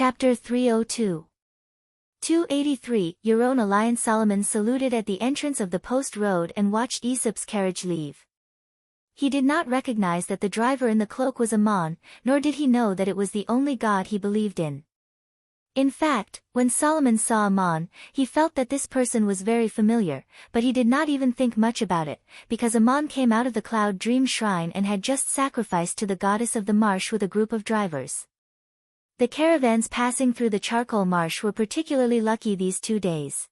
Chapter 302. 283. Your own alliance. Solomon saluted at the entrance of the post road and watched Aesop's carriage leave. He did not recognize that the driver in the cloak was Ammon, nor did he know that it was the only god he believed in. In fact, when Solomon saw Ammon, he felt that this person was very familiar, but he did not even think much about it, because Ammon came out of the cloud dream shrine and had just sacrificed to the goddess of the marsh with a group of drivers. The caravans passing through the charcoal marsh were particularly lucky these 2 days.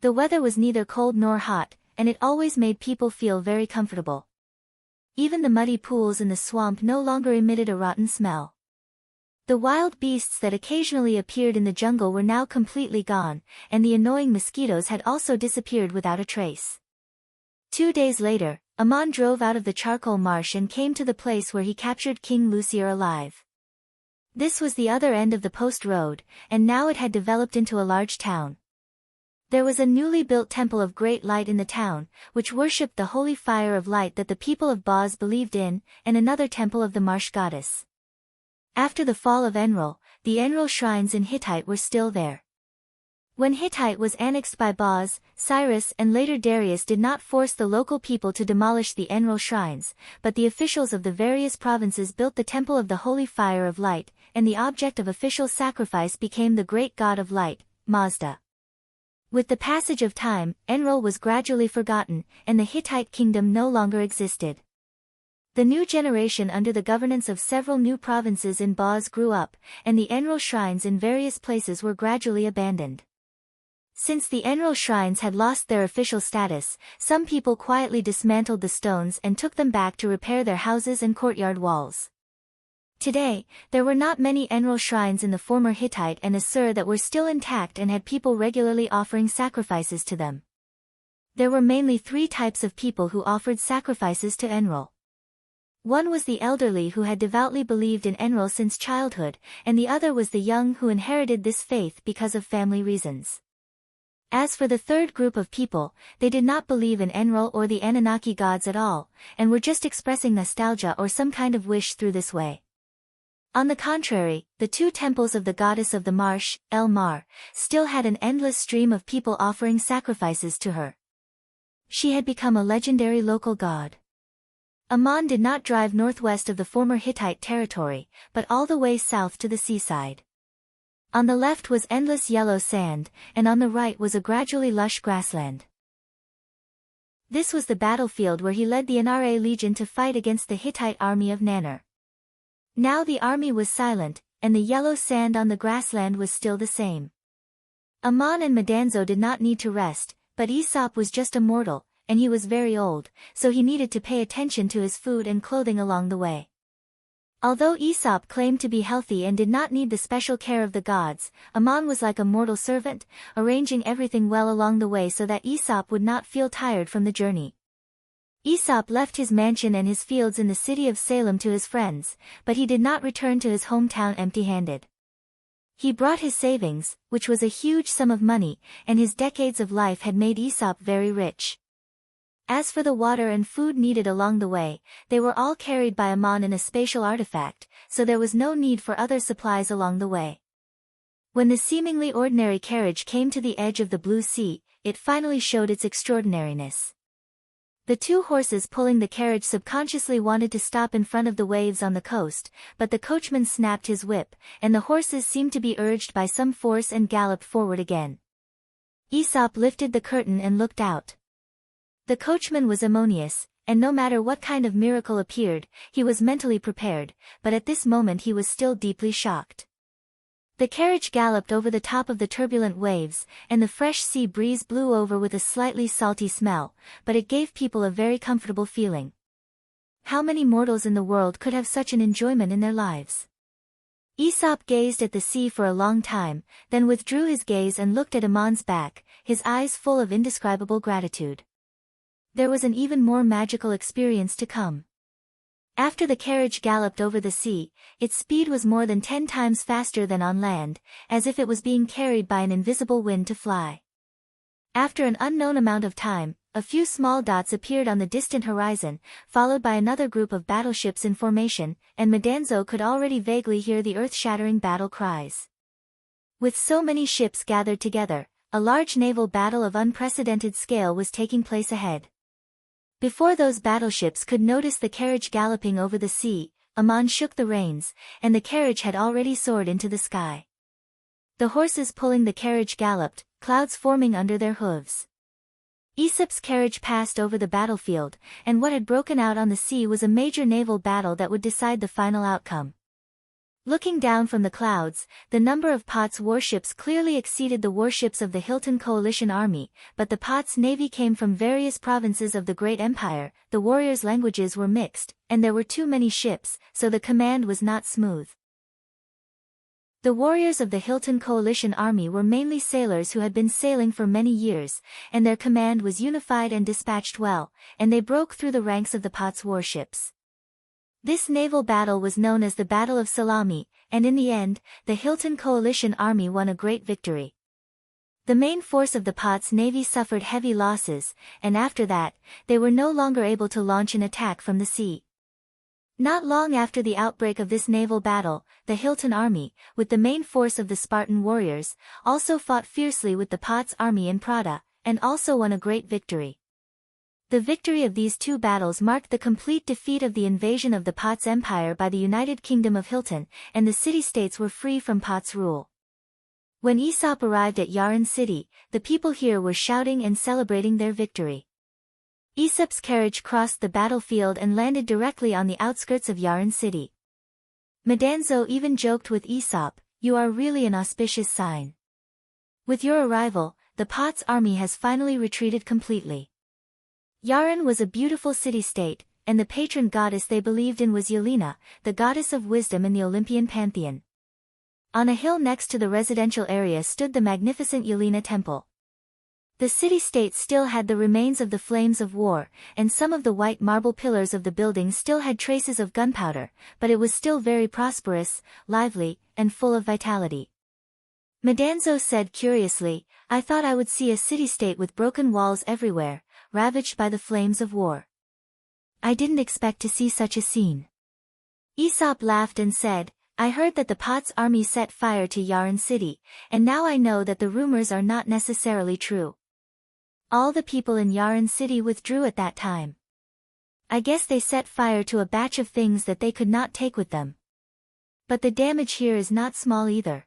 The weather was neither cold nor hot, and it always made people feel very comfortable. Even the muddy pools in the swamp no longer emitted a rotten smell. The wild beasts that occasionally appeared in the jungle were now completely gone, and the annoying mosquitoes had also disappeared without a trace. 2 days later, Ammon drove out of the charcoal marsh and came to the place where he captured King Lucier alive. This was the other end of the post road, and now it had developed into a large town. There was a newly built temple of great light in the town, which worshipped the holy fire of light that the people of Boz believed in, and another temple of the marsh goddess. After the fall of Enlil, the Enlil shrines in Hittite were still there. When Hittite was annexed by Boz, Cyrus and later Darius did not force the local people to demolish the Enlil shrines, but the officials of the various provinces built the temple of the holy fire of light, and the object of official sacrifice became the great god of light, Mazda. With the passage of time, Enlil was gradually forgotten, and the Hittite kingdom no longer existed. The new generation under the governance of several new provinces in Boz grew up, and the Enlil shrines in various places were gradually abandoned. Since the Enlil shrines had lost their official status, some people quietly dismantled the stones and took them back to repair their houses and courtyard walls. Today, there were not many Enlil shrines in the former Hittite and Assur that were still intact and had people regularly offering sacrifices to them. There were mainly 3 types of people who offered sacrifices to Enlil. One was the elderly who had devoutly believed in Enlil since childhood, and the other was the young who inherited this faith because of family reasons. As for the third group of people, they did not believe in Enlil or the Anunnaki gods at all, and were just expressing nostalgia or some kind of wish through this way. On the contrary, the 2 temples of the goddess of the marsh, El Mar, still had an endless stream of people offering sacrifices to her. She had become a legendary local god. Ammon did not drive northwest of the former Hittite territory, but all the way south to the seaside. On the left was endless yellow sand, and on the right was a gradually lush grassland. This was the battlefield where he led the Anare legion to fight against the Hittite army of Nannar. Now the army was silent, and the yellow sand on the grassland was still the same. Ammon and Madanzo did not need to rest, but Aesop was just a mortal, and he was very old, so he needed to pay attention to his food and clothing along the way. Although Aesop claimed to be healthy and did not need the special care of the gods, Ammon was like a mortal servant, arranging everything well along the way so that Aesop would not feel tired from the journey. Aesop left his mansion and his fields in the city of Salem to his friends, but he did not return to his hometown empty-handed. He brought his savings, which was a huge sum of money, and his decades of life had made Aesop very rich. As for the water and food needed along the way, they were all carried by Ammon in a spatial artifact, so there was no need for other supplies along the way. When the seemingly ordinary carriage came to the edge of the blue sea, it finally showed its extraordinariness. The 2 horses pulling the carriage subconsciously wanted to stop in front of the waves on the coast, but the coachman snapped his whip, and the horses seemed to be urged by some force and galloped forward again. Aesop lifted the curtain and looked out. The coachman was Ammonius, and no matter what kind of miracle appeared, he was mentally prepared, but at this moment he was still deeply shocked. The carriage galloped over the top of the turbulent waves, and the fresh sea breeze blew over with a slightly salty smell, but it gave people a very comfortable feeling. How many mortals in the world could have such an enjoyment in their lives? Aesop gazed at the sea for a long time, then withdrew his gaze and looked at Ammon's back, his eyes full of indescribable gratitude. There was an even more magical experience to come. After the carriage galloped over the sea, its speed was more than 10 times faster than on land, as if it was being carried by an invisible wind to fly. After an unknown amount of time, a few small dots appeared on the distant horizon, followed by another group of battleships in formation, and Madanzo could already vaguely hear the earth-shattering battle cries. With so many ships gathered together, a large naval battle of unprecedented scale was taking place ahead. Before those battleships could notice the carriage galloping over the sea, Aman shook the reins, and the carriage had already soared into the sky. The horses pulling the carriage galloped, clouds forming under their hooves. Aesop's carriage passed over the battlefield, and what had broken out on the sea was a major naval battle that would decide the final outcome. Looking down from the clouds, the number of Pot's warships clearly exceeded the warships of the Hilton Coalition Army, but the Pot's navy came from various provinces of the Great Empire, the warriors' languages were mixed, and there were too many ships, so the command was not smooth. The warriors of the Hilton Coalition Army were mainly sailors who had been sailing for many years, and their command was unified and dispatched well, and they broke through the ranks of the Pot's warships. This naval battle was known as the Battle of Salami, and in the end, the Hilton Coalition Army won a great victory. The main force of the Pot's navy suffered heavy losses, and after that, they were no longer able to launch an attack from the sea. Not long after the outbreak of this naval battle, the Hilton Army, with the main force of the Spartan warriors, also fought fiercely with the Pot's army in Prada, and also won a great victory. The victory of these two battles marked the complete defeat of the invasion of the Pot's empire by the United Kingdom of Hilton, and the city-states were free from Pot's rule. When Aesop arrived at Yaran city, the people here were shouting and celebrating their victory. Aesop's carriage crossed the battlefield and landed directly on the outskirts of Yaran city. Madanzo even joked with Aesop, "You are really an auspicious sign. With your arrival, the Pot's army has finally retreated completely." Yaran was a beautiful city-state, and the patron goddess they believed in was Yelena, the goddess of wisdom in the Olympian pantheon. On a hill next to the residential area stood the magnificent Yelena temple. The city-state still had the remains of the flames of war, and some of the white marble pillars of the building still had traces of gunpowder, but it was still very prosperous, lively, and full of vitality. Madanzo said curiously, "I thought I would see a city-state with broken walls everywhere, ravaged by the flames of war. I didn't expect to see such a scene." Aesop laughed and said, "I heard that the Pot's army set fire to Yaran city, and now I know that the rumors are not necessarily true. All the people in Yaran city withdrew at that time. I guess they set fire to a batch of things that they could not take with them. But the damage here is not small either.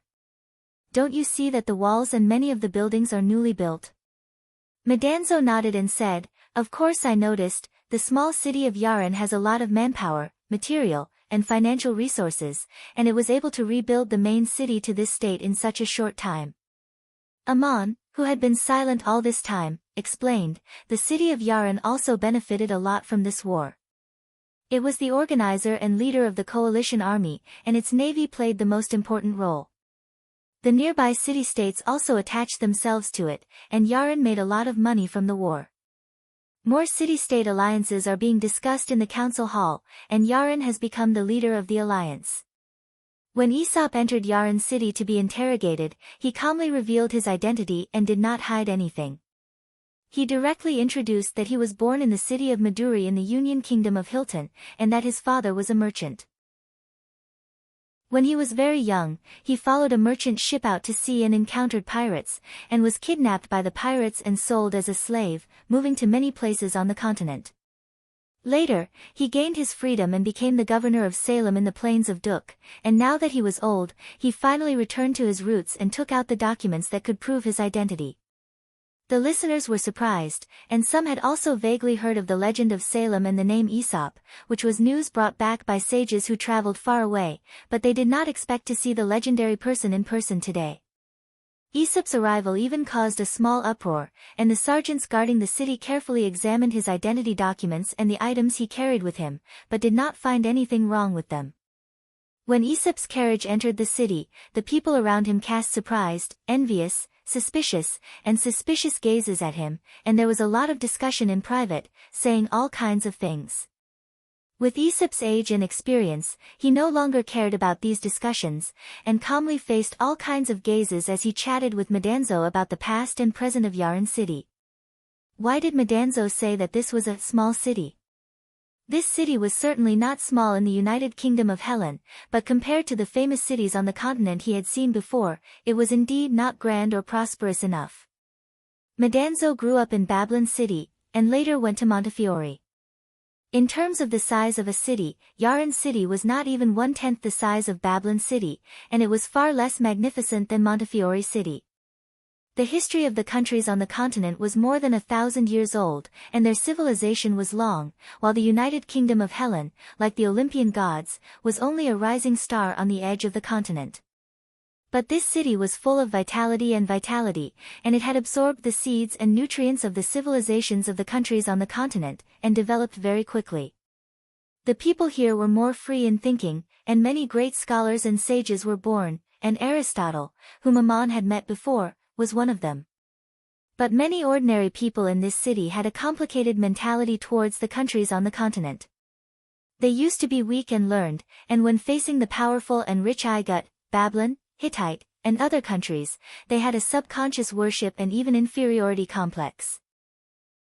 Don't you see that the walls and many of the buildings are newly built?" Madanzo nodded and said, "Of course I noticed, the small city of Yaran has a lot of manpower, material, and financial resources, and it was able to rebuild the main city to this state in such a short time." Aman, who had been silent all this time, explained, "The city of Yaran also benefited a lot from this war. It was the organizer and leader of the coalition army, and its navy played the most important role. The nearby city-states also attached themselves to it, and Yaran made a lot of money from the war. More city-state alliances are being discussed in the council hall, and Yaran has become the leader of the alliance." When Aesop entered Yaran city to be interrogated, he calmly revealed his identity and did not hide anything. He directly introduced that he was born in the city of Maduri in the Union Kingdom of Hilton, and that his father was a merchant. When he was very young, he followed a merchant ship out to sea and encountered pirates, and was kidnapped by the pirates and sold as a slave, moving to many places on the continent. Later, he gained his freedom and became the governor of Salem in the plains of Duk, and now that he was old, he finally returned to his roots and took out the documents that could prove his identity. The listeners were surprised, and some had also vaguely heard of the legend of Salem and the name Aesop, which was news brought back by sages who traveled far away, but they did not expect to see the legendary person in person today. Aesop's arrival even caused a small uproar, and the sergeants guarding the city carefully examined his identity documents and the items he carried with him, but did not find anything wrong with them. When Aesop's carriage entered the city, the people around him cast surprised, envious, suspicious gazes at him, and there was a lot of discussion in private, saying all kinds of things. With Aesop's age and experience, he no longer cared about these discussions, and calmly faced all kinds of gazes as he chatted with Madanzo about the past and present of Yaran city. Why did Madanzo say that this was a small city? This city was certainly not small in the United Kingdom of Helen, but compared to the famous cities on the continent he had seen before, it was indeed not grand or prosperous enough. Madanzo grew up in Babylon City, and later went to Montefiore. In terms of the size of a city, Yaran City was not even 1/10 the size of Babylon City, and it was far less magnificent than Montefiore City. The history of the countries on the continent was more than 1,000 years old, and their civilization was long, while the United Kingdom of Helen, like the Olympian gods, was only a rising star on the edge of the continent. But this city was full of vitality, and it had absorbed the seeds and nutrients of the civilizations of the countries on the continent, and developed very quickly. The people here were more free in thinking, and many great scholars and sages were born, and Aristotle, whom Ammon had met before, was one of them. But many ordinary people in this city had a complicated mentality towards the countries on the continent. They used to be weak and learned, and when facing the powerful and rich Igut, Babylon, Hittite, and other countries, they had a subconscious worship and even inferiority complex.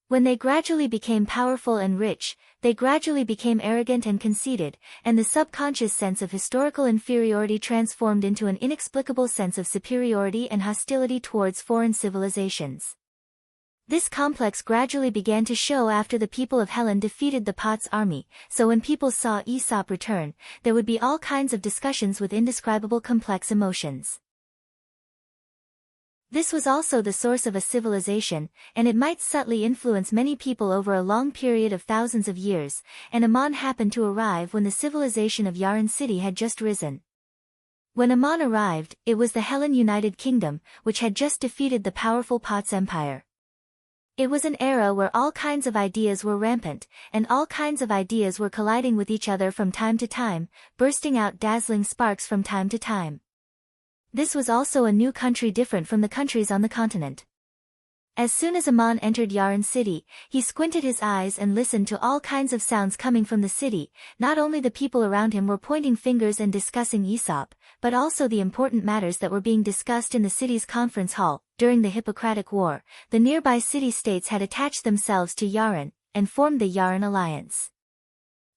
When they gradually became powerful and rich, they gradually became arrogant and conceited, and the subconscious sense of historical inferiority transformed into an inexplicable sense of superiority and hostility towards foreign civilizations. This complex gradually began to show after the people of Helen defeated the Pot's army, so when people saw Aesop return, there would be all kinds of discussions with indescribable complex emotions. This was also the source of a civilization, and it might subtly influence many people over a long period of thousands of years, and Ammon happened to arrive when the civilization of Yaran City had just risen. When Ammon arrived, it was the Helen United Kingdom, which had just defeated the powerful Pot's empire. It was an era where all kinds of ideas were rampant, and all kinds of ideas were colliding with each other from time to time, bursting out dazzling sparks from time to time. This was also a new country different from the countries on the continent. As soon as Ammon entered Yaran City, he squinted his eyes and listened to all kinds of sounds coming from the city. Not only the people around him were pointing fingers and discussing Aesop, but also the important matters that were being discussed in the city's conference hall. During the Hippocratic War, the nearby city-states had attached themselves to Yaran, and formed the Yaran Alliance.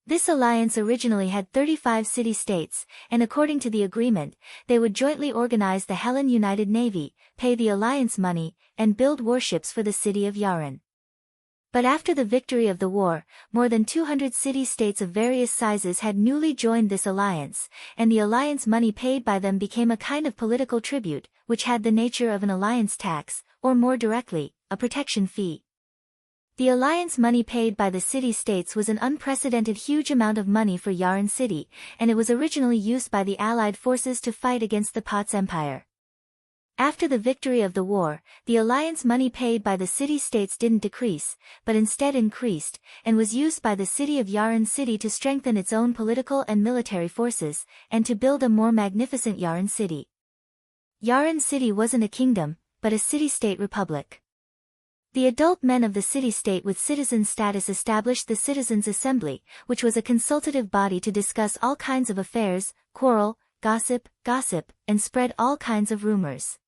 This alliance originally had 35 city-states, and according to the agreement, they would jointly organize the Helen United Navy, pay the alliance money, and build warships for the city of Yaran. But after the victory of the war, more than 200 city-states of various sizes had newly joined this alliance, and the alliance money paid by them became a kind of political tribute, which had the nature of an alliance tax, or more directly, a protection fee. The alliance money paid by the city-states was an unprecedented huge amount of money for Yaran City, and it was originally used by the Allied forces to fight against the Pot's empire. After the victory of the war, the alliance money paid by the city-states didn't decrease, but instead increased, and was used by the city of Yaran City to strengthen its own political and military forces, and to build a more magnificent Yaran City. Yaran City wasn't a kingdom, but a city-state republic. The adult men of the city-state with citizen status established the Citizens' Assembly, which was a consultative body to discuss all kinds of affairs, quarrel, gossip, and spread all kinds of rumors.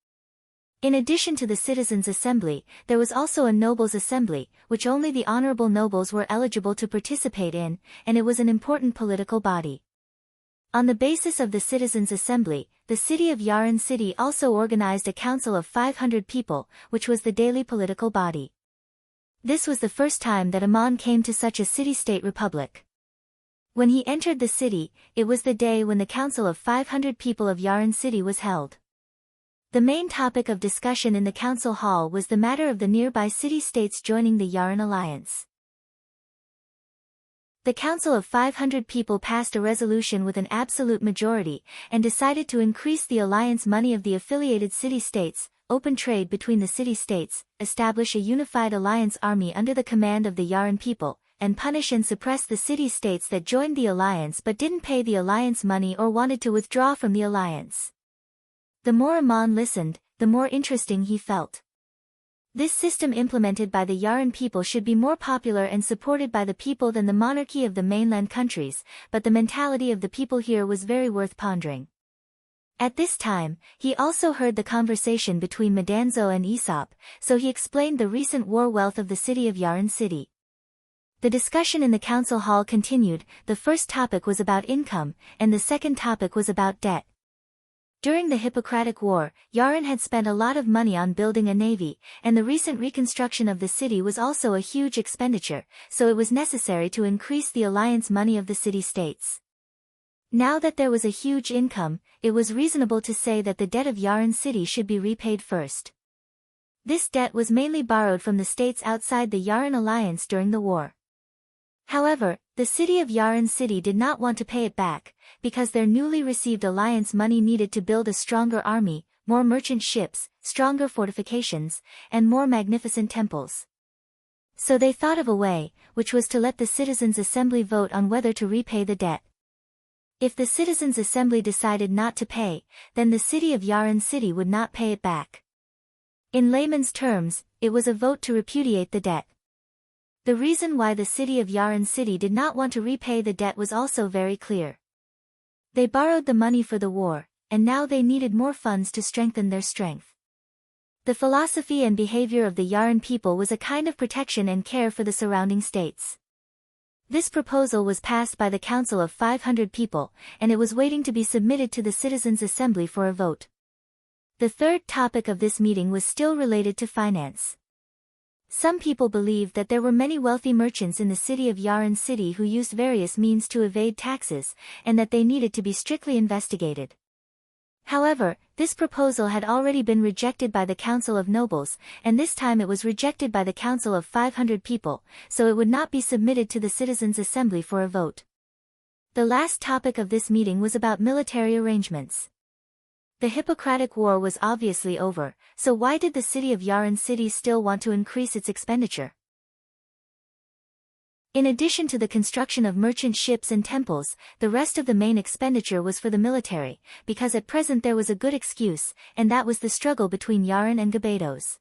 In addition to the Citizens' Assembly, there was also a Nobles' Assembly, which only the honorable nobles were eligible to participate in, and it was an important political body. On the basis of the Citizens' Assembly, the city of Yaran City also organized a council of 500 people, which was the daily political body. This was the first time that Ammon came to such a city-state republic. When he entered the city, it was the day when the council of 500 people of Yaran City was held. The main topic of discussion in the council hall was the matter of the nearby city-states joining the Yaran Alliance. The Council of 500 people passed a resolution with an absolute majority, and decided to increase the alliance money of the affiliated city-states, open trade between the city-states, establish a unified alliance army under the command of the Yaran people, and punish and suppress the city-states that joined the alliance but didn't pay the alliance money or wanted to withdraw from the alliance. The more Ammon listened, the more interesting he felt. This system implemented by the Yaran people should be more popular and supported by the people than the monarchy of the mainland countries, but the mentality of the people here was very worth pondering. At this time, he also heard the conversation between Madanzo and Aesop, so he explained the recent war wealth of the city of Yarn City. The discussion in the council hall continued. The first topic was about income, and the second topic was about debt. During the Hippocratic War, Yarn had spent a lot of money on building a navy, and the recent reconstruction of the city was also a huge expenditure, so it was necessary to increase the alliance money of the city-states. Now that there was a huge income, it was reasonable to say that the debt of Yarn City should be repaid first. This debt was mainly borrowed from the states outside the Yarn alliance during the war. However, the city of Yarn City did not want to pay it back, because their newly received alliance money needed to build a stronger army, more merchant ships, stronger fortifications, and more magnificent temples. So they thought of a way, which was to let the citizens' assembly vote on whether to repay the debt. If the citizens' assembly decided not to pay, then the city of Yarn City would not pay it back. In layman's terms, it was a vote to repudiate the debt. The reason why the city of Yarn City did not want to repay the debt was also very clear. They borrowed the money for the war, and now they needed more funds to strengthen their strength. The philosophy and behavior of the Yarn people was a kind of protection and care for the surrounding states. This proposal was passed by the council of 500 people, and it was waiting to be submitted to the citizens' assembly for a vote. The third topic of this meeting was still related to finance. Some people believed that there were many wealthy merchants in the city of Yarn City who used various means to evade taxes, and that they needed to be strictly investigated. However, this proposal had already been rejected by the Council of Nobles, and this time it was rejected by the Council of 500 people, so it would not be submitted to the Citizens' Assembly for a vote. The last topic of this meeting was about military arrangements. The Hippocratic War was obviously over, so why did the city of Yarn City still want to increase its expenditure? In addition to the construction of merchant ships and temples, the rest of the main expenditure was for the military, because at present there was a good excuse, and that was the struggle between Yarn and Gabados.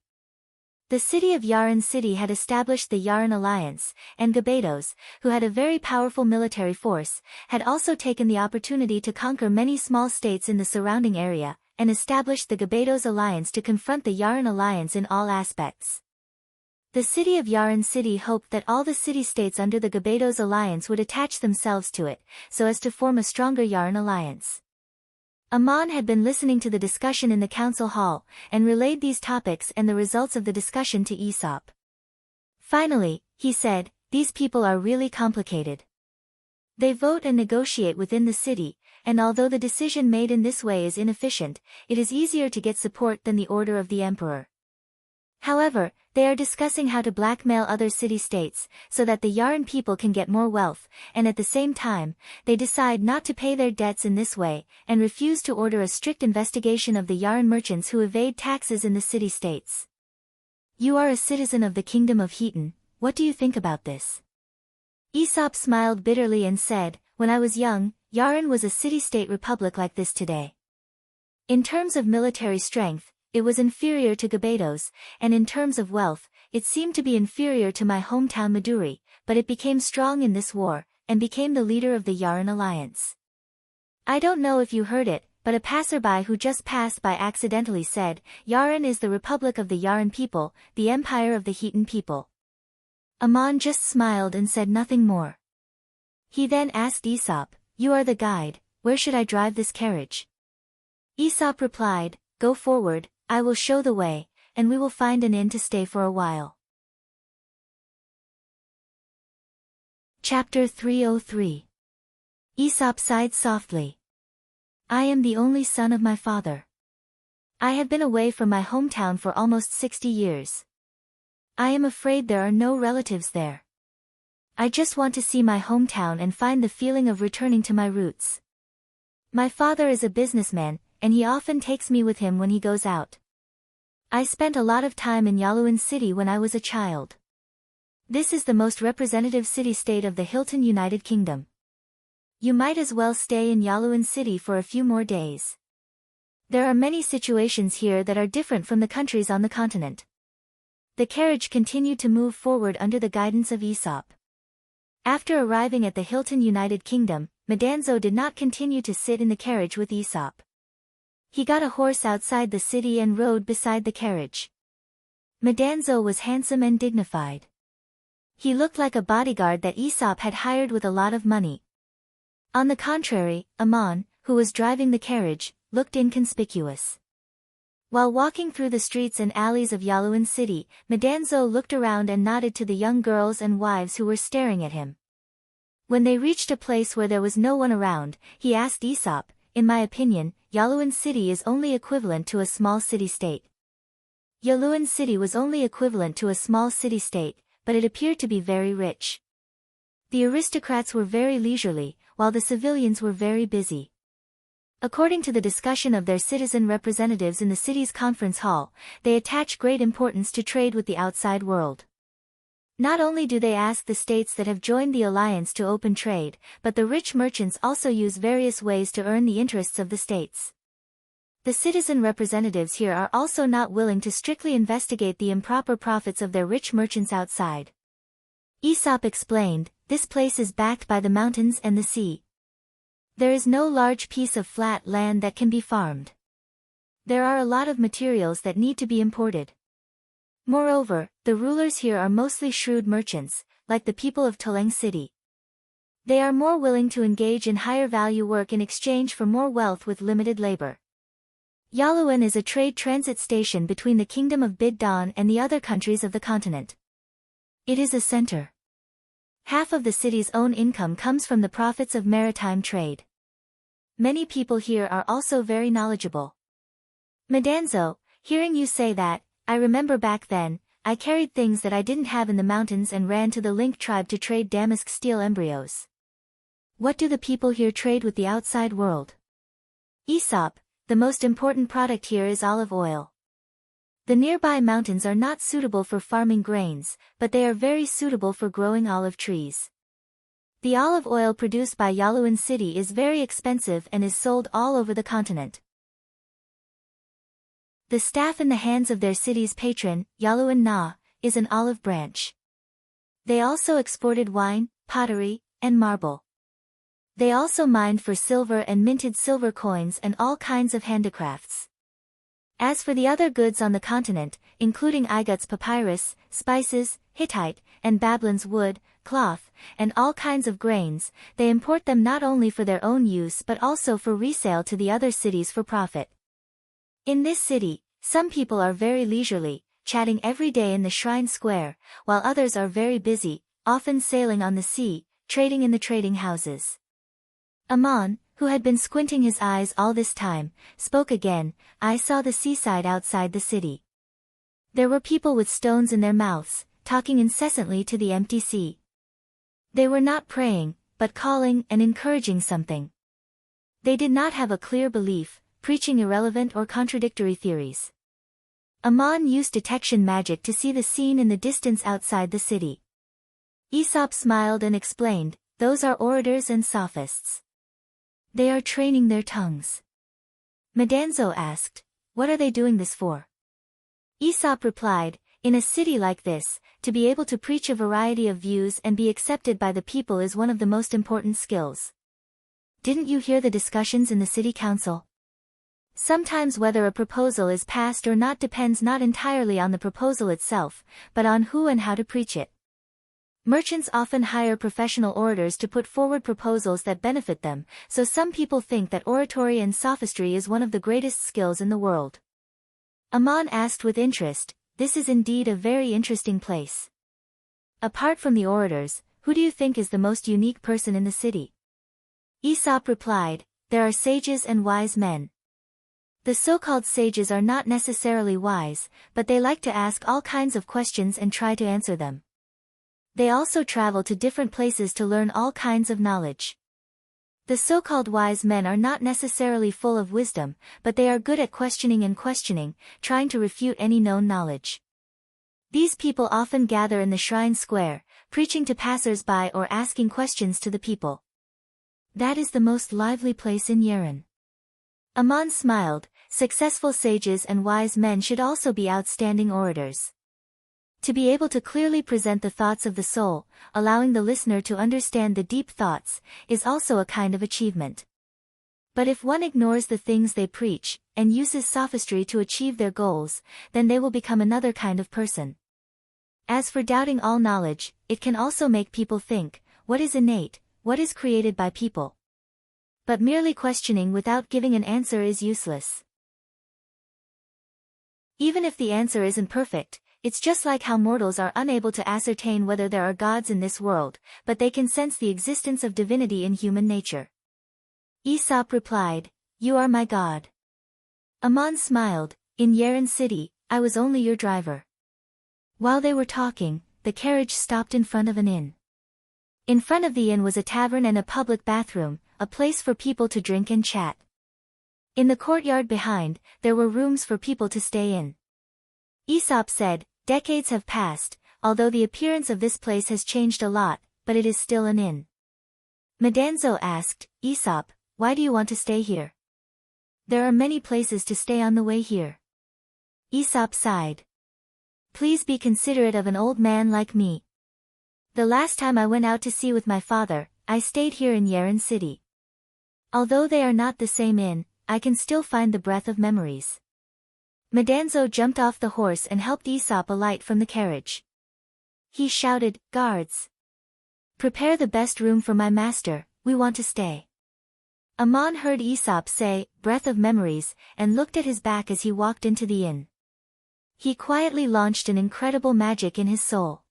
The city of Yarn City had established the Yarn Alliance, and Gabados, who had a very powerful military force, had also taken the opportunity to conquer many small states in the surrounding area, and established the Gabados Alliance to confront the Yarn Alliance in all aspects. The city of Yarn City hoped that all the city-states under the Gabados Alliance would attach themselves to it, so as to form a stronger Yarn Alliance. Amon had been listening to the discussion in the council hall, and relayed these topics and the results of the discussion to Aesop. Finally, he said, "These people are really complicated. They vote and negotiate within the city, and although the decision made in this way is inefficient, it is easier to get support than the order of the emperor. However, they are discussing how to blackmail other city-states, so that the Yarn people can get more wealth, and at the same time, they decide not to pay their debts in this way, and refuse to order a strict investigation of the Yarn merchants who evade taxes in the city-states. You are a citizen of the kingdom of Heaton, what do you think about this?" Aesop smiled bitterly and said, "When I was young, Yarn was a city-state republic like this today. In terms of military strength, it was inferior to Gabados, and in terms of wealth, it seemed to be inferior to my hometown Maduri, but it became strong in this war, and became the leader of the Yarn Alliance. I don't know if you heard it, but a passerby who just passed by accidentally said, 'Yarn is the republic of the Yarn people, the empire of the Heaton people.'" Amon just smiled and said nothing more. He then asked Aesop, "You are the guide, where should I drive this carriage?" Aesop replied, "Go forward, I will show the way, and we will find an inn to stay for a while." Chapter 303. Aesop sighed softly. "I am the only son of my father. I have been away from my hometown for almost 60 years. I am afraid there are no relatives there. I just want to see my hometown and find the feeling of returning to my roots. My father is a businessman, and he often takes me with him when he goes out. I spent a lot of time in Yaluan City when I was a child. This is the most representative city-state of the Hilton United Kingdom. You might as well stay in Yaluan City for a few more days. There are many situations here that are different from the countries on the continent." The carriage continued to move forward under the guidance of Aesop. After arriving at the Hilton United Kingdom, Madanzo did not continue to sit in the carriage with Aesop. He got a horse outside the city and rode beside the carriage. Madanzo was handsome and dignified. He looked like a bodyguard that Aesop had hired with a lot of money. On the contrary, Ammon, who was driving the carriage, looked inconspicuous. While walking through the streets and alleys of Yaluan city, Madanzo looked around and nodded to the young girls and wives who were staring at him. When they reached a place where there was no one around, he asked Aesop, "In my opinion, Yaluan city is only equivalent to a small city-state." Yaluan city was only equivalent to a small city-state, but it appeared to be very rich. The aristocrats were very leisurely, while the civilians were very busy. According to the discussion of their citizen representatives in the city's conference hall, they attach great importance to trade with the outside world. Not only do they ask the states that have joined the alliance to open trade, but the rich merchants also use various ways to earn the interests of the states. The citizen representatives here are also not willing to strictly investigate the improper profits of their rich merchants outside. Aesop explained, "This place is backed by the mountains and the sea. There is no large piece of flat land that can be farmed. There are a lot of materials that need to be imported. Moreover, the rulers here are mostly shrewd merchants, like the people of Tuleng City. They are more willing to engage in higher value work in exchange for more wealth with limited labor. Yaluan is a trade transit station between the kingdom of Bid-Dan and the other countries of the continent. It is a center. Half of the city's own income comes from the profits of maritime trade. Many people here are also very knowledgeable. Madanzo, hearing you say that, I remember back then, I carried things that I didn't have in the mountains and ran to the Link tribe to trade damask steel embryos. What do the people here trade with the outside world?" Aesop, the most important product here is olive oil. The nearby mountains are not suitable for farming grains, but they are very suitable for growing olive trees. The olive oil produced by Yaluan city is very expensive and is sold all over the continent. The staff in the hands of their city's patron, Yaluan Na, is an olive branch. They also exported wine, pottery, and marble. They also mined for silver and minted silver coins and all kinds of handicrafts. As for the other goods on the continent, including Igut's papyrus, spices, Hittite, and Babylon's wood, cloth, and all kinds of grains, they import them not only for their own use but also for resale to the other cities for profit. In this city, some people are very leisurely, chatting every day in the shrine square, while others are very busy, often sailing on the sea, trading in the trading houses. Ammon, who had been squinting his eyes all this time, spoke again, "I saw the seaside outside the city. There were people with stones in their mouths, talking incessantly to the empty sea. They were not praying, but calling and encouraging something. They did not have a clear belief, preaching irrelevant or contradictory theories." Ammon used detection magic to see the scene in the distance outside the city. Aesop smiled and explained, "Those are orators and sophists. They are training their tongues." Madanzo asked, "What are they doing this for?" Aesop replied, "In a city like this, to be able to preach a variety of views and be accepted by the people is one of the most important skills. Didn't you hear the discussions in the city council? Sometimes whether a proposal is passed or not depends not entirely on the proposal itself, but on who and how to preach it. Merchants often hire professional orators to put forward proposals that benefit them, so some people think that oratory and sophistry is one of the greatest skills in the world." Ammon asked with interest, "This is indeed a very interesting place. Apart from the orators, who do you think is the most unique person in the city?" Aesop replied, "There are sages and wise men. The so-called sages are not necessarily wise, but they like to ask all kinds of questions and try to answer them. They also travel to different places to learn all kinds of knowledge. The so-called wise men are not necessarily full of wisdom, but they are good at questioning and questioning, trying to refute any known knowledge. These people often gather in the shrine square, preaching to passers-by or asking questions to the people. That is the most lively place in Yeren." Ammon smiled, "Successful sages and wise men should also be outstanding orators. To be able to clearly present the thoughts of the soul, allowing the listener to understand the deep thoughts, is also a kind of achievement. But if one ignores the things they preach, and uses sophistry to achieve their goals, then they will become another kind of person. As for doubting all knowledge, it can also make people think, what is innate, what is created by people? But merely questioning without giving an answer is useless. Even if the answer isn't perfect, it's just like how mortals are unable to ascertain whether there are gods in this world, but they can sense the existence of divinity in human nature. Aesop replied, "You are my god." Ammon smiled, "In Yeren City, I was only your driver." While they were talking, the carriage stopped in front of an inn. In front of the inn was a tavern and a public bathroom, a place for people to drink and chat. In the courtyard behind, there were rooms for people to stay in. Aesop said, "Decades have passed, although the appearance of this place has changed a lot, but it is still an inn." Madanzo asked, "Aesop, why do you want to stay here?" "There are many places to stay on the way here." Aesop sighed. "Please be considerate of an old man like me. The last time I went out to sea with my father, I stayed here in Yeren City. Although they are not the same inn, I can still find the breath of memories." Madanzo jumped off the horse and helped Aesop alight from the carriage. He shouted, "Guards! Prepare the best room for my master, we want to stay." Ammon heard Aesop say, "breath of memories," and looked at his back as he walked into the inn. He quietly launched an incredible magic in his soul.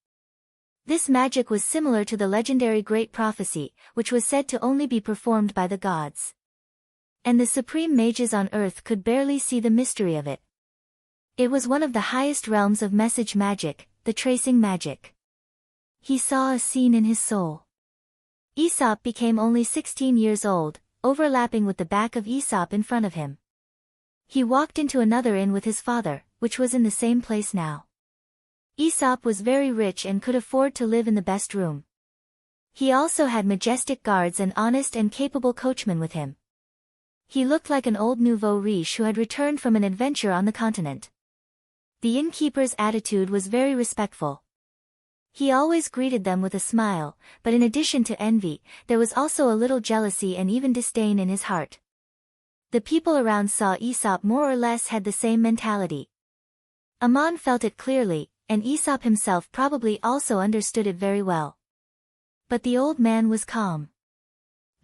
This magic was similar to the legendary Great Prophecy, which was said to only be performed by the gods. And the supreme mages on earth could barely see the mystery of it. It was one of the highest realms of message magic, the tracing magic. He saw a scene in his soul. Aesop became only 16 years old, overlapping with the back of Aesop in front of him. He walked into another inn with his father, which was in the same place now. Aesop was very rich and could afford to live in the best room. He also had majestic guards and honest and capable coachmen with him. He looked like an old nouveau riche who had returned from an adventure on the continent. The innkeeper's attitude was very respectful. He always greeted them with a smile, but in addition to envy, there was also a little jealousy and even disdain in his heart. The people around saw Aesop more or less had the same mentality. Ammon felt it clearly, and Aesop himself probably also understood it very well. But the old man was calm.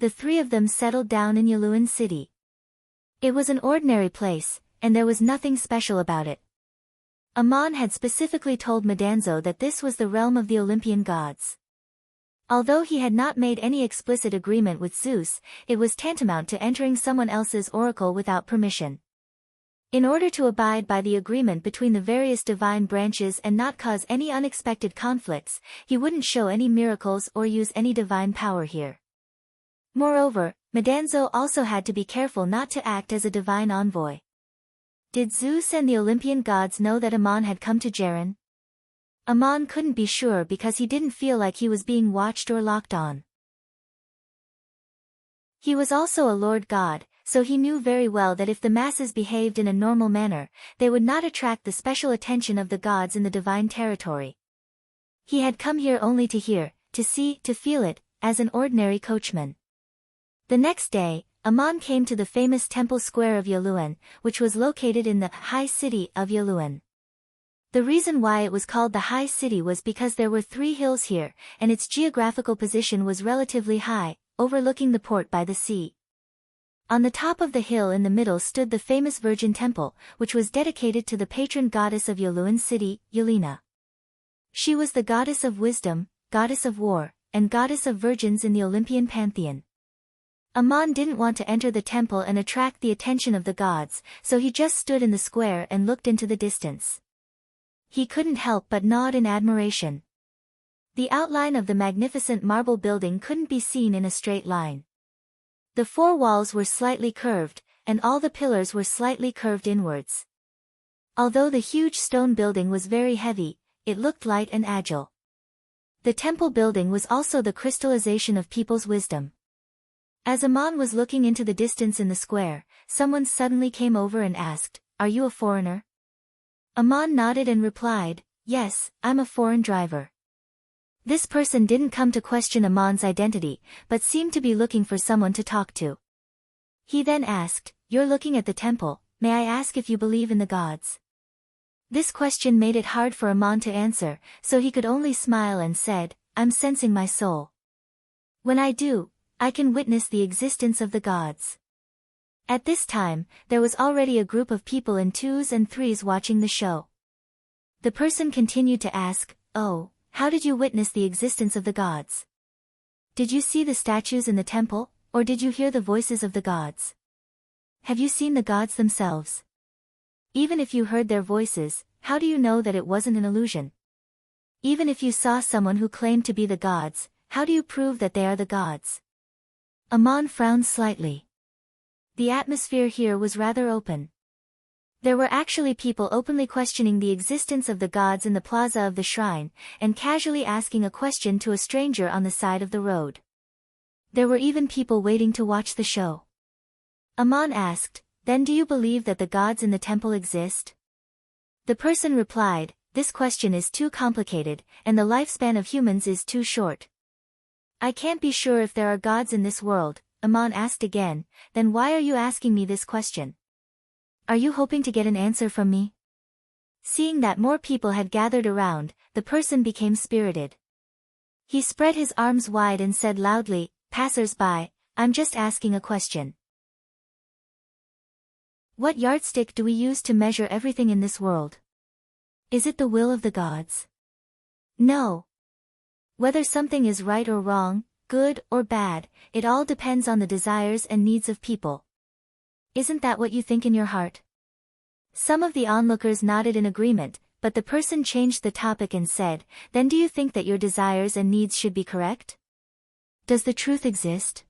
The three of them settled down in Yaluan City. It was an ordinary place, and there was nothing special about it. Ammon had specifically told Madanzo that this was the realm of the Olympian gods. Although he had not made any explicit agreement with Zeus, it was tantamount to entering someone else's oracle without permission. In order to abide by the agreement between the various divine branches and not cause any unexpected conflicts, he wouldn't show any miracles or use any divine power here. Moreover, Madanzo also had to be careful not to act as a divine envoy. Did Zeus and the Olympian gods know that Ammon had come to Yeren? Ammon couldn't be sure because he didn't feel like he was being watched or locked on. He was also a Lord God, so he knew very well that if the masses behaved in a normal manner, they would not attract the special attention of the gods in the divine territory. He had come here only to hear, to see, to feel it, as an ordinary coachman. The next day, Ammon came to the famous temple square of Yaluan, which was located in the high city of Yaluan. The reason why it was called the high city was because there were 3 hills here, and its geographical position was relatively high, overlooking the port by the sea. On the top of the hill in the middle stood the famous Virgin Temple, which was dedicated to the patron goddess of Yaluan City, Yelena. She was the goddess of wisdom, goddess of war, and goddess of virgins in the Olympian pantheon. Ammon didn't want to enter the temple and attract the attention of the gods, so he just stood in the square and looked into the distance. He couldn't help but nod in admiration. The outline of the magnificent marble building couldn't be seen in a straight line. The 4 walls were slightly curved, and all the pillars were slightly curved inwards. Although the huge stone building was very heavy, it looked light and agile. The temple building was also the crystallization of people's wisdom. As Ammon was looking into the distance in the square, someone suddenly came over and asked, "Are you a foreigner?" Ammon nodded and replied, "Yes, I'm a foreign driver." This person didn't come to question Ammon's identity, but seemed to be looking for someone to talk to. He then asked, "You're looking at the temple, may I ask if you believe in the gods?" This question made it hard for Aman to answer, so he could only smile and said, "I'm sensing my soul. When I do, I can witness the existence of the gods." At this time, there was already a group of people in twos and threes watching the show. The person continued to ask, "Oh, how did you witness the existence of the gods? Did you see the statues in the temple, or did you hear the voices of the gods? Have you seen the gods themselves? Even if you heard their voices, how do you know that it wasn't an illusion? Even if you saw someone who claimed to be the gods, how do you prove that they are the gods?" Aman frowned slightly. The atmosphere here was rather open. There were actually people openly questioning the existence of the gods in the plaza of the shrine, and casually asking a question to a stranger on the side of the road. There were even people waiting to watch the show. Aman asked, "Then do you believe that the gods in the temple exist?" The person replied, "This question is too complicated, and the lifespan of humans is too short. I can't be sure if there are gods in this world." Aman asked again, "Then why are you asking me this question? Are you hoping to get an answer from me?" Seeing that more people had gathered around, the person became spirited. He spread his arms wide and said loudly, "Passers-by, I'm just asking a question. What yardstick do we use to measure everything in this world? Is it the will of the gods? No. Whether something is right or wrong, good or bad, it all depends on the desires and needs of people. Isn't that what you think in your heart?" Some of the onlookers nodded in agreement, but the person changed the topic and said, "Then do you think that your desires and needs should be correct? Does the truth exist?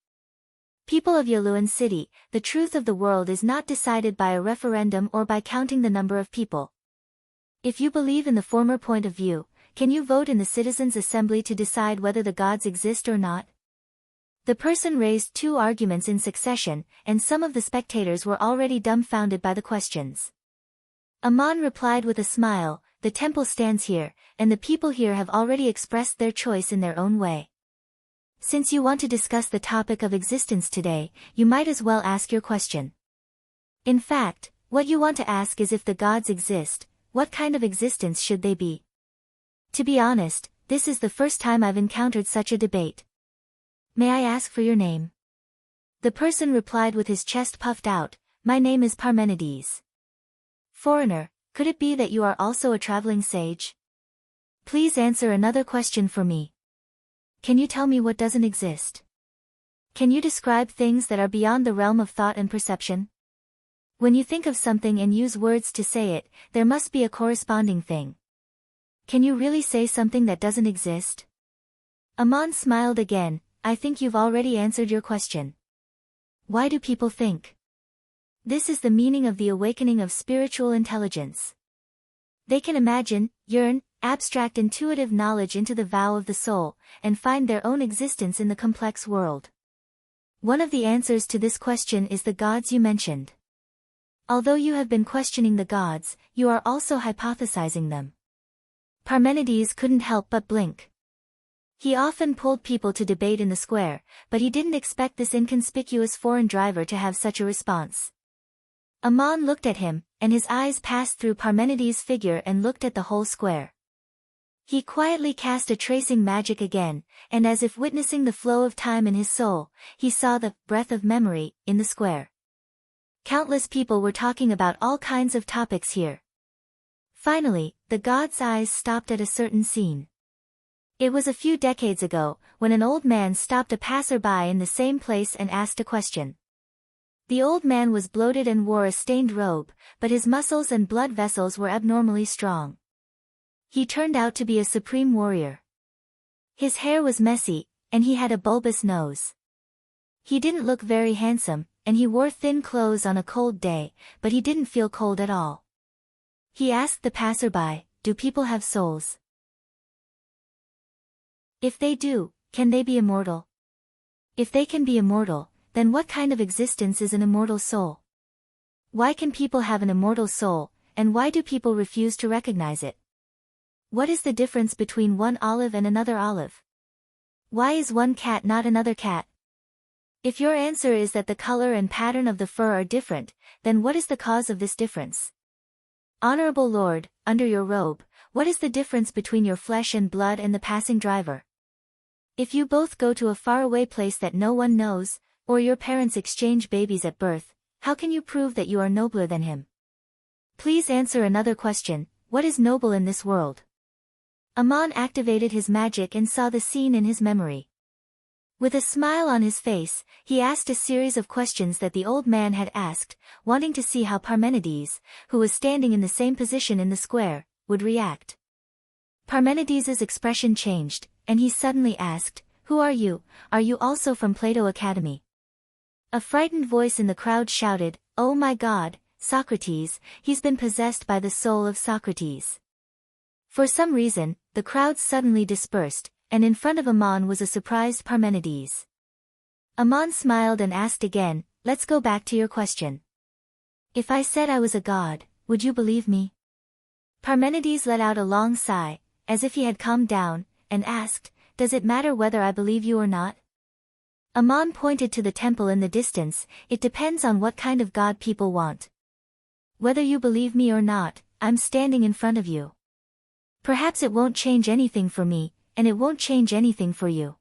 People of Yaluan City, the truth of the world is not decided by a referendum or by counting the number of people. If you believe in the former point of view, can you vote in the Citizens' Assembly to decide whether the gods exist or not?" The person raised two arguments in succession, and some of the spectators were already dumbfounded by the questions. Aman replied with a smile, "The temple stands here, and the people here have already expressed their choice in their own way. Since you want to discuss the topic of existence today, you might as well ask your question. In fact, what you want to ask is if the gods exist, what kind of existence should they be? To be honest, this is the first time I've encountered such a debate. May I ask for your name?" The person replied with his chest puffed out, "My name is Parmenides." "Foreigner, could it be that you are also a traveling sage? Please answer another question for me. Can you tell me what doesn't exist? Can you describe things that are beyond the realm of thought and perception? When you think of something and use words to say it, there must be a corresponding thing. Can you really say something that doesn't exist?" Aman smiled again, "I think you've already answered your question. Why do people think? This is the meaning of the awakening of spiritual intelligence. They can imagine, yearn, abstract intuitive knowledge into the vow of the soul, and find their own existence in the complex world. One of the answers to this question is the gods you mentioned. Although you have been questioning the gods, you are also hypothesizing them." Parmenides couldn't help but blink. He often pulled people to debate in the square, but he didn't expect this inconspicuous foreign driver to have such a response. Aman looked at him, and his eyes passed through Parmenides' figure and looked at the whole square. He quietly cast a tracing magic again, and as if witnessing the flow of time in his soul, he saw the breath of memory in the square. Countless people were talking about all kinds of topics here. Finally, the god's eyes stopped at a certain scene. It was a few decades ago, when an old man stopped a passerby in the same place and asked a question. The old man was bloated and wore a stained robe, but his muscles and blood vessels were abnormally strong. He turned out to be a supreme warrior. His hair was messy, and he had a bulbous nose. He didn't look very handsome, and he wore thin clothes on a cold day, but he didn't feel cold at all. He asked the passerby, "Do people have souls? If they do, can they be immortal? If they can be immortal, then what kind of existence is an immortal soul? Why can people have an immortal soul, and why do people refuse to recognize it? What is the difference between one olive and another olive? Why is one cat not another cat? If your answer is that the color and pattern of the fur are different, then what is the cause of this difference? Honorable Lord, under your robe, what is the difference between your flesh and blood and the passing driver? If you both go to a faraway place that no one knows, or your parents exchange babies at birth, how can you prove that you are nobler than him? Please answer another question, what is noble in this world? Aman activated his magic and saw the scene in his memory. With a smile on his face, he asked a series of questions that the old man had asked, wanting to see how Parmenides, who was standing in the same position in the square, would react. Parmenides's expression changed, and he suddenly asked, "Who are you? Are you also from Plato Academy?" A frightened voice in the crowd shouted, "Oh my God, Socrates, he's been possessed by the soul of Socrates." For some reason, the crowd suddenly dispersed, and in front of Aman was a surprised Parmenides. Aman smiled and asked again, "Let's go back to your question. If I said I was a god, would you believe me?" Parmenides let out a long sigh, as if he had calmed down, and asked, "Does it matter whether I believe you or not?" Aman pointed to the temple in the distance, "It depends on what kind of god people want. Whether you believe me or not, I'm standing in front of you. Perhaps it won't change anything for me, and it won't change anything for you.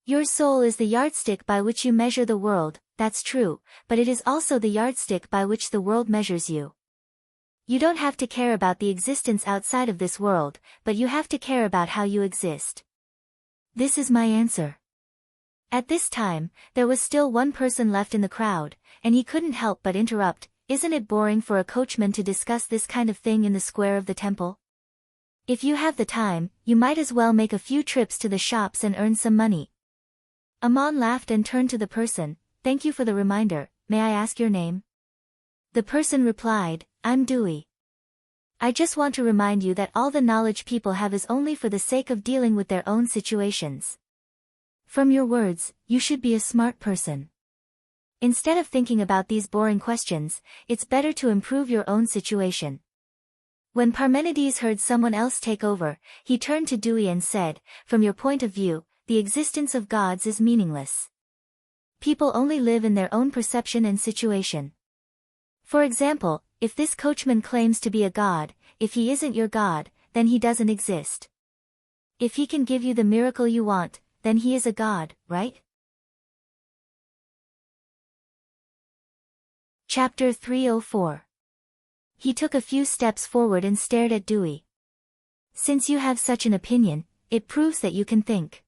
Your soul is the yardstick by which you measure the world, that's true, but it is also the yardstick by which the world measures you. You don't have to care about the existence outside of this world, but you have to care about how you exist." This is my answer. At this time, there was still one person left in the crowd, and he couldn't help but interrupt, "Isn't it boring for a coachman to discuss this kind of thing in the square of the temple? If you have the time, you might as well make a few trips to the shops and earn some money." Aman laughed and turned to the person, "Thank you for the reminder, may I ask your name?" The person replied, "I'm Dewey. I just want to remind you that all the knowledge people have is only for the sake of dealing with their own situations. From your words, you should be a smart person. Instead of thinking about these boring questions, it's better to improve your own situation." When Parmenides heard someone else take over, he turned to Dewey and said, "From your point of view, the existence of gods is meaningless. People only live in their own perception and situation. For example, if this coachman claims to be a god, if he isn't your god, then he doesn't exist. If he can give you the miracle you want, then he is a god, right?" Chapter 304. He took a few steps forward and stared at Dewey. "Since you have such an opinion, it proves that you can think.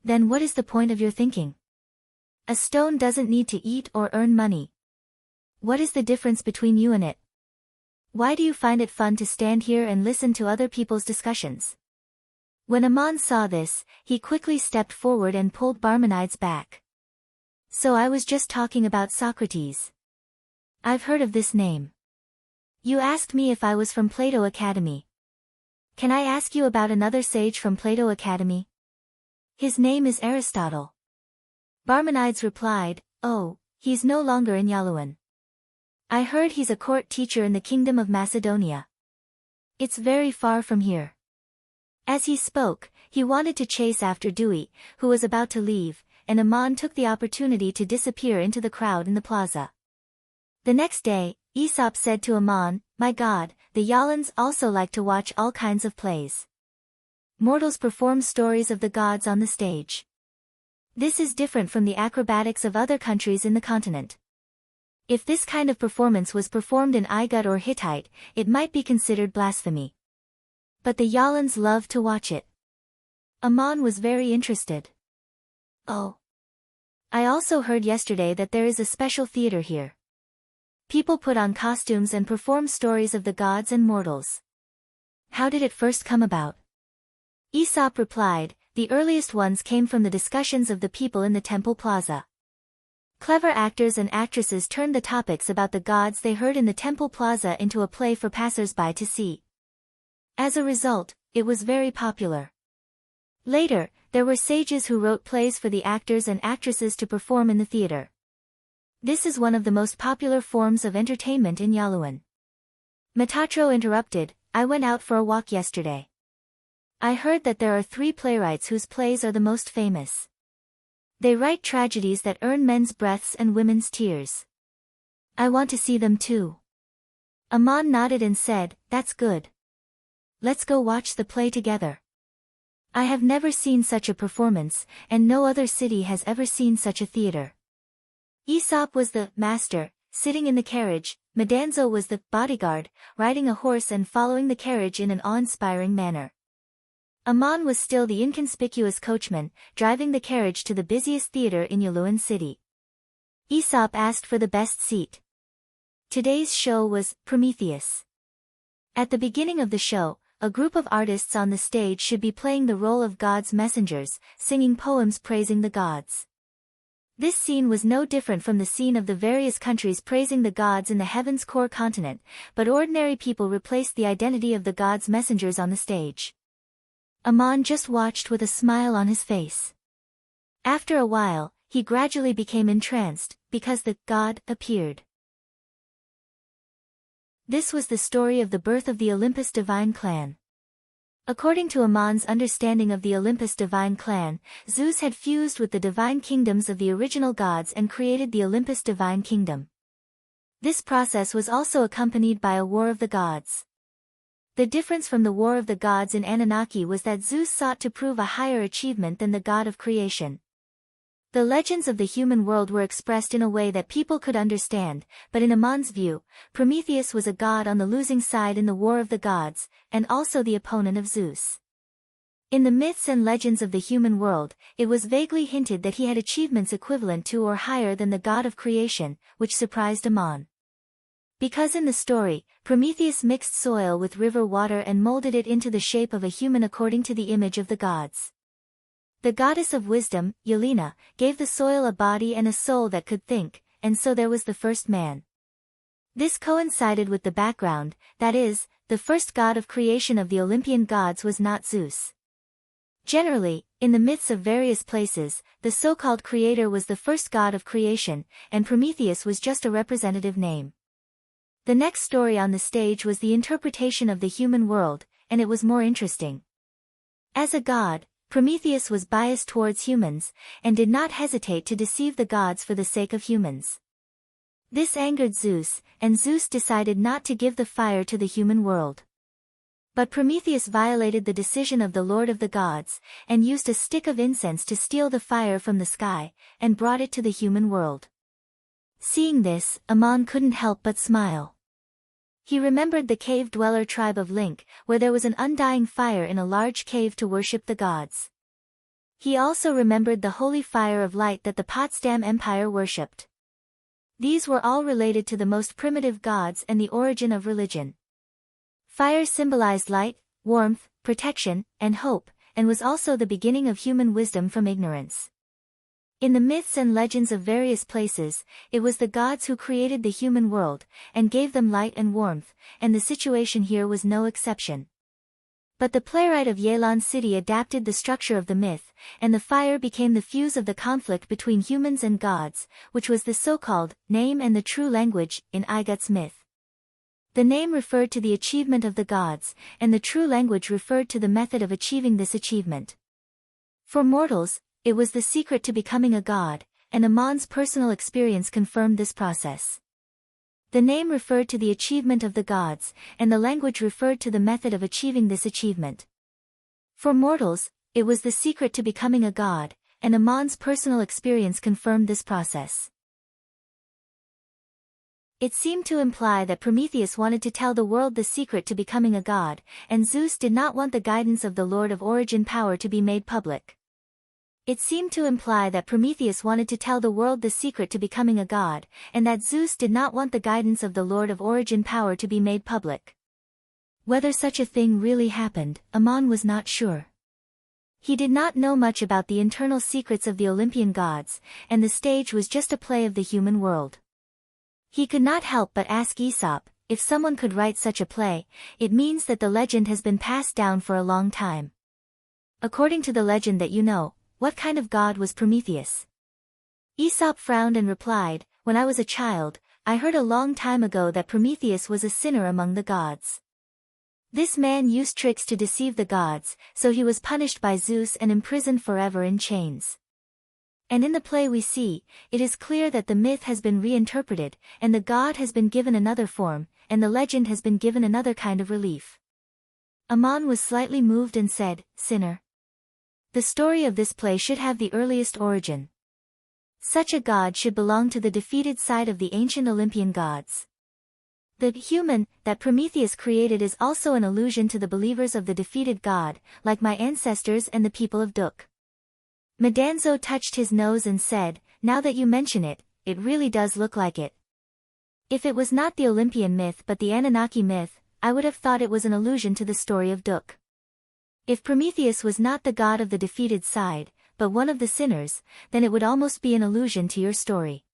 Then what is the point of your thinking? A stone doesn't need to eat or earn money. What is the difference between you and it? Why do you find it fun to stand here and listen to other people's discussions?" When Aman saw this, he quickly stepped forward and pulled Parmenides back. "So I was just talking about Socrates. I've heard of this name. You asked me if I was from Plato Academy. Can I ask you about another sage from Plato Academy? His name is Aristotle." Parmenides replied, "Oh, he's no longer in Yaluan. I heard he's a court teacher in the kingdom of Macedonia. It's very far from here." As he spoke, he wanted to chase after Dewey, who was about to leave, and Aman took the opportunity to disappear into the crowd in the plaza. The next day, Aesop said to Aman, "My God, the Yalans also like to watch all kinds of plays. Mortals perform stories of the gods on the stage. This is different from the acrobatics of other countries in the continent. If this kind of performance was performed in Igut or Hittite, it might be considered blasphemy. But the Yalans love to watch it." Aman was very interested. "Oh. I also heard yesterday that there is a special theater here. People put on costumes and perform stories of the gods and mortals. How did it first come about?" Aesop replied, "The earliest ones came from the discussions of the people in the temple plaza. Clever actors and actresses turned the topics about the gods they heard in the temple plaza into a play for passers-by to see. As a result, it was very popular. Later, there were sages who wrote plays for the actors and actresses to perform in the theater. This is one of the most popular forms of entertainment in Yaluan." Metatro interrupted, "I went out for a walk yesterday. I heard that there are 3 playwrights whose plays are the most famous. They write tragedies that earn men's breaths and women's tears. I want to see them too. Aman nodded and said, "That's good. Let's go watch the play together. I have never seen such a performance, and no other city has ever seen such a theater." Aesop was the master, sitting in the carriage. Medanzo was the bodyguard, riding a horse and following the carriage in an awe-inspiring manner. Aman was still the inconspicuous coachman, driving the carriage to the busiest theater in Yaluan city. Aesop asked for the best seat. Today's show was Prometheus. At the beginning of the show, a group of artists on the stage should be playing the role of God's messengers, singing poems praising the gods. This scene was no different from the scene of the various countries praising the gods in the heaven's core continent, but ordinary people replaced the identity of the gods' messengers on the stage. Aman just watched with a smile on his face. After a while, he gradually became entranced, because the god appeared. This was the story of the birth of the Olympus divine clan. According to Aman's understanding of the Olympus divine clan, Zeus had fused with the divine kingdoms of the original gods and created the Olympus divine kingdom. This process was also accompanied by a war of the gods. The difference from the war of the gods in Anunnaki was that Zeus sought to prove a higher achievement than the god of creation. The legends of the human world were expressed in a way that people could understand, but in Aman's view, Prometheus was a god on the losing side in the war of the gods, and also the opponent of Zeus. In the myths and legends of the human world, it was vaguely hinted that he had achievements equivalent to or higher than the god of creation, which surprised Aman. Because in the story, Prometheus mixed soil with river water and molded it into the shape of a human according to the image of the gods. The goddess of wisdom, Yelena, gave the soil a body and a soul that could think, and so there was the first man. This coincided with the background, that is, the first god of creation of the Olympian gods was not Zeus. Generally, in the myths of various places, the so-called creator was the first god of creation, and Prometheus was just a representative name. The next story on the stage was the interpretation of the human world, and it was more interesting. As a god, Prometheus was biased towards humans, and did not hesitate to deceive the gods for the sake of humans. This angered Zeus, and Zeus decided not to give the fire to the human world. But Prometheus violated the decision of the Lord of the gods, and used a stick of incense to steal the fire from the sky, and brought it to the human world. Seeing this, Aman couldn't help but smile. He remembered the cave-dweller tribe of Link, where there was an undying fire in a large cave to worship the gods. He also remembered the holy fire of light that the Potsdam Empire worshipped. These were all related to the most primitive gods and the origin of religion. Fire symbolized light, warmth, protection, and hope, and was also the beginning of human wisdom from ignorance. In the myths and legends of various places, it was the gods who created the human world, and gave them light and warmth, and the situation here was no exception. But the playwright of Yelan City adapted the structure of the myth, and the fire became the fuse of the conflict between humans and gods, which was the so-called name and the true language in Igut's myth. The name referred to the achievement of the gods, and the true language referred to the method of achieving this achievement. For mortals, it was the secret to becoming a god, and Aman's personal experience confirmed this process. The name referred to the achievement of the gods, and the language referred to the method of achieving this achievement. For mortals, it was the secret to becoming a god, and Aman's personal experience confirmed this process. It seemed to imply that Prometheus wanted to tell the world the secret to becoming a god, and Zeus did not want the guidance of the Lord of Origin power to be made public. It seemed to imply that Prometheus wanted to tell the world the secret to becoming a god, and that Zeus did not want the guidance of the Lord of Origin power to be made public. Whether such a thing really happened, Aman was not sure. He did not know much about the internal secrets of the Olympian gods, and the stage was just a play of the human world. He could not help but ask Aesop, if someone could write such a play, it means that the legend has been passed down for a long time. According to the legend that you know, what kind of god was Prometheus? Aesop frowned and replied, when I was a child, I heard a long time ago that Prometheus was a sinner among the gods. This man used tricks to deceive the gods, so he was punished by Zeus and imprisoned forever in chains. And in the play we see, it is clear that the myth has been reinterpreted, and the god has been given another form, and the legend has been given another kind of relief. Aman was slightly moved and said, "Sinner. The story of this play should have the earliest origin. Such a god should belong to the defeated side of the ancient Olympian gods. The human that Prometheus created is also an allusion to the believers of the defeated god, like my ancestors and the people of Duk." Medanzo touched his nose and said, "Now that you mention it, it really does look like it. If it was not the Olympian myth but the Anunnaki myth, I would have thought it was an allusion to the story of Duk. If Prometheus was not the god of the defeated side, but one of the sinners, then it would almost be an allusion to your story."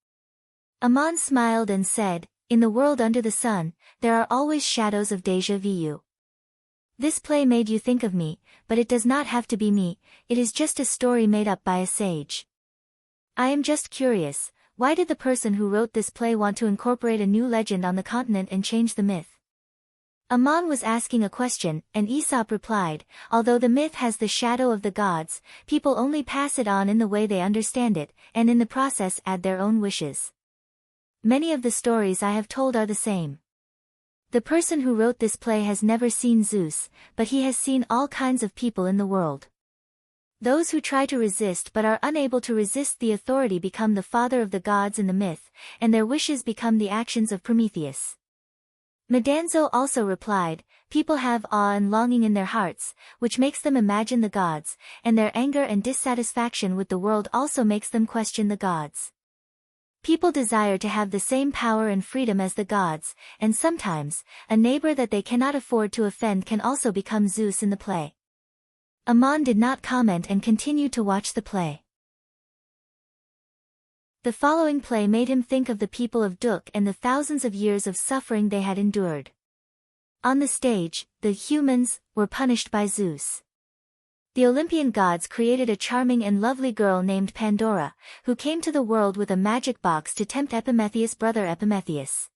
Aman smiled and said, "In the world under the sun, there are always shadows of déjà vu. This play made you think of me, but it does not have to be me, it is just a story made up by a sage. I am just curious, why did the person who wrote this play want to incorporate a new legend on the continent and change the myth?" Aman was asking a question, and Aesop replied, "Although the myth has the shadow of the gods, people only pass it on in the way they understand it, and in the process add their own wishes. Many of the stories I have told are the same. The person who wrote this play has never seen Zeus, but he has seen all kinds of people in the world. Those who try to resist but are unable to resist the authority become the father of the gods in the myth, and their wishes become the actions of Prometheus." Medanzo also replied, "People have awe and longing in their hearts, which makes them imagine the gods, and their anger and dissatisfaction with the world also makes them question the gods. People desire to have the same power and freedom as the gods, and sometimes, a neighbor that they cannot afford to offend can also become Zeus in the play." Aman did not comment and continued to watch the play. The following play made him think of the people of Duk and the thousands of years of suffering they had endured. On the stage, the humans were punished by Zeus. The Olympian gods created a charming and lovely girl named Pandora, who came to the world with a magic box to tempt Epimetheus' brother Epimetheus.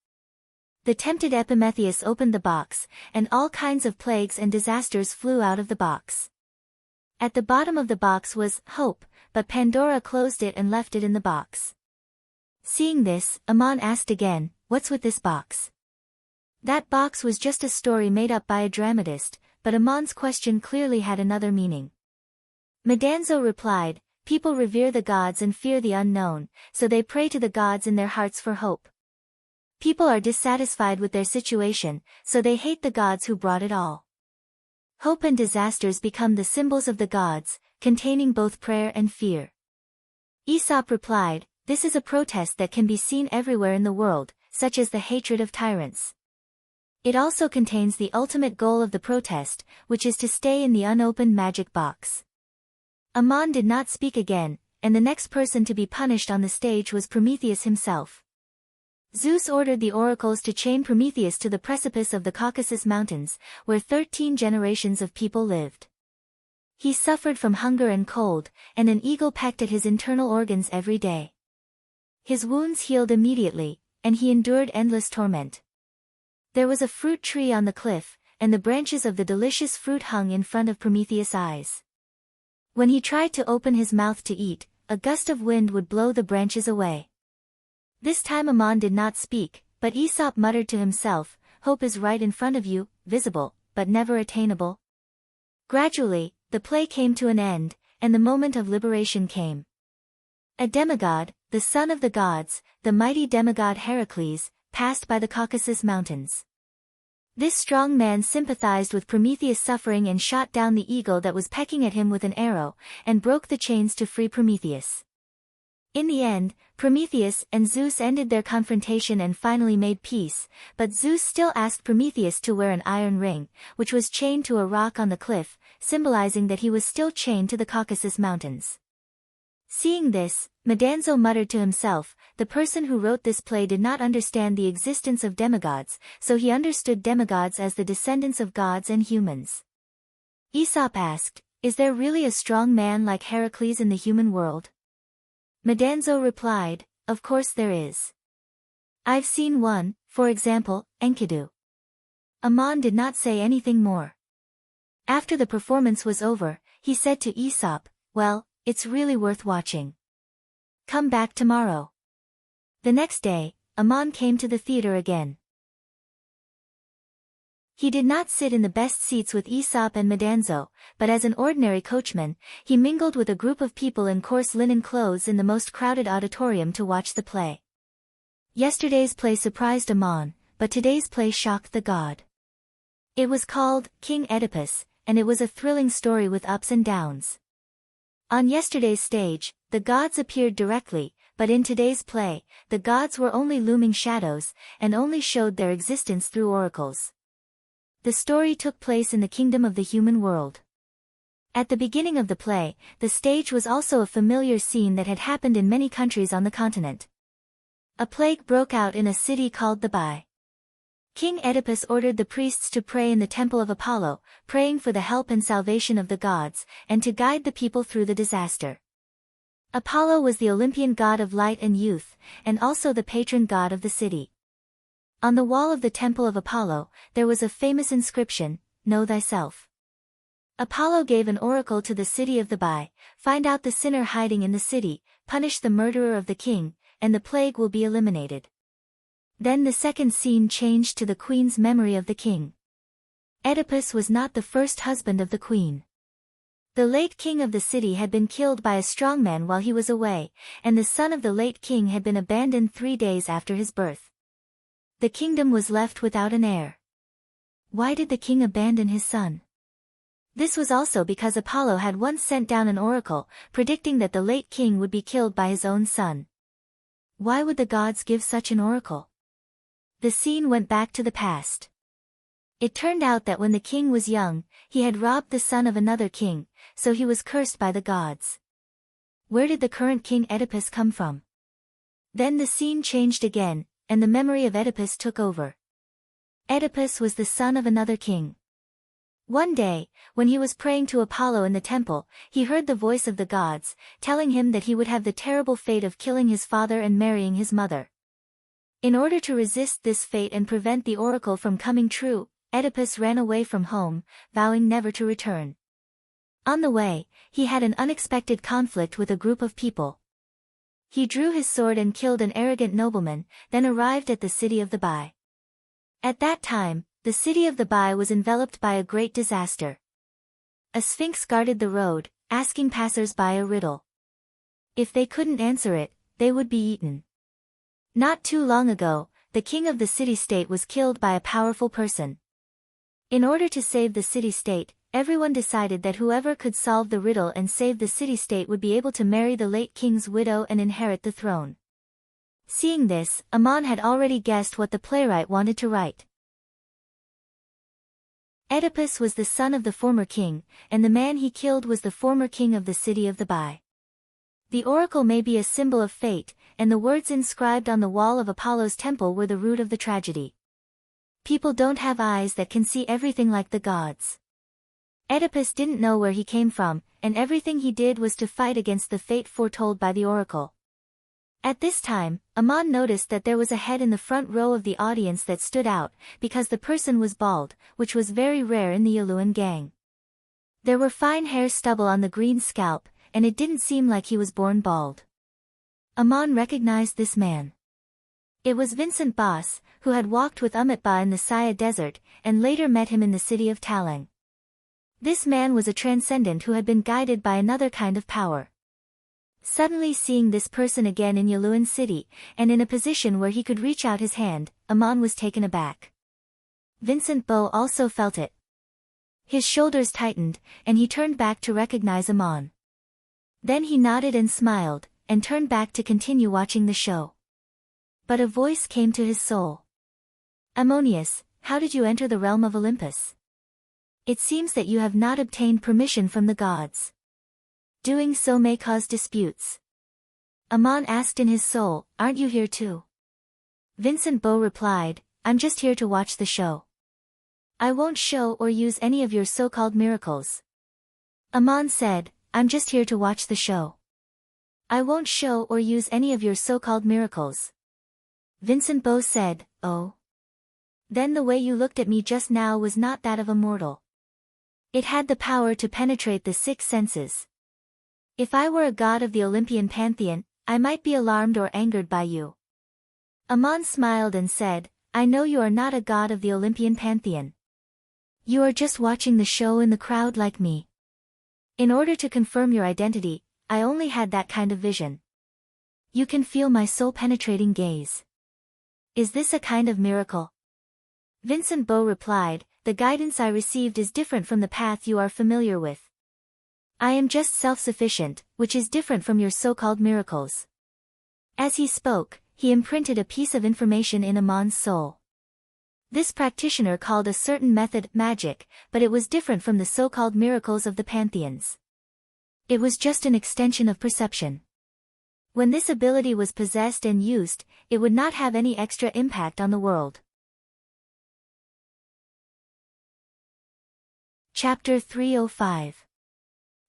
The tempted Epimetheus opened the box, and all kinds of plagues and disasters flew out of the box. At the bottom of the box was hope, but Pandora closed it and left it in the box. Seeing this, Aman asked again, "What's with this box?" That box was just a story made up by a dramatist, but Aman's question clearly had another meaning. Medanzo replied, "People revere the gods and fear the unknown, so they pray to the gods in their hearts for hope. People are dissatisfied with their situation, so they hate the gods who brought it all. Hope and disasters become the symbols of the gods, containing both prayer and fear." Aesop replied, "This is a protest that can be seen everywhere in the world, such as the hatred of tyrants. It also contains the ultimate goal of the protest, which is to stay in the unopened magic box." Aman did not speak again, and the next person to be punished on the stage was Prometheus himself. Zeus ordered the oracles to chain Prometheus to the precipice of the Caucasus Mountains, where 13 generations of people lived. He suffered from hunger and cold, and an eagle pecked at his internal organs every day. His wounds healed immediately, and he endured endless torment. There was a fruit tree on the cliff, and the branches of the delicious fruit hung in front of Prometheus' eyes. When he tried to open his mouth to eat, a gust of wind would blow the branches away. This time Aman did not speak, but Aesop muttered to himself, "Hope is right in front of you, visible, but never attainable." Gradually, the play came to an end, and the moment of liberation came. A demigod, the son of the gods, the mighty demigod Heracles, passed by the Caucasus Mountains. This strong man sympathized with Prometheus' suffering and shot down the eagle that was pecking at him with an arrow, and broke the chains to free Prometheus. In the end, Prometheus and Zeus ended their confrontation and finally made peace, but Zeus still asked Prometheus to wear an iron ring, which was chained to a rock on the cliff, symbolizing that he was still chained to the Caucasus Mountains. Seeing this, Medanzo muttered to himself, "The person who wrote this play did not understand the existence of demigods, so he understood demigods as the descendants of gods and humans." Aesop asked, "Is there really a strong man like Heracles in the human world?" Medanzo replied, "Of course there is. I've seen one, for example, Enkidu." Aman did not say anything more. After the performance was over, he said to Aesop, "Well, it's really worth watching. Come back tomorrow. The next day, Amon came to the theater again. He did not sit in the best seats with Aesop and Medanzo, but as an ordinary coachman, he mingled with a group of people in coarse linen clothes in the most crowded auditorium to watch the play. Yesterday's play surprised Amon, but today's play shocked the god. It was called King Oedipus, and it was a thrilling story with ups and downs. On yesterday's stage, the gods appeared directly, but in today's play, the gods were only looming shadows, and only showed their existence through oracles. The story took place in the kingdom of the human world. At the beginning of the play, the stage was also a familiar scene that had happened in many countries on the continent. A plague broke out in a city called Thebai. King Oedipus ordered the priests to pray in the temple of Apollo, praying for the help and salvation of the gods, and to guide the people through the disaster. Apollo was the Olympian god of light and youth, and also the patron god of the city. On the wall of the temple of Apollo, there was a famous inscription, "Know thyself." Apollo gave an oracle to the city of Thebai, "Find out the sinner hiding in the city, punish the murderer of the king, and the plague will be eliminated." Then the second scene changed to the queen's memory of the king. Oedipus was not the first husband of the queen. The late king of the city had been killed by a strongman while he was away, and the son of the late king had been abandoned 3 days after his birth. The kingdom was left without an heir. Why did the king abandon his son? This was also because Apollo had once sent down an oracle, predicting that the late king would be killed by his own son. Why would the gods give such an oracle? The scene went back to the past. It turned out that when the king was young, he had robbed the son of another king, so he was cursed by the gods. Where did the current king Oedipus come from? Then the scene changed again, and the memory of Oedipus took over. Oedipus was the son of another king. One day, when he was praying to Apollo in the temple, he heard the voice of the gods, telling him that he would have the terrible fate of killing his father and marrying his mother. In order to resist this fate and prevent the oracle from coming true, Oedipus ran away from home, vowing never to return. On the way, he had an unexpected conflict with a group of people. He drew his sword and killed an arrogant nobleman, then arrived at the city of Thebai. At that time, the city of Thebai was enveloped by a great disaster. A sphinx guarded the road, asking passers-by a riddle. If they couldn't answer it, they would be eaten. Not too long ago, the king of the city-state was killed by a powerful person. In order to save the city-state, everyone decided that whoever could solve the riddle and save the city-state would be able to marry the late king's widow and inherit the throne. Seeing this, Amon had already guessed what the playwright wanted to write. Oedipus was the son of the former king, and the man he killed was the former king of the city of Thebai. The oracle may be a symbol of fate, and the words inscribed on the wall of Apollo's temple were the root of the tragedy. People don't have eyes that can see everything like the gods. Oedipus didn't know where he came from, and everything he did was to fight against the fate foretold by the oracle. At this time, Amon noticed that there was a head in the front row of the audience that stood out, because the person was bald, which was very rare in the Yaluan gang. There were fine hair stubble on the green scalp, and it didn't seem like he was born bald. Amon recognized this man. It was Vincent Boss, who had walked with Amitba in the Saya desert, and later met him in the city of Talang. This man was a transcendent who had been guided by another kind of power. Suddenly seeing this person again in Yaluan city, and in a position where he could reach out his hand, Amon was taken aback. Vincent Bo also felt it. His shoulders tightened, and he turned back to recognize Amon. Then he nodded and smiled, and turned back to continue watching the show. But a voice came to his soul. "Ammonius, how did you enter the realm of Olympus? It seems that you have not obtained permission from the gods. Doing so may cause disputes." Amon asked in his soul, "Aren't you here too?" Vincent Bo replied, "I'm just here to watch the show. I won't show or use any of your so-called miracles." Amon said, "I'm just here to watch the show. I won't show or use any of your so-called miracles." Vincent Bo said, "Oh. Then the way you looked at me just now was not that of a mortal. It had the power to penetrate the 6 senses. If I were a god of the Olympian pantheon, I might be alarmed or angered by you." Aman smiled and said, "I know you are not a god of the Olympian pantheon. You are just watching the show in the crowd like me. In order to confirm your identity, I only had that kind of vision. You can feel my soul-penetrating gaze. Is this a kind of miracle?" Vincent Beau replied, "The guidance I received is different from the path you are familiar with. I am just self-sufficient, which is different from your so-called miracles." As he spoke, he imprinted a piece of information in Aman's soul. This practitioner called a certain method magic, but it was different from the so-called miracles of the pantheons. It was just an extension of perception. When this ability was possessed and used, it would not have any extra impact on the world. Chapter 305.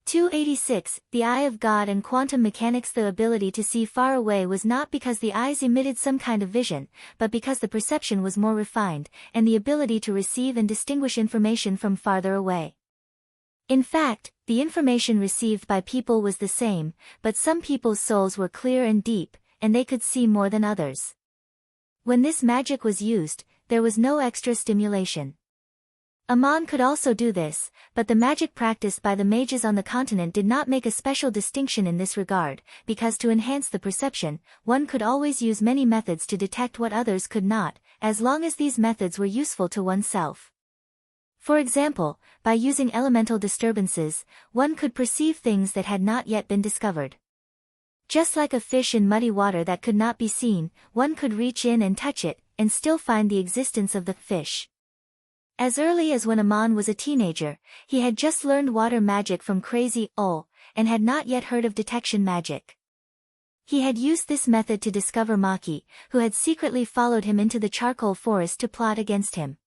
286. The Eye of God and Quantum Mechanics. The ability to see far away was not because the eyes emitted some kind of vision, but because the perception was more refined, and the ability to receive and distinguish information from farther away. In fact, the information received by people was the same, but some people's souls were clear and deep, and they could see more than others. When this magic was used, there was no extra stimulation. Aman could also do this, but the magic practiced by the mages on the continent did not make a special distinction in this regard, because to enhance the perception, one could always use many methods to detect what others could not, as long as these methods were useful to oneself. For example, by using elemental disturbances, one could perceive things that had not yet been discovered. Just like a fish in muddy water that could not be seen, one could reach in and touch it, and still find the existence of the fish. As early as when Aman was a teenager, he had just learned water magic from Crazy Ol, and had not yet heard of detection magic. He had used this method to discover Maki, who had secretly followed him into the charcoal forest to plot against him.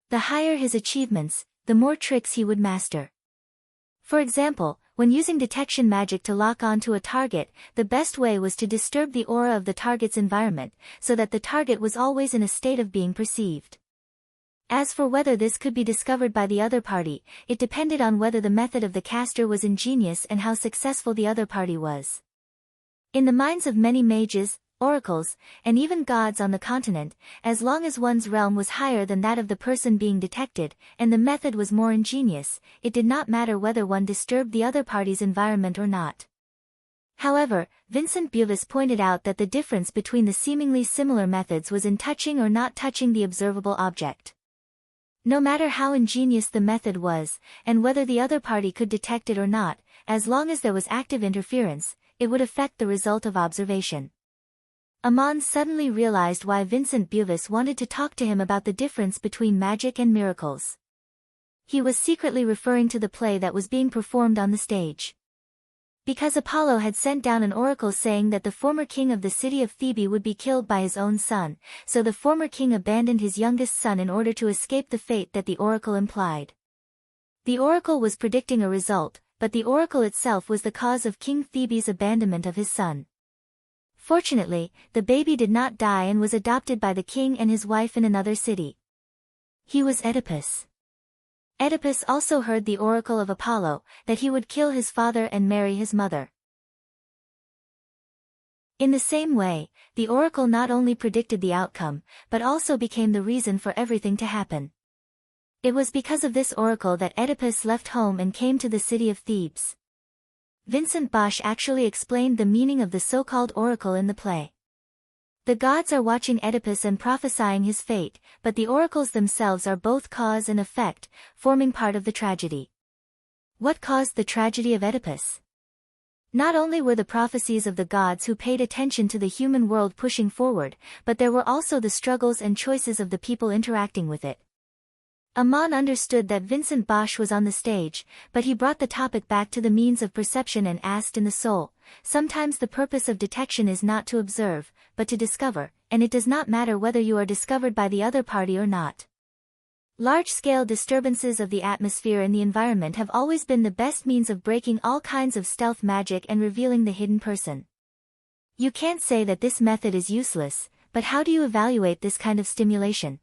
The higher his achievements, the more tricks he would master. For example, when using detection magic to lock onto a target, the best way was to disturb the aura of the target's environment, so that the target was always in a state of being perceived. As for whether this could be discovered by the other party, it depended on whether the method of the caster was ingenious and how successful the other party was. In the minds of many mages, oracles, and even gods on the continent, as long as one's realm was higher than that of the person being detected, and the method was more ingenious, it did not matter whether one disturbed the other party's environment or not. However, Vincent Bevis pointed out that the difference between the seemingly similar methods was in touching or not touching the observable object. No matter how ingenious the method was, and whether the other party could detect it or not, as long as there was active interference, it would affect the result of observation. Aman suddenly realized why Vincent Bevis wanted to talk to him about the difference between magic and miracles. He was secretly referring to the play that was being performed on the stage. Because Apollo had sent down an oracle saying that the former king of the city of Thebe would be killed by his own son, so the former king abandoned his youngest son in order to escape the fate that the oracle implied. The oracle was predicting a result, but the oracle itself was the cause of King Thebe's abandonment of his son. Fortunately, the baby did not die and was adopted by the king and his wife in another city. He was Oedipus. Oedipus also heard the oracle of Apollo, that he would kill his father and marry his mother. In the same way, the oracle not only predicted the outcome, but also became the reason for everything to happen. It was because of this oracle that Oedipus left home and came to the city of Thebes. Vincent Bosch actually explained the meaning of the so-called oracle in the play. The gods are watching Oedipus and prophesying his fate, but the oracles themselves are both cause and effect, forming part of the tragedy. What caused the tragedy of Oedipus? Not only were the prophecies of the gods who paid attention to the human world pushing forward, but there were also the struggles and choices of the people interacting with it. Aman understood that Vincent Bosch was on the stage, but he brought the topic back to the means of perception and asked in the soul, sometimes the purpose of detection is not to observe, but to discover, and it does not matter whether you are discovered by the other party or not. Large-scale disturbances of the atmosphere and the environment have always been the best means of breaking all kinds of stealth magic and revealing the hidden person. You can't say that this method is useless, but how do you evaluate this kind of stimulation?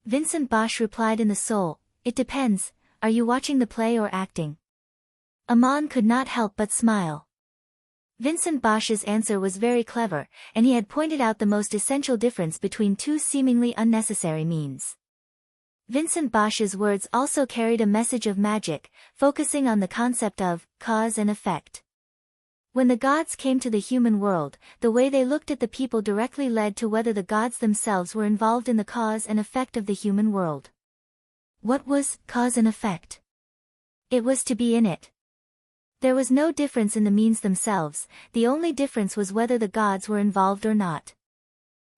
Vincent Bosch replied in the soul, it depends, are you watching the play or acting? Aman could not help but smile. Vincent Bosch's answer was very clever, and he had pointed out the most essential difference between two seemingly unnecessary means. Vincent Bosch's words also carried a message of magic, focusing on the concept of cause and effect. When the gods came to the human world, the way they looked at the people directly led to whether the gods themselves were involved in the cause and effect of the human world. What was cause and effect? It was to be in it. There was no difference in the means themselves, the only difference was whether the gods were involved or not.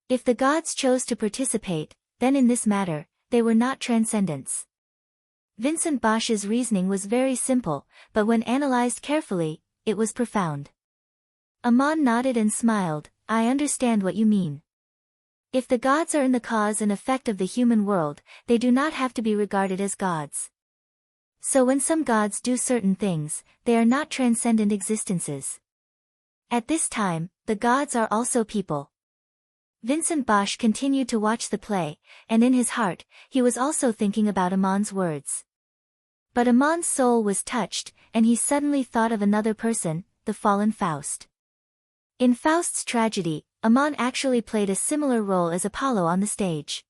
If the gods chose to participate, then in this matter, they were not transcendents. Vincent Bosch's reasoning was very simple, but when analyzed carefully, it was profound. Amon nodded and smiled. I understand what you mean. If the gods are in the cause and effect of the human world, they do not have to be regarded as gods. So when some gods do certain things, they are not transcendent existences. At this time, the gods are also people. Vincent Bosch continued to watch the play, and in his heart, he was also thinking about Amon's words. But Amon's soul was touched, and he suddenly thought of another person, the fallen Faust. In Faust's tragedy, Amon actually played a similar role as Apollo on the stage.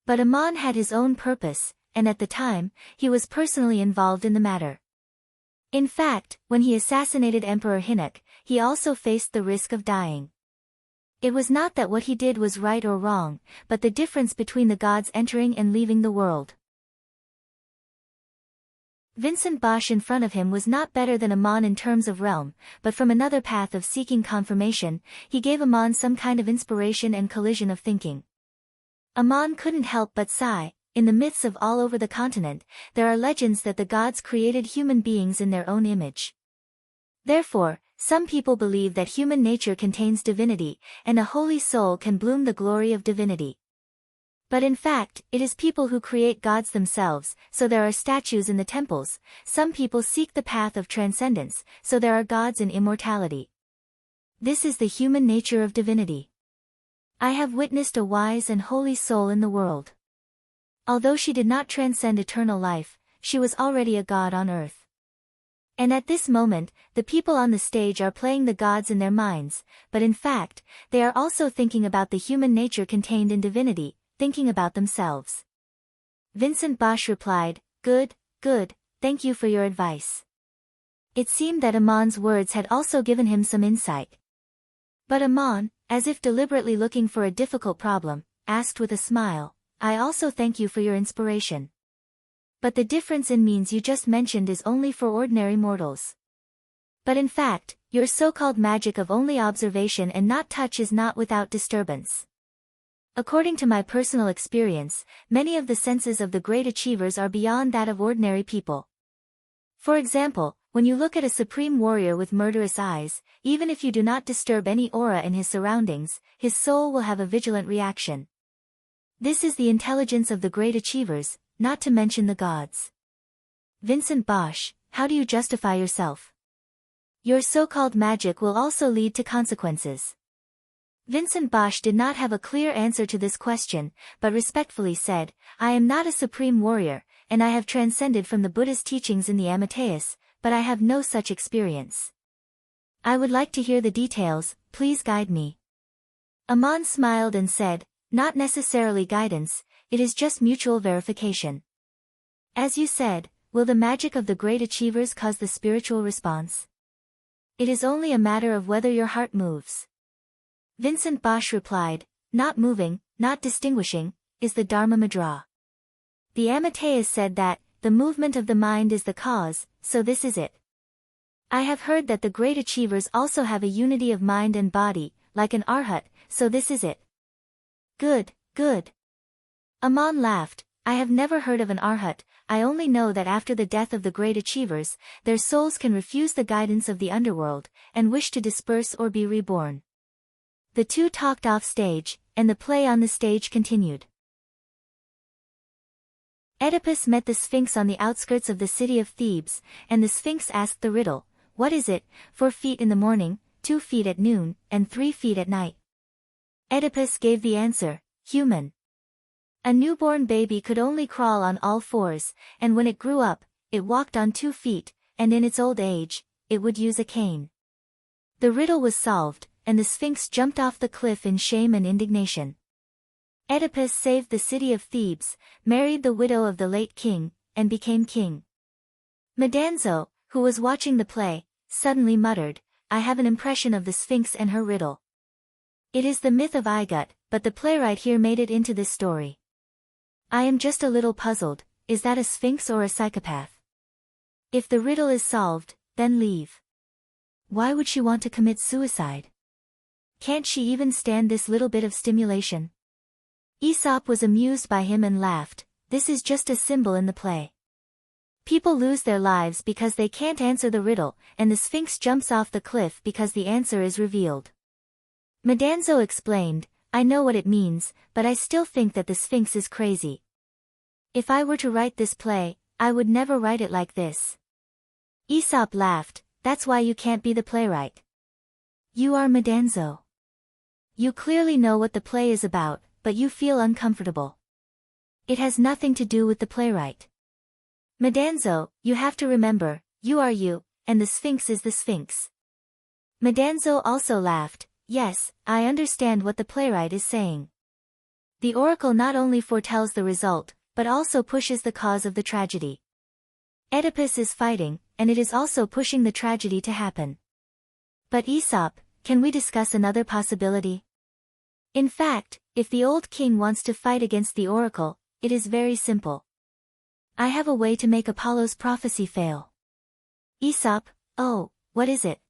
But Amon had his own purpose, and at the time, he was personally involved in the matter. In fact, when he assassinated Emperor Hinnock, he also faced the risk of dying. It was not that what he did was right or wrong, but the difference between the gods entering and leaving the world. Vincent Bosch in front of him was not better than Amon in terms of realm, but from another path of seeking confirmation, he gave Amon some kind of inspiration and collision of thinking. Amon couldn't help but sigh. In the myths of all over the continent, there are legends that the gods created human beings in their own image. Therefore, some people believe that human nature contains divinity, and a holy soul can bloom the glory of divinity. But in fact, it is people who create gods themselves, so there are statues in the temples. Some people seek the path of transcendence, so there are gods in immortality. This is the human nature of divinity. I have witnessed a wise and holy soul in the world. Although she did not transcend eternal life, she was already a god on earth. And at this moment, the people on the stage are playing the gods in their minds, but in fact, they are also thinking about the human nature contained in divinity, thinking about themselves. Vincent Bosch replied, Good, thank you for your advice. It seemed that Amon's words had also given him some insight. But Amon, as if deliberately looking for a difficult problem, asked with a smile, I also thank you for your inspiration. But the difference in means you just mentioned is only for ordinary mortals. But in fact, your so-called magic of only observation and not touch is not without disturbance. According to my personal experience, many of the senses of the great achievers are beyond that of ordinary people. For example, when you look at a supreme warrior with murderous eyes, even if you do not disturb any aura in his surroundings, his soul will have a vigilant reaction. This is the intelligence of the great achievers, not to mention the gods. Vincent Bosch, how do you justify yourself? Your so-called magic will also lead to consequences. Vincent Bosch did not have a clear answer to this question, but respectfully said, I am not a supreme warrior, and I have transcended from the Buddha's teachings in the Amateus, but I have no such experience. I would like to hear the details, please guide me. Amon smiled and said, Not necessarily guidance, it is just mutual verification. As you said, will the magic of the great achievers cause the spiritual response? It is only a matter of whether your heart moves. Vincent Bosch replied, Not moving, not distinguishing, is the Dharma Mudra. The Amateus said that, the movement of the mind is the cause, so this is it. I have heard that the great achievers also have a unity of mind and body, like an arhat, so this is it. Good. Amon laughed, I have never heard of an arhat, I only know that after the death of the great achievers, their souls can refuse the guidance of the underworld, and wish to disperse or be reborn. The two talked off stage, and the play on the stage continued. Oedipus met the Sphinx on the outskirts of the city of Thebes, and the Sphinx asked the riddle, What is it, 4 feet in the morning, 2 feet at noon, and 3 feet at night? Oedipus gave the answer, human. A newborn baby could only crawl on all fours, and when it grew up, it walked on 2 feet, and in its old age, it would use a cane. The riddle was solved, and the Sphinx jumped off the cliff in shame and indignation. Oedipus saved the city of Thebes, married the widow of the late king, and became king. Medanzo, who was watching the play, suddenly muttered, "I have an impression of the Sphinx and her riddle." It is the myth of Igut, but the playwright here made it into this story. I am just a little puzzled, is that a Sphinx or a psychopath? If the riddle is solved, then leave. Why would she want to commit suicide? Can't she even stand this little bit of stimulation? Aesop was amused by him and laughed, this is just a symbol in the play. People lose their lives because they can't answer the riddle, and the Sphinx jumps off the cliff because the answer is revealed. Medanzo explained, I know what it means, but I still think that the Sphinx is crazy. If I were to write this play, I would never write it like this. Aesop laughed, that's why you can't be the playwright. You are Medanzo. You clearly know what the play is about, but you feel uncomfortable. It has nothing to do with the playwright. Medanzo, you have to remember, you are you, and the Sphinx is the Sphinx. Medanzo also laughed, yes, I understand what the playwright is saying. The oracle not only foretells the result, but also pushes the cause of the tragedy. Oedipus is fighting, and it is also pushing the tragedy to happen. But Aesop, can we discuss another possibility? In fact, if the old king wants to fight against the oracle, it is very simple. I have a way to make Apollo's prophecy fail. Aesop, oh, what is it?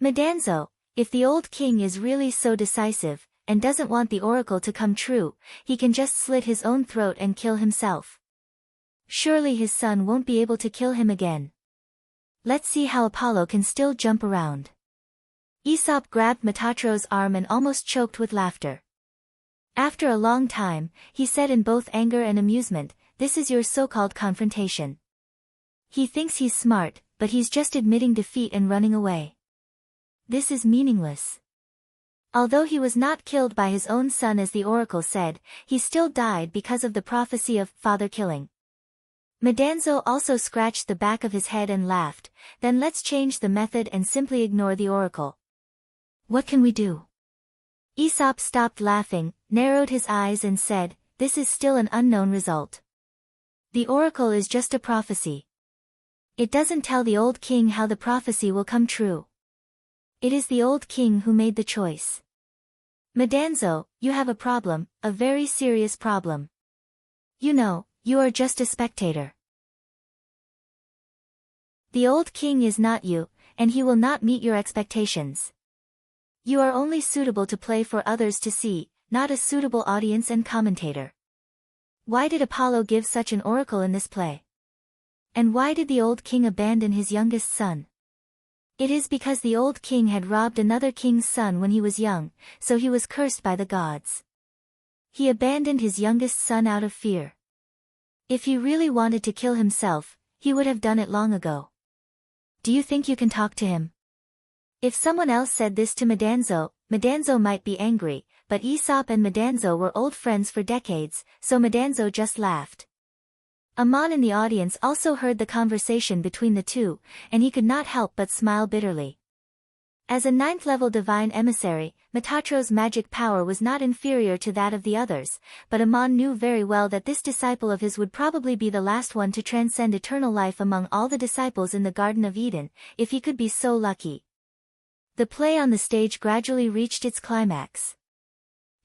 Medanzo, if the old king is really so decisive, and doesn't want the oracle to come true, he can just slit his own throat and kill himself. Surely his son won't be able to kill him again. Let's see how Apollo can still jump around. Aesop grabbed Metatro's arm and almost choked with laughter. After a long time, he said in both anger and amusement, this is your so-called confrontation. He thinks he's smart, but he's just admitting defeat and running away. This is meaningless. Although he was not killed by his own son as the oracle said, he still died because of the prophecy of father killing. Medanzo also scratched the back of his head and laughed, then let's change the method and simply ignore the oracle. What can we do? Aesop stopped laughing, narrowed his eyes and said, this is still an unknown result. The oracle is just a prophecy. It doesn't tell the old king how the prophecy will come true. It is the old king who made the choice. Medanzo, you have a problem, a very serious problem. You know, you are just a spectator. The old king is not you, and he will not meet your expectations. You are only suitable to play for others to see, not a suitable audience and commentator. Why did Apollo give such an oracle in this play? And why did the old king abandon his youngest son? It is because the old king had robbed another king's son when he was young, so he was cursed by the gods. He abandoned his youngest son out of fear. If he really wanted to kill himself, he would have done it long ago. Do you think you can talk to him? If someone else said this to Medanzo, Medanzo might be angry, but Aesop and Medanzo were old friends for decades, so Medanzo just laughed. Ammon in the audience also heard the conversation between the two, and he could not help but smile bitterly. As a 9th-level divine emissary, Metatro's magic power was not inferior to that of the others, but Ammon knew very well that this disciple of his would probably be the last one to transcend eternal life among all the disciples in the Garden of Eden, if he could be so lucky. The play on the stage gradually reached its climax.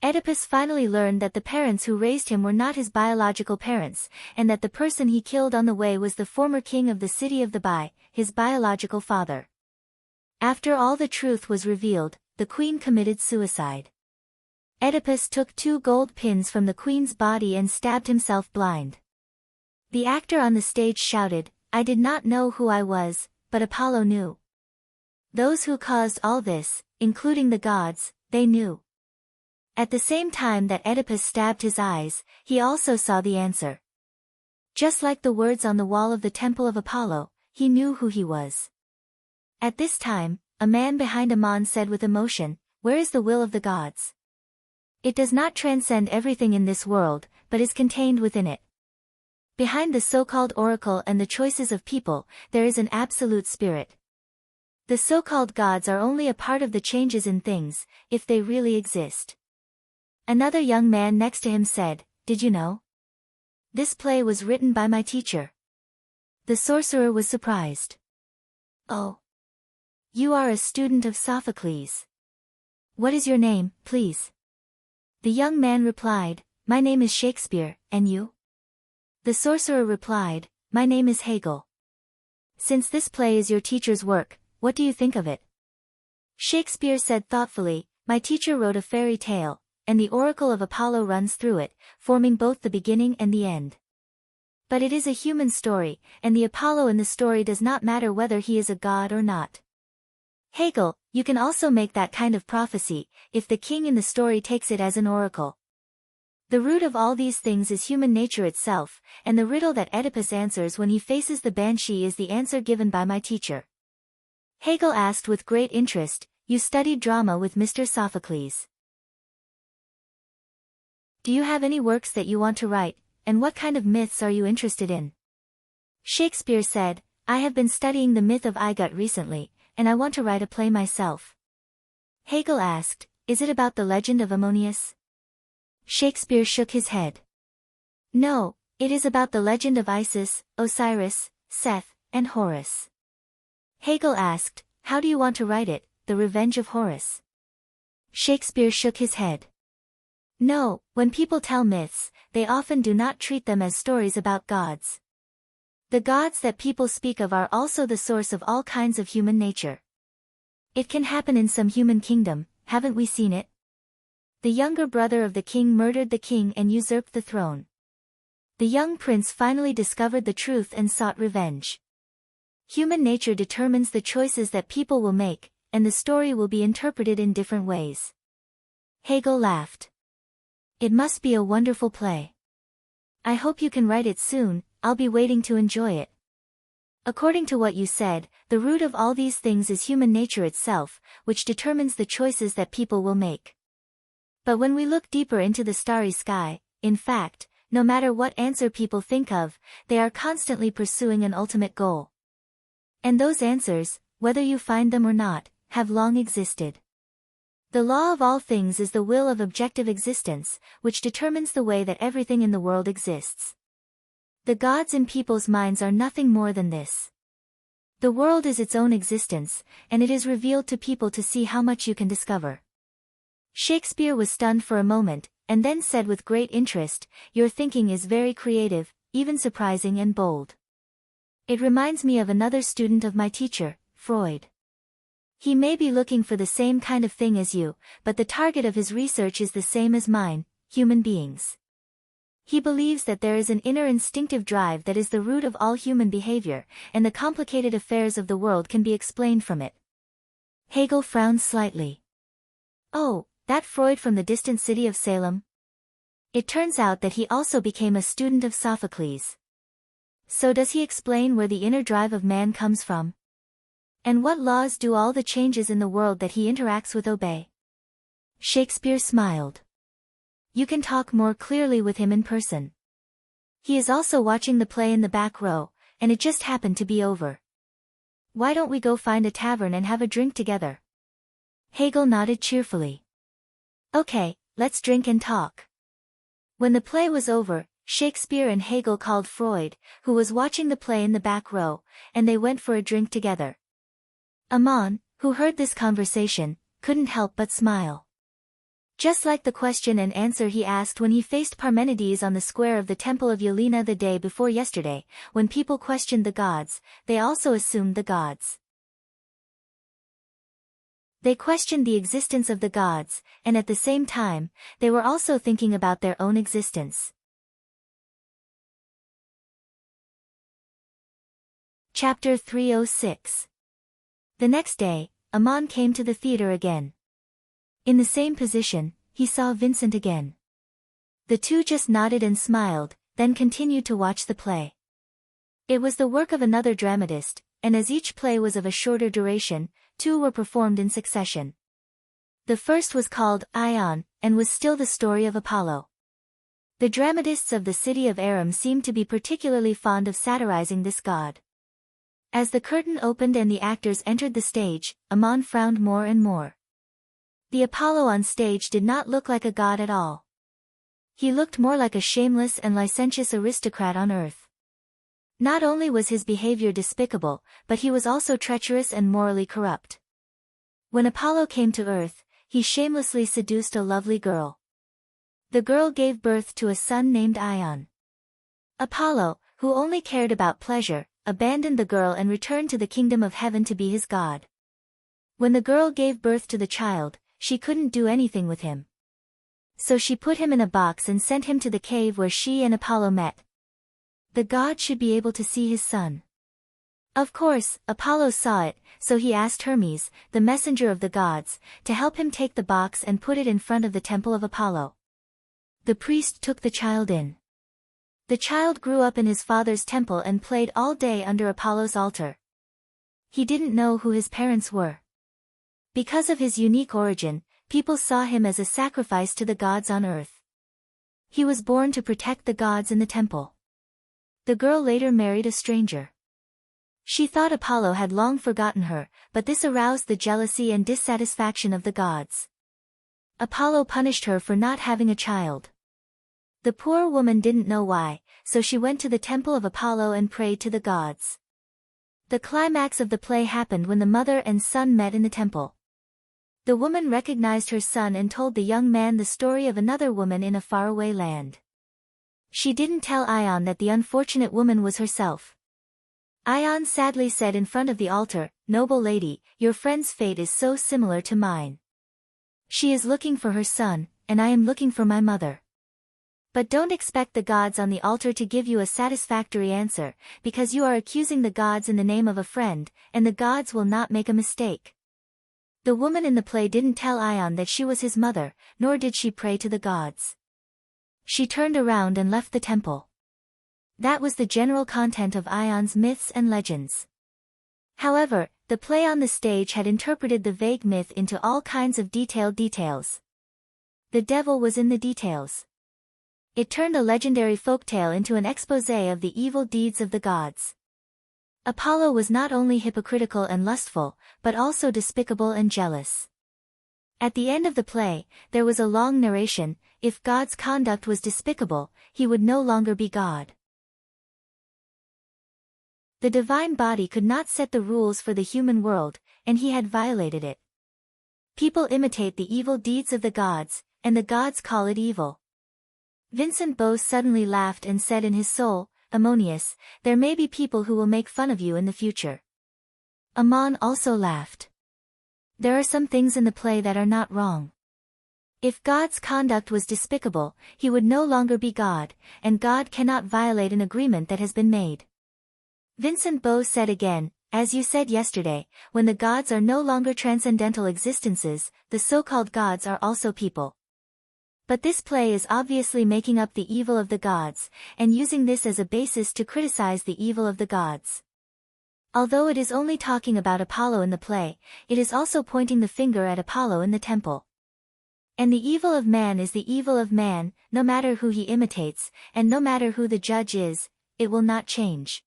Oedipus finally learned that the parents who raised him were not his biological parents, and that the person he killed on the way was the former king of the city of Thebai, his biological father. After all the truth was revealed, the queen committed suicide. Oedipus took 2 gold pins from the queen's body and stabbed himself blind. The actor on the stage shouted, I did not know who I was, but Apollo knew. Those who caused all this, including the gods, they knew. At the same time that Oedipus stabbed his eyes, he also saw the answer. Just like the words on the wall of the temple of Apollo, he knew who he was. At this time, a man behind Ammon said with emotion, where is the will of the gods? It does not transcend everything in this world, but is contained within it. Behind the so-called oracle and the choices of people, there is an absolute spirit. The so-called gods are only a part of the changes in things, if they really exist. Another young man next to him said, "Did you know? This play was written by my teacher." The sorcerer was surprised. "Oh. You are a student of Sophocles. What is your name, please?" The young man replied, "My name is Shakespeare, and you?" The sorcerer replied, "My name is Hegel." "Since this play is your teacher's work, what do you think of it?" Shakespeare said thoughtfully, "My teacher wrote a fairy tale, and the oracle of Apollo runs through it, forming both the beginning and the end. But it is a human story, and the Apollo in the story does not matter whether he is a god or not." Hegel, you can also make that kind of prophecy, if the king in the story takes it as an oracle. The root of all these things is human nature itself, and the riddle that Oedipus answers when he faces the banshee is the answer given by my teacher. Hegel asked with great interest, "You studied drama with Mr. Sophocles. Do you have any works that you want to write, and what kind of myths are you interested in?" Shakespeare said, "I have been studying the myth of Igut recently, and I want to write a play myself." Hegel asked, "Is it about the legend of Ammonius?" Shakespeare shook his head. "No, it is about the legend of Isis, Osiris, Seth, and Horus." Hegel asked, "How do you want to write it, The Revenge of Horus?" Shakespeare shook his head. "No, when people tell myths, they often do not treat them as stories about gods. The gods that people speak of are also the source of all kinds of human nature. It can happen in some human kingdom, haven't we seen it? The younger brother of the king murdered the king and usurped the throne. The young prince finally discovered the truth and sought revenge. Human nature determines the choices that people will make, and the story will be interpreted in different ways." Hegel laughed. "It must be a wonderful play. I hope you can write it soon, I'll be waiting to enjoy it. According to what you said, the root of all these things is human nature itself, which determines the choices that people will make. But when we look deeper into the starry sky, in fact, no matter what answer people think of, they are constantly pursuing an ultimate goal. And those answers, whether you find them or not, have long existed. The law of all things is the will of objective existence, which determines the way that everything in the world exists. The gods in people's minds are nothing more than this. The world is its own existence, and it is revealed to people to see how much you can discover." Shakespeare was stunned for a moment, and then said with great interest, "Your thinking is very creative, even surprising and bold. It reminds me of another student of my teacher, Freud. He may be looking for the same kind of thing as you, but the target of his research is the same as mine, human beings. He believes that there is an inner instinctive drive that is the root of all human behavior, and the complicated affairs of the world can be explained from it." Hegel frowned slightly. "Oh, that Freud from the distant city of Salem? It turns out that he also became a student of Sophocles. So does he explain where the inner drive of man comes from? And what laws do all the changes in the world that he interacts with obey?" Shakespeare smiled. "You can talk more clearly with him in person. He is also watching the play in the back row, and it just happened to be over. Why don't we go find a tavern and have a drink together?" Hegel nodded cheerfully. "Okay, let's drink and talk." When the play was over, Shakespeare and Hegel called Freud, who was watching the play in the back row, and they went for a drink together. Ammon, who heard this conversation, couldn't help but smile. Just like the question and answer he asked when he faced Parmenides on the square of the Temple of Yelena the day before yesterday, when people questioned the gods, they also assumed the gods. They questioned the existence of the gods, and at the same time, they were also thinking about their own existence. Chapter 306. The next day, Ammon came to the theater again. In the same position, he saw Vincent again. The two just nodded and smiled, then continued to watch the play. It was the work of another dramatist, and as each play was of a shorter duration, two were performed in succession. The first was called Ion, and was still the story of Apollo. The dramatists of the city of Aram seemed to be particularly fond of satirizing this god. As the curtain opened and the actors entered the stage, Ammon frowned more and more. The Apollo on stage did not look like a god at all. He looked more like a shameless and licentious aristocrat on earth. Not only was his behavior despicable, but he was also treacherous and morally corrupt. When Apollo came to earth, he shamelessly seduced a lovely girl. The girl gave birth to a son named Ion. Apollo, who only cared about pleasure, abandoned the girl and returned to the kingdom of heaven to be his god. When the girl gave birth to the child, she couldn't do anything with him. So she put him in a box and sent him to the cave where she and Apollo met. The god should be able to see his son. Of course, Apollo saw it, so he asked Hermes, the messenger of the gods, to help him take the box and put it in front of the temple of Apollo. The priest took the child in. The child grew up in his father's temple and played all day under Apollo's altar. He didn't know who his parents were. Because of his unique origin, people saw him as a sacrifice to the gods on earth. He was born to protect the gods in the temple. The girl later married a stranger. She thought Apollo had long forgotten her, but this aroused the jealousy and dissatisfaction of the gods. Apollo punished her for not having a child. The poor woman didn't know why, so she went to the temple of Apollo and prayed to the gods. The climax of the play happened when the mother and son met in the temple. The woman recognized her son and told the young man the story of another woman in a faraway land. She didn't tell Ion that the unfortunate woman was herself. Ion sadly said in front of the altar, "Noble lady, your friend's fate is so similar to mine. She is looking for her son, and I am looking for my mother. But don't expect the gods on the altar to give you a satisfactory answer, because you are accusing the gods in the name of a friend, and the gods will not make a mistake." The woman in the play didn't tell Ion that she was his mother, nor did she pray to the gods. She turned around and left the temple. That was the general content of Ion's myths and legends. However, the play on the stage had interpreted the vague myth into all kinds of detailed details. The devil was in the details. It turned a legendary folktale into an exposé of the evil deeds of the gods. Apollo was not only hypocritical and lustful, but also despicable and jealous. At the end of the play, there was a long narration: if God's conduct was despicable, he would no longer be God. The divine body could not set the rules for the human world, and he had violated it. People imitate the evil deeds of the gods, and the gods call it evil. Vincent Bose suddenly laughed and said in his soul, "Ammonius, there may be people who will make fun of you in the future." Ammon also laughed. There are some things in the play that are not wrong. If God's conduct was despicable, he would no longer be God, and God cannot violate an agreement that has been made. Vincent Bose said again, "As you said yesterday, when the gods are no longer transcendental existences, the so-called gods are also people." But this play is obviously making up the evil of the gods, and using this as a basis to criticize the evil of the gods. Although it is only talking about Apollo in the play, it is also pointing the finger at Apollo in the temple. And the evil of man is the evil of man, no matter who he imitates, and no matter who the judge is, it will not change.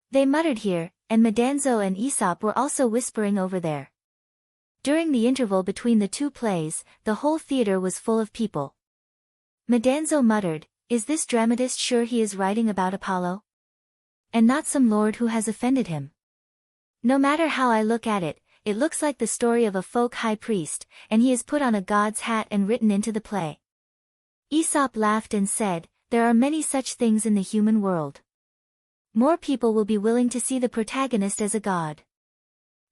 They muttered here, and Medanzo and Aesop were also whispering over there. During the interval between the two plays, the whole theater was full of people. Medanzo muttered, "Is this dramatist sure he is writing about Apollo? And not some lord who has offended him? No matter how I look at it, it looks like the story of a folk high priest, and he is put on a god's hat and written into the play." Aesop laughed and said, "There are many such things in the human world. More people will be willing to see the protagonist as a god.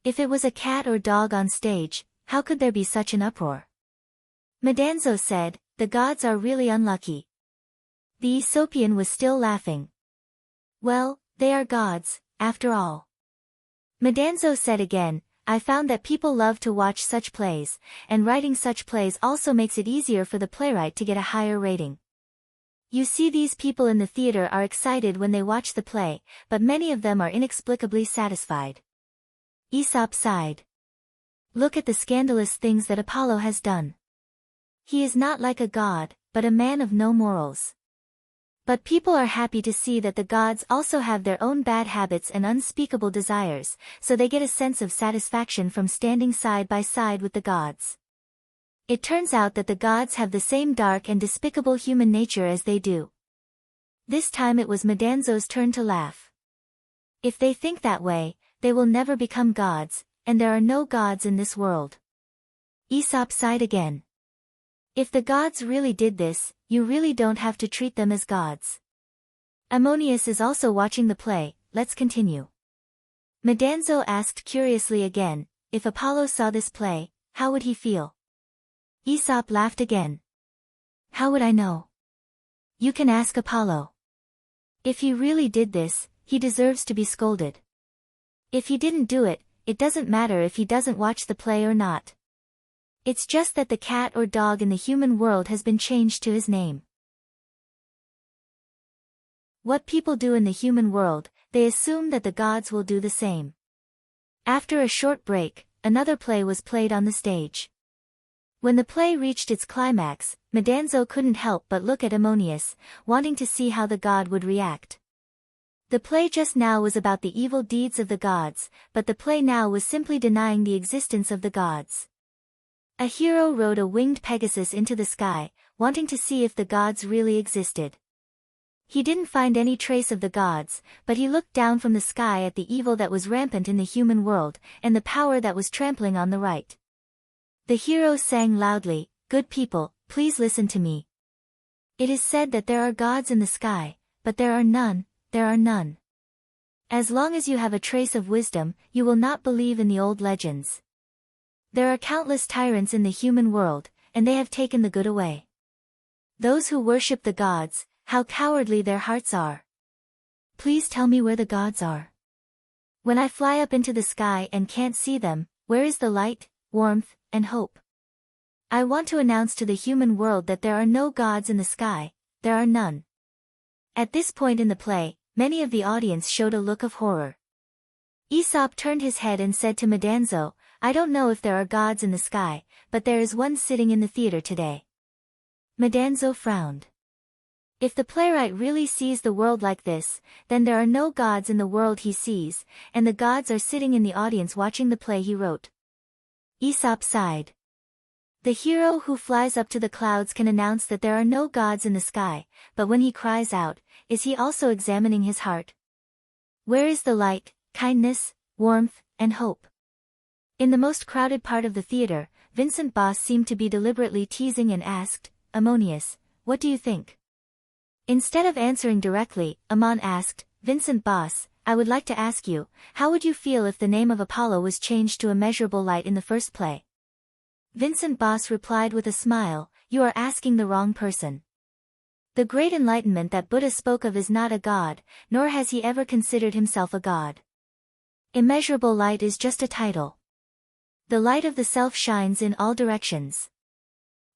If it was a cat or dog on stage, how could there be such an uproar?" Medanzo said, "The gods are really unlucky." The Aesopian was still laughing. "Well, they are gods, after all." Medanzo said again, "I found that people love to watch such plays, and writing such plays also makes it easier for the playwright to get a higher rating. You see, these people in the theater are excited when they watch the play, but many of them are inexplicably satisfied." Aesop sighed. "Look at the scandalous things that Apollo has done. He is not like a god, but a man of no morals. But people are happy to see that the gods also have their own bad habits and unspeakable desires, so they get a sense of satisfaction from standing side by side with the gods. It turns out that the gods have the same dark and despicable human nature as they do. This time it was Madanzo's turn to laugh. If they think that way, they will never become gods, and there are no gods in this world. Aesop sighed again. If the gods really did this, you really don't have to treat them as gods. Ammonius is also watching the play, let's continue. Madanzo asked curiously again, if Apollo saw this play, how would he feel? Aesop laughed again. How would I know? You can ask Apollo. If he really did this, he deserves to be scolded. If he didn't do it, it doesn't matter if he doesn't watch the play or not. It's just that the cat or dog in the human world has been changed to his name. What people do in the human world, they assume that the gods will do the same. After a short break, another play was played on the stage. When the play reached its climax, Madanzo couldn't help but look at Ammonius, wanting to see how the god would react. The play just now was about the evil deeds of the gods, but the play now was simply denying the existence of the gods. A hero rode a winged Pegasus into the sky, wanting to see if the gods really existed. He didn't find any trace of the gods, but he looked down from the sky at the evil that was rampant in the human world, and the power that was trampling on the right. The hero sang loudly, "Good people, please listen to me. It is said that there are gods in the sky, but there are none. As long as you have a trace of wisdom, you will not believe in the old legends. There are countless tyrants in the human world, and they have taken the good away. Those who worship the gods, how cowardly their hearts are. Please tell me where the gods are. When I fly up into the sky and can't see them, where is the light, warmth, and hope? I want to announce to the human world that there are no gods in the sky, there are none." At this point in the play, many of the audience showed a look of horror. Aesop turned his head and said to Madanzo, "I don't know if there are gods in the sky, but there is one sitting in the theater today." Madanzo frowned. If the playwright really sees the world like this, then there are no gods in the world he sees, and the gods are sitting in the audience watching the play he wrote. Aesop sighed. The hero who flies up to the clouds can announce that there are no gods in the sky, but when he cries out, is he also examining his heart? Where is the light, kindness, warmth, and hope? In the most crowded part of the theater, Vincent Boss seemed to be deliberately teasing and asked, "Ammonius, what do you think?" Instead of answering directly, Ammon asked, "Vincent Boss, I would like to ask you, how would you feel if the name of Apollo was changed to Immeasurable Light in the first play?" Vincent Boss replied with a smile, "You are asking the wrong person. The great enlightenment that Buddha spoke of is not a god, nor has he ever considered himself a god. Immeasurable light is just a title. The light of the self shines in all directions.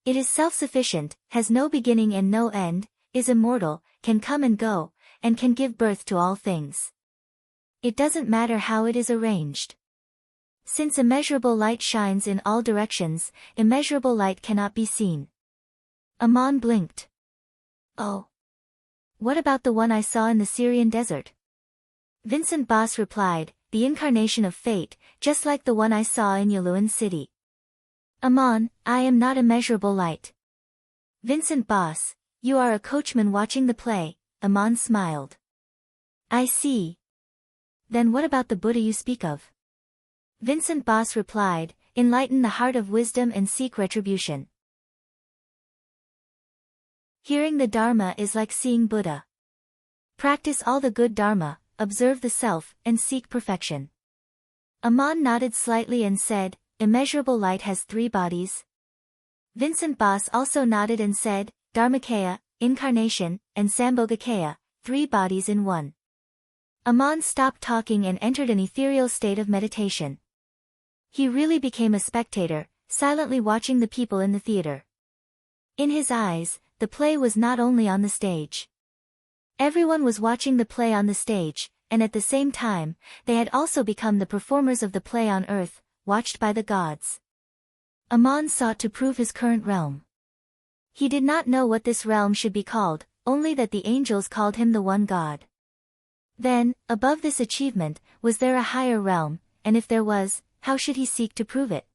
It is self-sufficient, has no beginning and no end, is immortal, can come and go, and can give birth to all things. It doesn't matter how it is arranged. Since immeasurable light shines in all directions, immeasurable light cannot be seen." Ammon blinked. "Oh. What about the one I saw in the Syrian desert?" Vincent Boss replied, "The incarnation of fate, just like the one I saw in Yaluan City." "Ammon, I am not immeasurable light." "Vincent Boss, you are a coachman watching the play," Ammon smiled. "I see. Then what about the Buddha you speak of?" Vincent Boss replied, "Enlighten the heart of wisdom and seek retribution." Hearing the Dharma is like seeing Buddha. Practice all the good Dharma, observe the self, and seek perfection. Ammon nodded slightly and said, "Immeasurable light has 3 bodies." Vincent Boss also nodded and said, "Dharmakaya, incarnation, and Sambhogakaya, 3 bodies in one." Ammon stopped talking and entered an ethereal state of meditation. He really became a spectator, silently watching the people in the theater. In his eyes, the play was not only on the stage. Everyone was watching the play on the stage, and at the same time, they had also become the performers of the play on earth, watched by the gods. Ammon sought to prove his current realm. He did not know what this realm should be called, only that the angels called him the one God. Then, above this achievement, was there a higher realm, and if there was, how should he seek to prove it?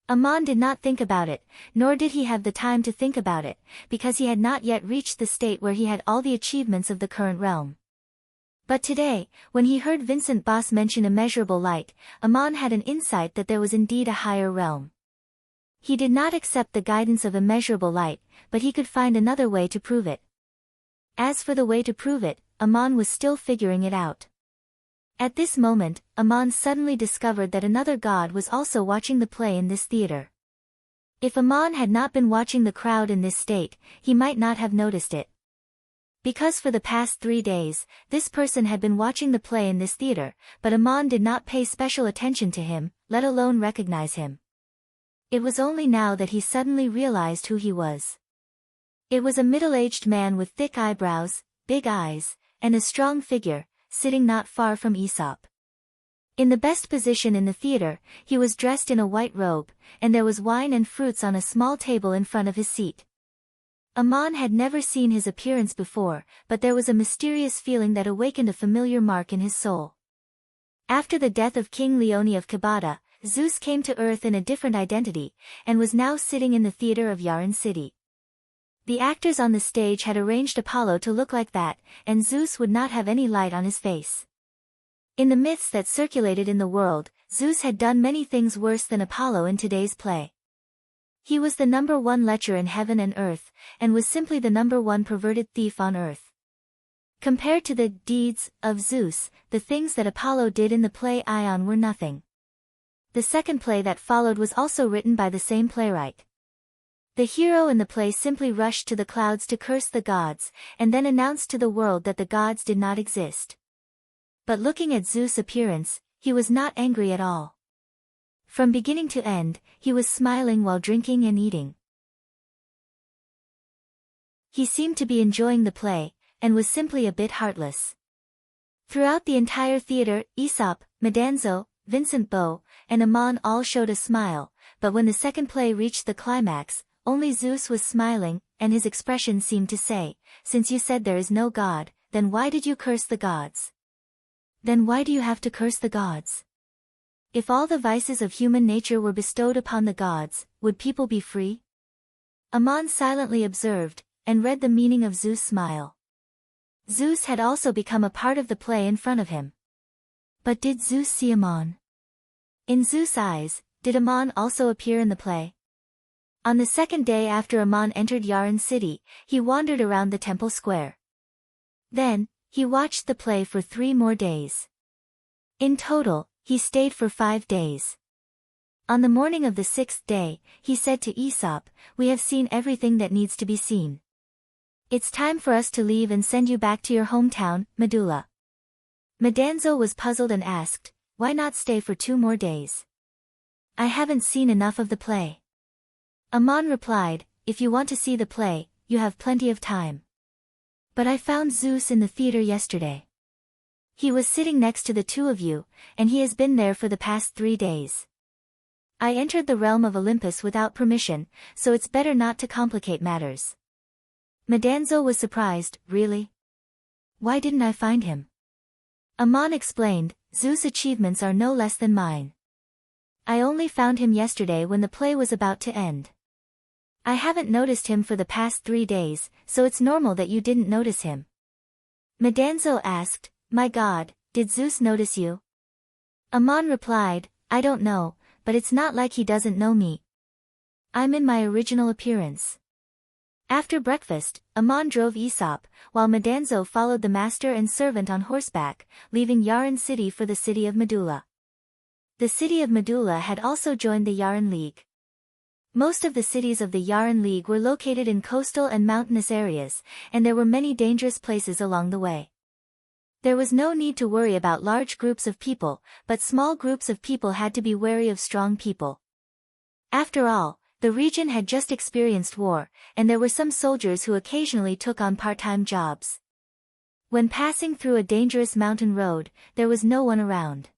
Aman did not think about it, nor did he have the time to think about it, because he had not yet reached the state where he had all the achievements of the current realm. But today, when he heard Vincent Boss mention immeasurable light, Aman had an insight that there was indeed a higher realm. He did not accept the guidance of immeasurable light, but he could find another way to prove it. As for the way to prove it, Aman was still figuring it out. At this moment, Aman suddenly discovered that another god was also watching the play in this theater. If Aman had not been watching the crowd in this state, he might not have noticed it. Because for the past 3 days, this person had been watching the play in this theater, but Aman did not pay special attention to him, let alone recognize him. It was only now that he suddenly realized who he was. It was a middle-aged man with thick eyebrows, big eyes, and a strong figure, sitting not far from Aesop. In the best position in the theater, he was dressed in a white robe, and there was wine and fruits on a small table in front of his seat. Aman had never seen his appearance before, but there was a mysterious feeling that awakened a familiar mark in his soul. After the death of King Leone of Kabata, Zeus came to Earth in a different identity, and was now sitting in the theater of Yaran City. The actors on the stage had arranged Apollo to look like that, and Zeus would not have any light on his face. In the myths that circulated in the world, Zeus had done many things worse than Apollo in today's play. He was the #1 lecher in heaven and earth, and was simply the #1 perverted thief on earth. Compared to the deeds of Zeus, the things that Apollo did in the play Ion were nothing. The second play that followed was also written by the same playwright. The hero in the play simply rushed to the clouds to curse the gods, and then announced to the world that the gods did not exist. But looking at Zeus' appearance, he was not angry at all. From beginning to end, he was smiling while drinking and eating. He seemed to be enjoying the play, and was simply a bit heartless. Throughout the entire theater, Aesop, Madanzo, Vincent Beau, and Aman all showed a smile, but when the second play reached the climax, only Zeus was smiling, and his expression seemed to say, "Since you said there is no God, then why did you curse the gods? Then why do you have to curse the gods? If all the vices of human nature were bestowed upon the gods, would people be free?" Aman silently observed, and read the meaning of Zeus' smile. Zeus had also become a part of the play in front of him. But did Zeus see Aman? In Zeus' eyes, did Aman also appear in the play? On the second day after Aman entered Yaran City, he wandered around the temple square. Then, he watched the play for 3 more days. In total, he stayed for 5 days. On the morning of the 6th day, he said to Aesop, "We have seen everything that needs to be seen. It's time for us to leave and send you back to your hometown, Medulla." Madanzo was puzzled and asked, "Why not stay for 2 more days? I haven't seen enough of the play." Aman replied, "If you want to see the play, you have plenty of time. But I found Zeus in the theater yesterday. He was sitting next to the 2 of you, and he has been there for the past 3 days. I entered the realm of Olympus without permission, so it's better not to complicate matters." Madanzo was surprised, "Really? Why didn't I find him?" Aman explained, "Zeus' achievements are no less than mine. I only found him yesterday when the play was about to end. I haven't noticed him for the past 3 days, so it's normal that you didn't notice him." Madanzo asked, "My God, did Zeus notice you?" Aman replied, "I don't know, but it's not like he doesn't know me. I'm in my original appearance." After breakfast, Aman drove Aesop, while Madanzo followed the master and servant on horseback, leaving Yaran City for the city of Medulla. The city of Medulla had also joined the Yaran League. Most of the cities of the Yaran League were located in coastal and mountainous areas, and there were many dangerous places along the way. There was no need to worry about large groups of people, but small groups of people had to be wary of strong people. After all, the region had just experienced war, and there were some soldiers who occasionally took on part-time jobs. When passing through a dangerous mountain road, there was no one around.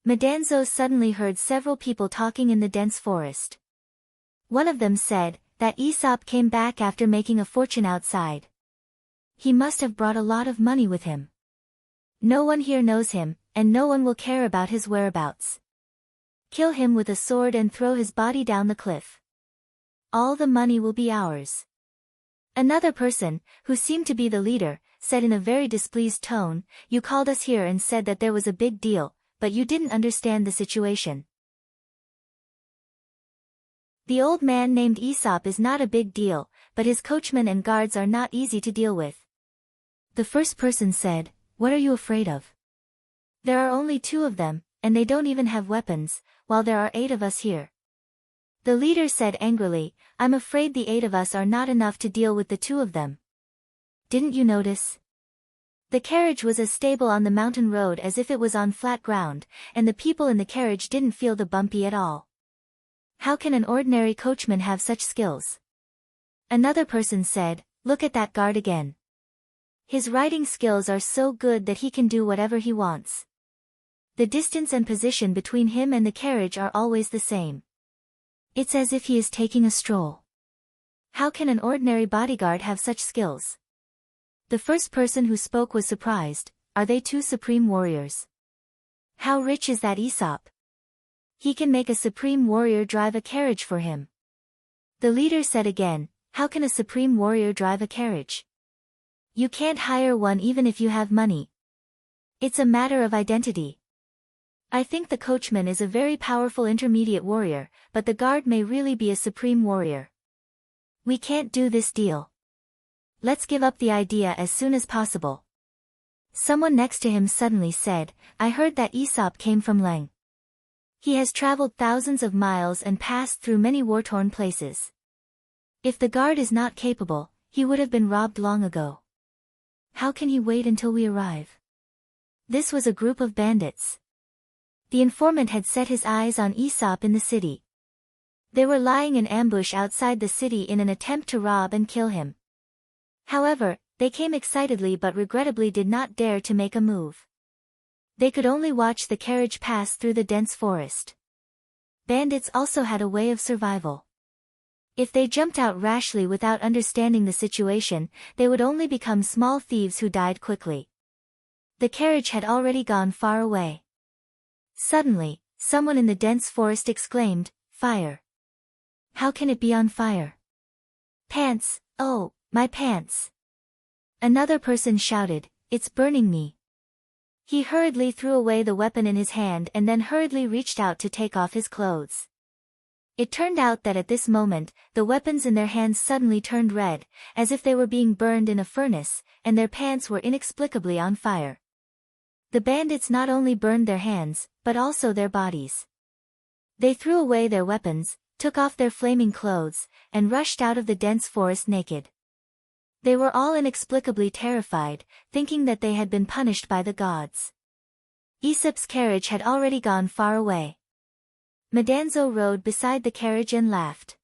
Madanzo suddenly heard several people talking in the dense forest. One of them said that Aesop came back after making a fortune outside. He must have brought a lot of money with him. No one here knows him, and no one will care about his whereabouts. Kill him with a sword and throw his body down the cliff. All the money will be ours. Another person, who seemed to be the leader, said in a very displeased tone, "You called us here and said that there was a big deal, but you didn't understand the situation. The old man named Aesop is not a big deal, but his coachmen and guards are not easy to deal with." The first person said, "What are you afraid of? There are only 2 of them, and they don't even have weapons, while there are 8 of us here." The leader said angrily, "I'm afraid the 8 of us are not enough to deal with the 2 of them. Didn't you notice? The carriage was as stable on the mountain road as if it was on flat ground, and the people in the carriage didn't feel the bumpy at all. How can an ordinary coachman have such skills?" Another person said, "Look at that guard again. His riding skills are so good that he can do whatever he wants. The distance and position between him and the carriage are always the same. It's as if he is taking a stroll. How can an ordinary bodyguard have such skills?" The first person who spoke was surprised. "Are they 2 supreme warriors? How rich is that Aesop? He can make a supreme warrior drive a carriage for him." The leader said again, "How can a supreme warrior drive a carriage? You can't hire one even if you have money. It's a matter of identity. I think the coachman is a very powerful intermediate warrior, but the guard may really be a supreme warrior. We can't do this deal. Let's give up the idea as soon as possible." Someone next to him suddenly said, "I heard that Aesop came from Leng. He has traveled thousands of miles and passed through many war-torn places. If the guard is not capable, he would have been robbed long ago. How can he wait until we arrive?" This was a group of bandits. The informant had set his eyes on Aesop in the city. They were lying in ambush outside the city in an attempt to rob and kill him. However, they came excitedly but regrettably did not dare to make a move. They could only watch the carriage pass through the dense forest. Bandits also had a way of survival. If they jumped out rashly without understanding the situation, they would only become small thieves who died quickly. The carriage had already gone far away. Suddenly, someone in the dense forest exclaimed, "Fire! How can it be on fire? Pants, oh, my pants!" Another person shouted, "It's burning me." He hurriedly threw away the weapon in his hand and then hurriedly reached out to take off his clothes. It turned out that at this moment, the weapons in their hands suddenly turned red, as if they were being burned in a furnace, and their pants were inexplicably on fire. The bandits not only burned their hands, but also their bodies. They threw away their weapons, took off their flaming clothes, and rushed out of the dense forest naked. They were all inexplicably terrified, thinking that they had been punished by the gods. Aesop's carriage had already gone far away. Madanzo rode beside the carriage and laughed.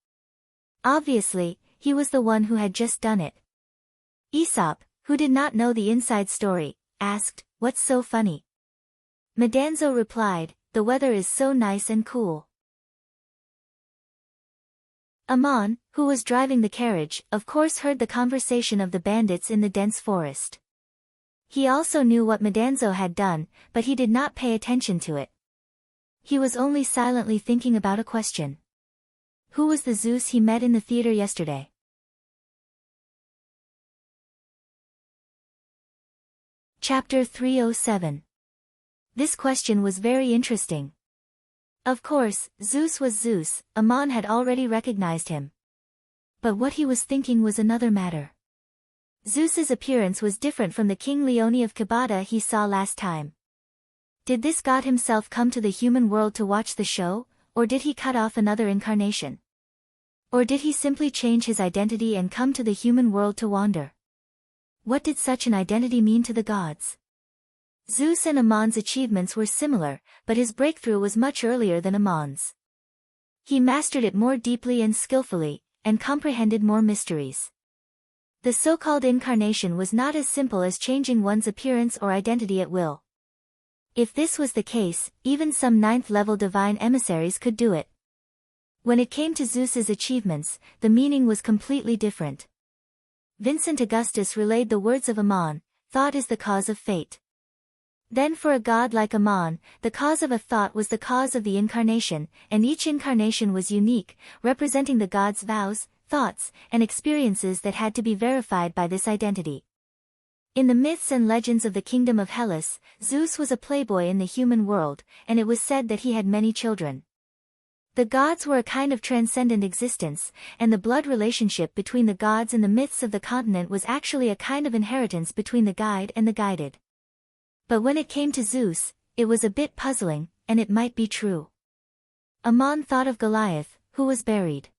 Obviously, he was the one who had just done it. Aesop, who did not know the inside story, asked, "What's so funny?" Madanzo replied, "The weather is so nice and cool." Amon, who was driving the carriage, of course heard the conversation of the bandits in the dense forest. He also knew what Madanzo had done, but he did not pay attention to it. He was only silently thinking about a question. Who was the Zeus he met in the theater yesterday? Chapter 307. This question was very interesting. Of course, Zeus was Zeus, Amon had already recognized him. But what he was thinking was another matter. Zeus's appearance was different from the King Leone of Kabata he saw last time. Did this god himself come to the human world to watch the show, or did he cut off another incarnation? Or did he simply change his identity and come to the human world to wander? What did such an identity mean to the gods? Zeus and Amon's achievements were similar, but his breakthrough was much earlier than Amon's. He mastered it more deeply and skillfully, and comprehended more mysteries. The so-called incarnation was not as simple as changing one's appearance or identity at will. If this was the case, even some 9th-level divine emissaries could do it. When it came to Zeus's achievements, the meaning was completely different. Vincent Augustus relayed the words of Ammon, "Thought is the cause of fate." Then for a god like Ammon, the cause of a thought was the cause of the incarnation, and each incarnation was unique, representing the god's vows, thoughts, and experiences that had to be verified by this identity. In the myths and legends of the kingdom of Hellas, Zeus was a playboy in the human world, and it was said that he had many children. The gods were a kind of transcendent existence, and the blood relationship between the gods and the myths of the continent was actually a kind of inheritance between the guide and the guided. But when it came to Zeus, it was a bit puzzling, and it might be true. Ammon thought of Goliath, who was buried.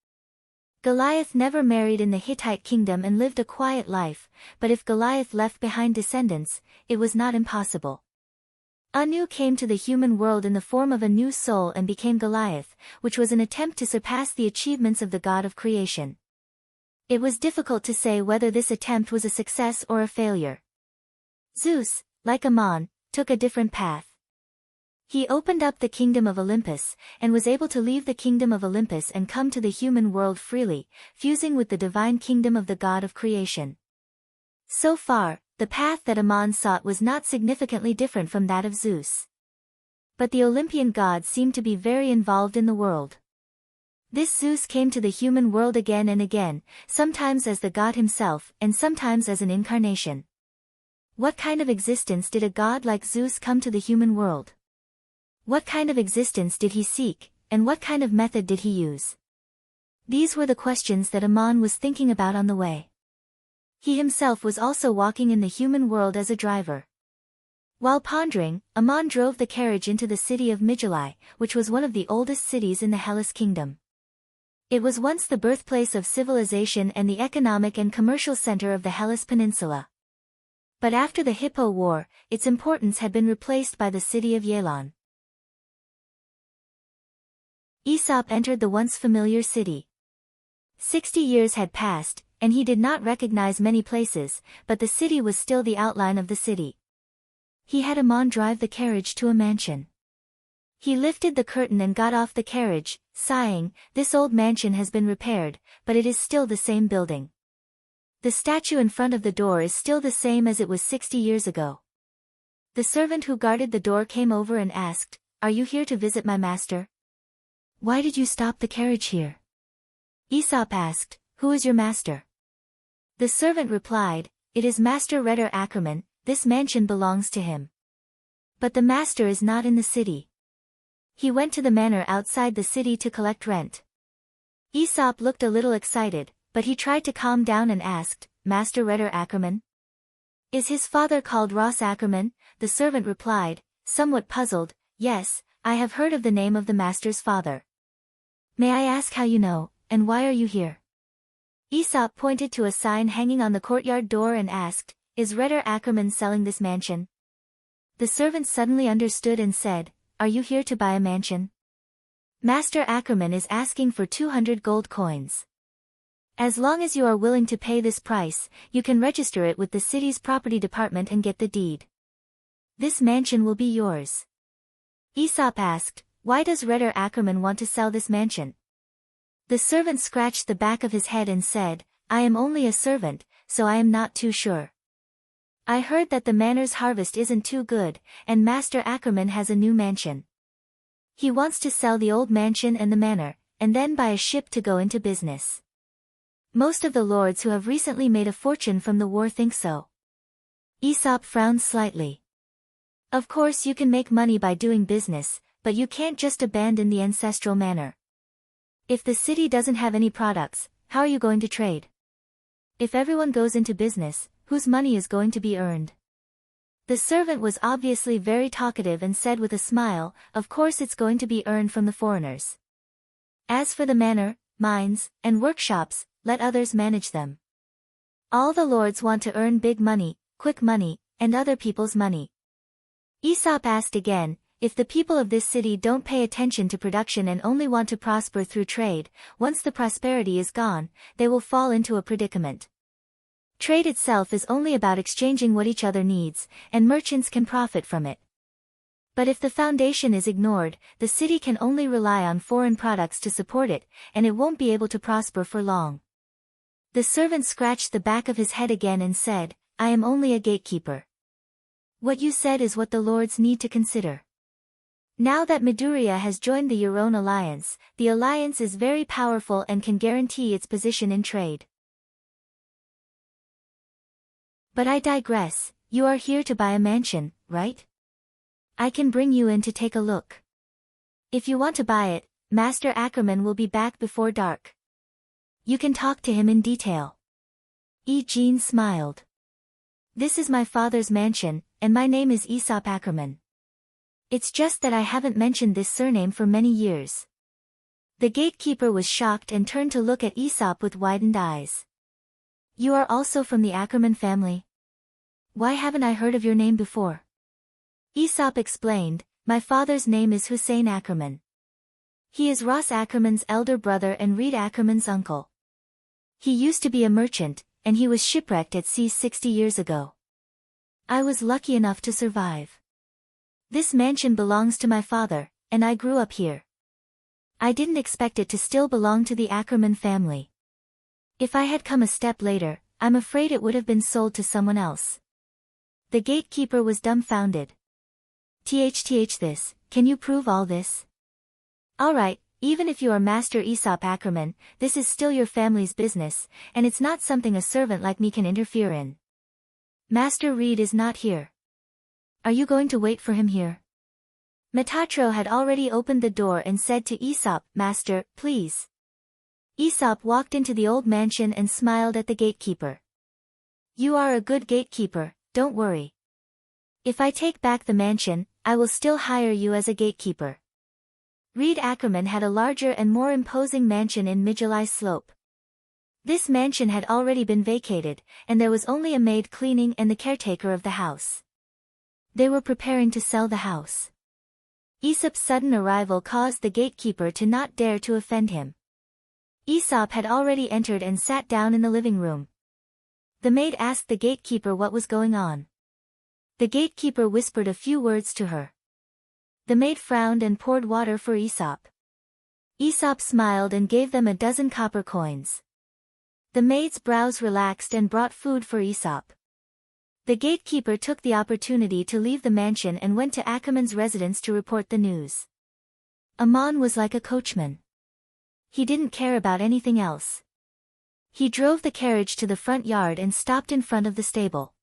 Goliath never married in the Hittite kingdom and lived a quiet life, but if Goliath left behind descendants, it was not impossible. Anu came to the human world in the form of a new soul and became Goliath, which was an attempt to surpass the achievements of the god of creation. It was difficult to say whether this attempt was a success or a failure. Zeus, like Ammon, took a different path. He opened up the kingdom of Olympus, and was able to leave the kingdom of Olympus and come to the human world freely, fusing with the divine kingdom of the god of creation. So far, the path that Ammon sought was not significantly different from that of Zeus. But the Olympian god seemed to be very involved in the world. This Zeus came to the human world again and again, sometimes as the god himself and sometimes as an incarnation. What kind of existence did a god like Zeus come to the human world? What kind of existence did he seek, and what kind of method did he use? These were the questions that Ammon was thinking about on the way. He himself was also walking in the human world as a driver. While pondering, Ammon drove the carriage into the city of Mytilai, which was one of the oldest cities in the Hellas kingdom. It was once the birthplace of civilization and the economic and commercial center of the Hellas peninsula. But after the Hippo War, its importance had been replaced by the city of Yelon. Aesop entered the once familiar city. 60 years had passed, and he did not recognize many places, but the city was still the outline of the city. He had Ammon drive the carriage to a mansion. He lifted the curtain and got off the carriage, sighing, "This old mansion has been repaired, but it is still the same building. The statue in front of the door is still the same as it was 60 years ago." The servant who guarded the door came over and asked, "Are you here to visit my master? Why did you stop the carriage here?" Aesop asked, "Who is your master?" The servant replied, "It is Master Reder Ackerman, this mansion belongs to him. But the master is not in the city. He went to the manor outside the city to collect rent." Aesop looked a little excited, but he tried to calm down and asked, "Master Reder Ackerman? Is his father called Ross Ackerman?" The servant replied, somewhat puzzled, "Yes, I have heard of the name of the master's father." "May I ask how you know, and why are you here?" Aesop pointed to a sign hanging on the courtyard door and asked, "Is Reder Ackerman selling this mansion?" The servant suddenly understood and said, "Are you here to buy a mansion? Master Ackerman is asking for 200 gold coins. As long as you are willing to pay this price, you can register it with the city's property department and get the deed. This mansion will be yours." Aesop asked, "Why does Reder Ackerman want to sell this mansion?" The servant scratched the back of his head and said, "I am only a servant, so I am not too sure. I heard that the manor's harvest isn't too good, and Master Ackerman has a new mansion. He wants to sell the old mansion and the manor, and then buy a ship to go into business. Most of the lords who have recently made a fortune from the war think so." Aesop frowned slightly. "Of course you can make money by doing business, but you can't just abandon the ancestral manor. If the city doesn't have any products, how are you going to trade? If everyone goes into business, whose money is going to be earned?" The servant was obviously very talkative and said with a smile, "Of course it's going to be earned from the foreigners. As for the manor, mines, and workshops, let others manage them. All the lords want to earn big money, quick money, and other people's money." Aesop asked again, "If the people of this city don't pay attention to production and only want to prosper through trade, once the prosperity is gone, they will fall into a predicament. Trade itself is only about exchanging what each other needs, and merchants can profit from it. But if the foundation is ignored, the city can only rely on foreign products to support it, and it won't be able to prosper for long. The servant scratched the back of his head again and said, I am only a gatekeeper. What you said is what the lords need to consider. Now that Midoriya has joined the Euron alliance, the alliance is very powerful and can guarantee its position in trade. But I digress, you are here to buy a mansion, right? I can bring you in to take a look. If you want to buy it, Master Ackerman will be back before dark. You can talk to him in detail. Jean smiled. This is my father's mansion, and my name is Aesop Ackerman. It's just that I haven't mentioned this surname for many years. The gatekeeper was shocked and turned to look at Aesop with widened eyes. You are also from the Ackerman family? Why haven't I heard of your name before? Aesop explained, my father's name is Hussein Ackerman. He is Ross Ackerman's elder brother and Reed Ackerman's uncle. He used to be a merchant, and he was shipwrecked at sea 60 years ago. I was lucky enough to survive. This mansion belongs to my father, and I grew up here. I didn't expect it to still belong to the Ackerman family. If I had come a step later, I'm afraid it would have been sold to someone else. The gatekeeper was dumbfounded. This, can you prove all this? Alright, even if you are Master Aesop Ackerman, this is still your family's business, and it's not something a servant like me can interfere in. Master Reed is not here. Are you going to wait for him here? Metatro had already opened the door and said to Aesop, Master, please. Aesop walked into the old mansion and smiled at the gatekeeper. You are a good gatekeeper, don't worry. If I take back the mansion, I will still hire you as a gatekeeper. Reed Ackerman had a larger and more imposing mansion in Midgely Slope. This mansion had already been vacated, and there was only a maid cleaning and the caretaker of the house. They were preparing to sell the house. Aesop's sudden arrival caused the gatekeeper to not dare to offend him. Aesop had already entered and sat down in the living room. The maid asked the gatekeeper what was going on. The gatekeeper whispered a few words to her. The maid frowned and poured water for Aesop. Aesop smiled and gave them 12 copper coins. The maid's brows relaxed and brought food for Aesop. The gatekeeper took the opportunity to leave the mansion and went to Ackerman's residence to report the news. Amon was like a coachman. He didn't care about anything else. He drove the carriage to the front yard and stopped in front of the stable.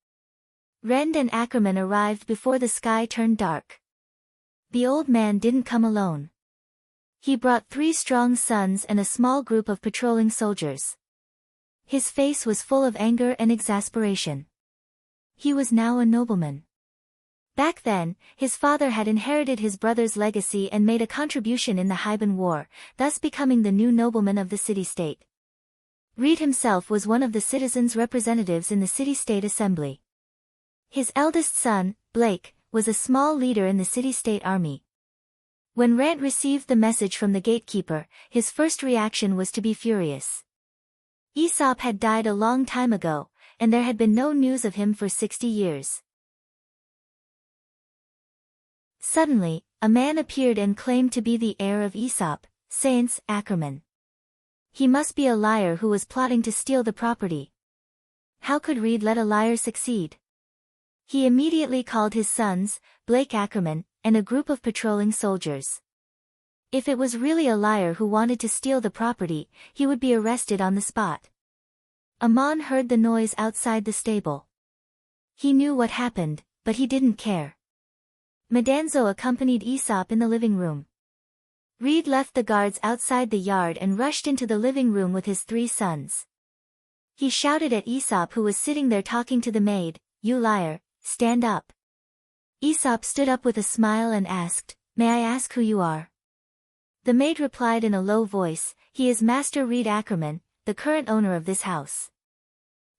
Rend and Ackerman arrived before the sky turned dark. The old man didn't come alone. He brought 3 strong sons and a small group of patrolling soldiers. His face was full of anger and exasperation. He was now a nobleman. Back then, his father had inherited his brother's legacy and made a contribution in the Hyban War, thus becoming the new nobleman of the city-state. Reed himself was one of the citizens' representatives in the city-state assembly. His eldest son, Blake, was a small leader in the city-state army. When Rant received the message from the gatekeeper, his first reaction was to be furious. Aesop had died a long time ago, and there had been no news of him for 60 years. Suddenly, a man appeared and claimed to be the heir of Aesop, Saints Ackerman. He must be a liar who was plotting to steal the property. How could Reed let a liar succeed? He immediately called his sons, Blake Ackerman, and a group of patrolling soldiers. If it was really a liar who wanted to steal the property, he would be arrested on the spot. Amon heard the noise outside the stable. He knew what happened, but he didn't care. Madanzo accompanied Aesop in the living room. Reed left the guards outside the yard and rushed into the living room with his 3 sons. He shouted at Aesop, who was sitting there talking to the maid, "You liar, stand up." Aesop stood up with a smile and asked, "May I ask who you are?" The maid replied in a low voice, "He is Master Reed Ackerman, the current owner of this house."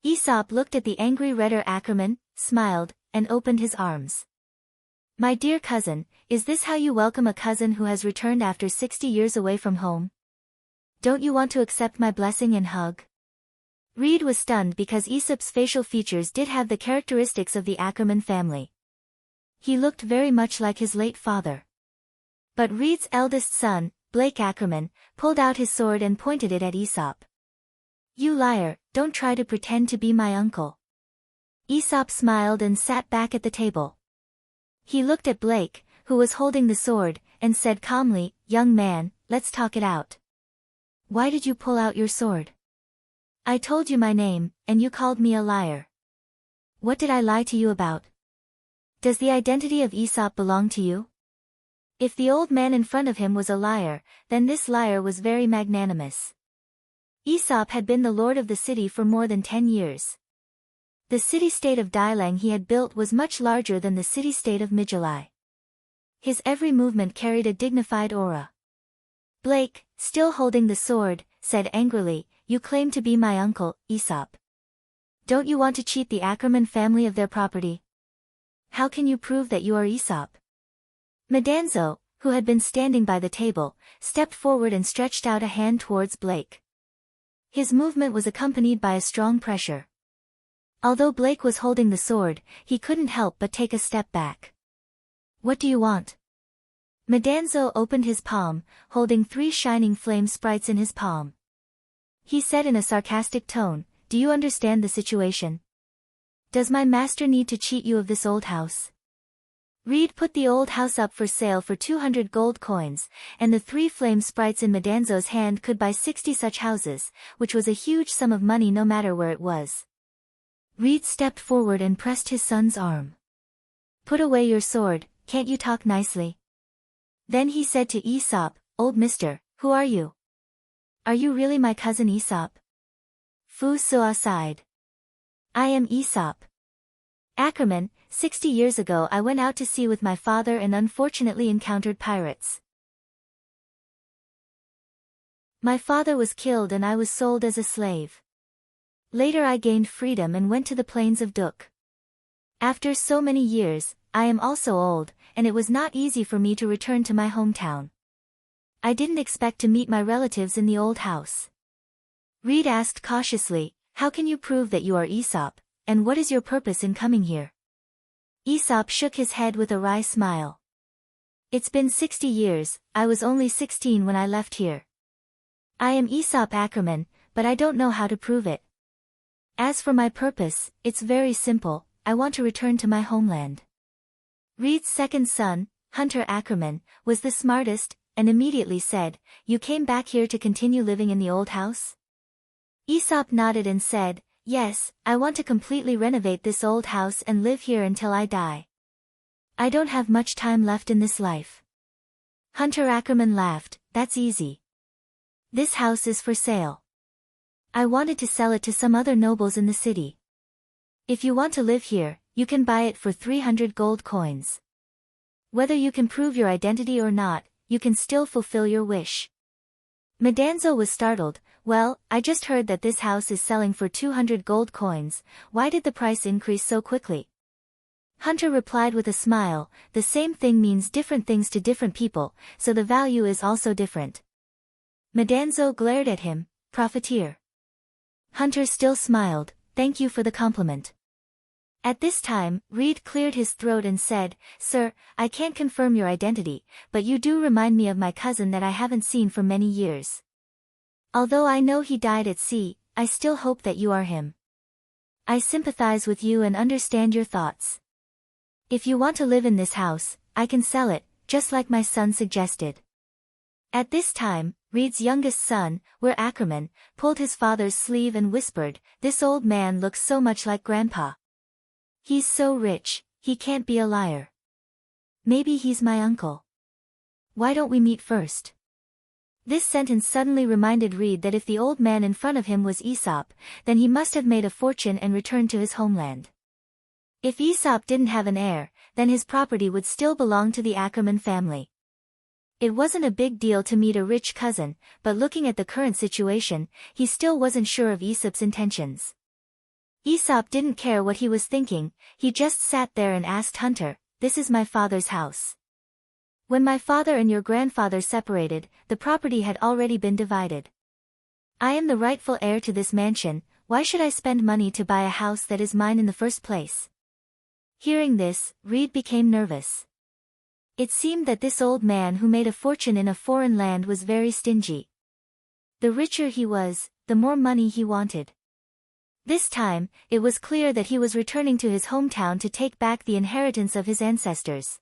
Aesop looked at the angry Redder Ackerman, smiled, and opened his arms. "My dear cousin, is this how you welcome a cousin who has returned after 60 years away from home? Don't you want to accept my blessing and hug?" Reed was stunned because Aesop's facial features did have the characteristics of the Ackerman family. He looked very much like his late father. But Reed's eldest son, Blake Ackerman, pulled out his sword and pointed it at Aesop. You liar, don't try to pretend to be my uncle. Aesop smiled and sat back at the table. He looked at Blake, who was holding the sword, and said calmly, Young man, let's talk it out. Why did you pull out your sword? I told you my name, and you called me a liar. What did I lie to you about? Does the identity of Aesop belong to you? If the old man in front of him was a liar, then this liar was very magnanimous. Aesop had been the lord of the city for more than 10 years. The city-state of Dailang he had built was much larger than the city-state of Midgely. His every movement carried a dignified aura. Blake, still holding the sword, said angrily, You claim to be my uncle, Aesop. Don't you want to cheat the Ackerman family of their property? How can you prove that you are Aesop? Madanzo, who had been standing by the table, stepped forward and stretched out a hand towards Blake. His movement was accompanied by a strong pressure. Although Blake was holding the sword, he couldn't help but take a step back. What do you want? Madanzo opened his palm, holding 3 shining flame sprites in his palm. He said in a sarcastic tone, Do you understand the situation? Does my master need to cheat you of this old house? Reed put the old house up for sale for 200 gold coins, and the 3 flame sprites in Madanzo's hand could buy 60 such houses, which was a huge sum of money no matter where it was. Reed stepped forward and pressed his son's arm. Put away your sword, can't you talk nicely? Then he said to Aesop, Old mister, who are you? Are you really my cousin Aesop? Fu Sua sighed. I am Aesop. Ackerman, 60 years ago I went out to sea with my father and unfortunately encountered pirates. My father was killed and I was sold as a slave. Later I gained freedom and went to the plains of Duk. After so many years, I am also old, and it was not easy for me to return to my hometown. I didn't expect to meet my relatives in the old house. Reed asked cautiously, How can you prove that you are Aesop, and what is your purpose in coming here? Aesop shook his head with a wry smile. It's been 60 years, I was only 16 when I left here. I am Aesop Ackerman, but I don't know how to prove it. As for my purpose, it's very simple, I want to return to my homeland. Reed's second son, Hunter Ackerman, was the smartest, and immediately said, You came back here to continue living in the old house? Aesop nodded and said, Yes, I want to completely renovate this old house and live here until I die. I don't have much time left in this life. Hunter Ackerman laughed, That's easy. This house is for sale. I wanted to sell it to some other nobles in the city. If you want to live here, you can buy it for 300 gold coins. Whether you can prove your identity or not, you can still fulfill your wish. Madanzo was startled, Well, I just heard that this house is selling for 200 gold coins, why did the price increase so quickly? Hunter replied with a smile, The same thing means different things to different people, so the value is also different. Madanzo glared at him, Profiteer. Hunter still smiled, Thank you for the compliment. At this time, Reed cleared his throat and said, Sir, I can't confirm your identity, but you do remind me of my cousin that I haven't seen for many years. Although I know he died at sea, I still hope that you are him. I sympathize with you and understand your thoughts. If you want to live in this house, I can sell it, just like my son suggested. At this time, Reed's youngest son, Ware Ackerman, pulled his father's sleeve and whispered, This old man looks so much like Grandpa. He's so rich, he can't be a liar. Maybe he's my uncle. Why don't we meet first? This sentence suddenly reminded Reed that if the old man in front of him was Aesop, then he must have made a fortune and returned to his homeland. If Aesop didn't have an heir, then his property would still belong to the Ackerman family. It wasn't a big deal to meet a rich cousin, but looking at the current situation, he still wasn't sure of Aesop's intentions. Aesop didn't care what he was thinking, he just sat there and asked Hunter, This is my father's house. When my father and your grandfather separated, the property had already been divided. I am the rightful heir to this mansion, why should I spend money to buy a house that is mine in the first place? Hearing this, Reed became nervous. It seemed that this old man who made a fortune in a foreign land was very stingy. The richer he was, the more money he wanted. This time, it was clear that he was returning to his hometown to take back the inheritance of his ancestors.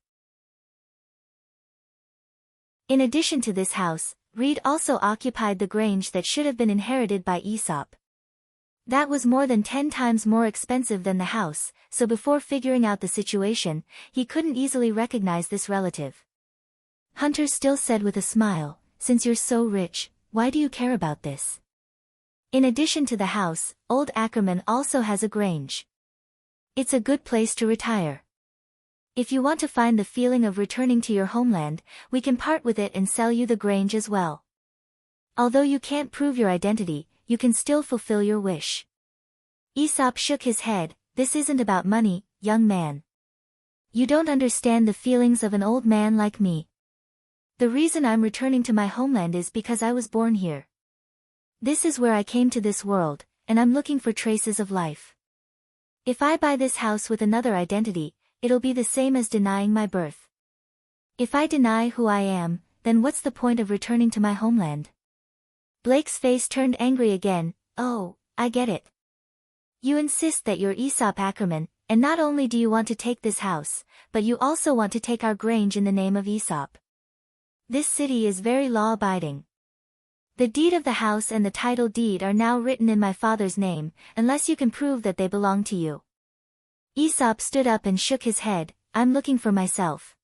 In addition to this house, Reed also occupied the grange that should have been inherited by Aesop. That was more than 10 times more expensive than the house, so before figuring out the situation, he couldn't easily recognize this relative. Hunter still said with a smile, "Since you're so rich, why do you care about this?" In addition to the house, Old Ackerman also has a grange. It's a good place to retire. If you want to find the feeling of returning to your homeland, we can part with it and sell you the grange as well. Although you can't prove your identity, you can still fulfill your wish. Aesop shook his head. "This isn't about money, young man. You don't understand the feelings of an old man like me. The reason I'm returning to my homeland is because I was born here. This is where I came to this world, and I'm looking for traces of life. If I buy this house with another identity, it'll be the same as denying my birth. If I deny who I am, then what's the point of returning to my homeland?" Blake's face turned angry again. "Oh, I get it. You insist that you're Aesop Ackerman, and not only do you want to take this house, but you also want to take our grange in the name of Aesop. This city is very law-abiding. The deed of the house and the title deed are now written in my father's name, unless you can prove that they belong to you." Aesop stood up and shook his head. "I'm looking for myself.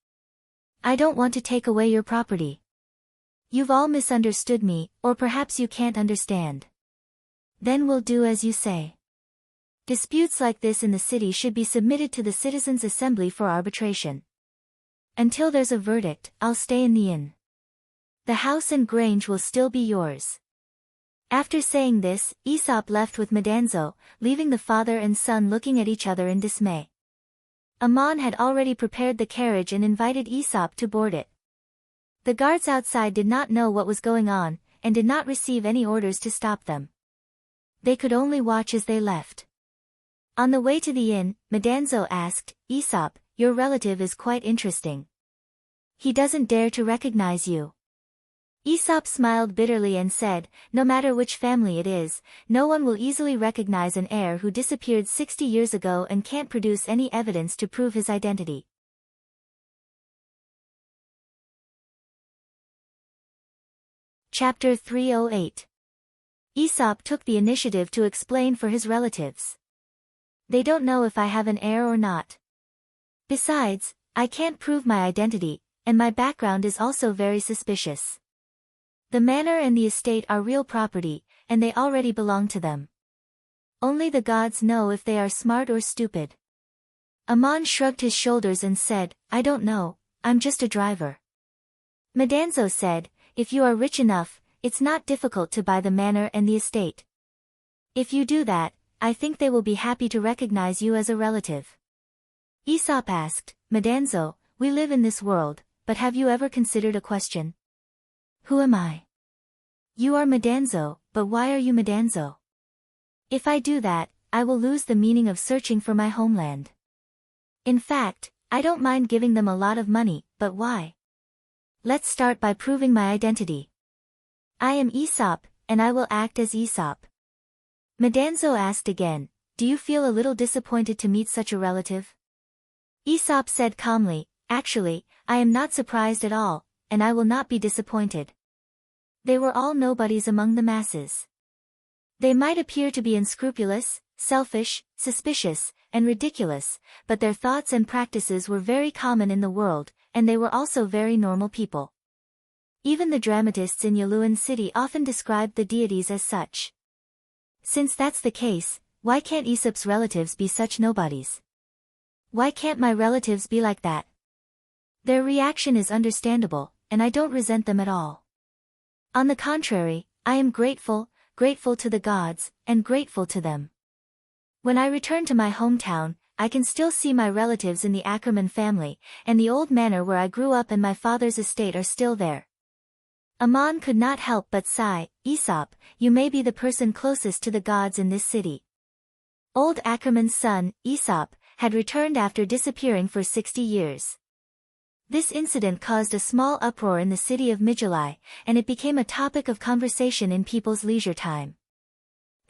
I don't want to take away your property. You've all misunderstood me, or perhaps you can't understand. Then we'll do as you say. Disputes like this in the city should be submitted to the Citizens' Assembly for arbitration. Until there's a verdict, I'll stay in the inn. The house and grange will still be yours." After saying this, Aesop left with Medanzo, leaving the father and son looking at each other in dismay. Amon had already prepared the carriage and invited Aesop to board it. The guards outside did not know what was going on, and did not receive any orders to stop them. They could only watch as they left. On the way to the inn, Medanzo asked, "Aesop, your relative is quite interesting. He doesn't dare to recognize you." Aesop smiled bitterly and said, "No matter which family it is, no one will easily recognize an heir who disappeared 60 years ago and can't produce any evidence to prove his identity." Chapter 308. Aesop took the initiative to explain for his relatives. "They don't know if I have an heir or not. Besides, I can't prove my identity, and my background is also very suspicious. The manor and the estate are real property, and they already belong to them. Only the gods know if they are smart or stupid." Amon shrugged his shoulders and said, "I don't know, I'm just a driver." Medanzo said, "If you are rich enough, it's not difficult to buy the manor and the estate. If you do that, I think they will be happy to recognize you as a relative." Aesop asked, "Medanzo, we live in this world, but have you ever considered a question? Who am I? You are Medanzo, but why are you Medanzo? If I do that, I will lose the meaning of searching for my homeland. In fact, I don't mind giving them a lot of money, but why? Let's start by proving my identity. I am Aesop, and I will act as Aesop." Medanzo asked again, "Do you feel a little disappointed to meet such a relative?" Aesop said calmly, "Actually, I am not surprised at all, and I will not be disappointed. They were all nobodies among the masses. They might appear to be unscrupulous, selfish, suspicious, and ridiculous, but their thoughts and practices were very common in the world, and they were also very normal people. Even the dramatists in Yaluan City often described the deities as such. Since that's the case, why can't Aesop's relatives be such nobodies? Why can't my relatives be like that? Their reaction is understandable, and I don't resent them at all. On the contrary, I am grateful to the gods, and grateful to them. When I return to my hometown, I can still see my relatives in the Ackerman family, and the old manor where I grew up and my father's estate are still there." Amon could not help but sigh. "Aesop, you may be the person closest to the gods in this city." Old Ackerman's son, Aesop, had returned after disappearing for 60 years. This incident caused a small uproar in the city of Midgely, and it became a topic of conversation in people's leisure time.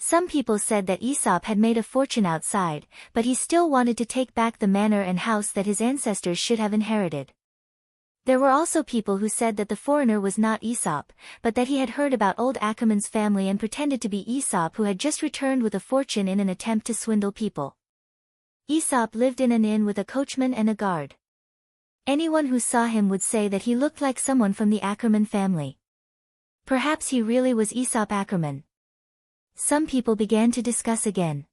Some people said that Aesop had made a fortune outside, but he still wanted to take back the manor and house that his ancestors should have inherited. There were also people who said that the foreigner was not Aesop, but that he had heard about old Ackerman's family and pretended to be Aesop, who had just returned with a fortune in an attempt to swindle people. Aesop lived in an inn with a coachman and a guard. Anyone who saw him would say that he looked like someone from the Ackerman family. Perhaps he really was Aesop Ackerman. Some people began to discuss again.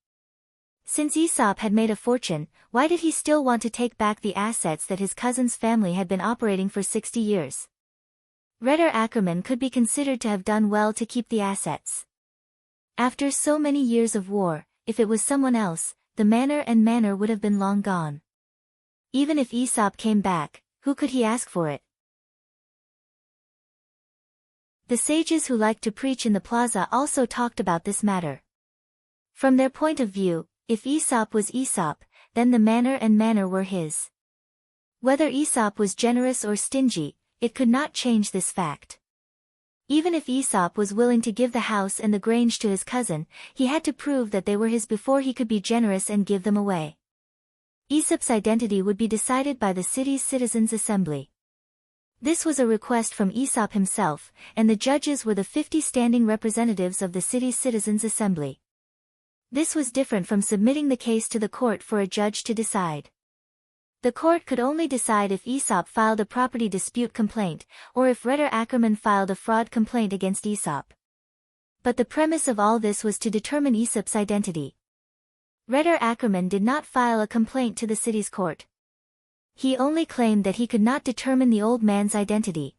Since Aesop had made a fortune, why did he still want to take back the assets that his cousin's family had been operating for 60 years? Ritter Ackerman could be considered to have done well to keep the assets. After so many years of war, if it was someone else, the manor would have been long gone. Even if Aesop came back, who could he ask for it? The sages who liked to preach in the plaza also talked about this matter. From their point of view, if Aesop was Aesop, then the manor were his. Whether Aesop was generous or stingy, it could not change this fact. Even if Aesop was willing to give the house and the grange to his cousin, he had to prove that they were his before he could be generous and give them away. Aesop's identity would be decided by the city's citizens' assembly. This was a request from Aesop himself, and the judges were the 50 standing representatives of the city's citizens' assembly. This was different from submitting the case to the court for a judge to decide. The court could only decide if Aesop filed a property dispute complaint, or if Ritter Ackerman filed a fraud complaint against Aesop. But the premise of all this was to determine Aesop's identity. Ritter Ackerman did not file a complaint to the city's court. He only claimed that he could not determine the old man's identity.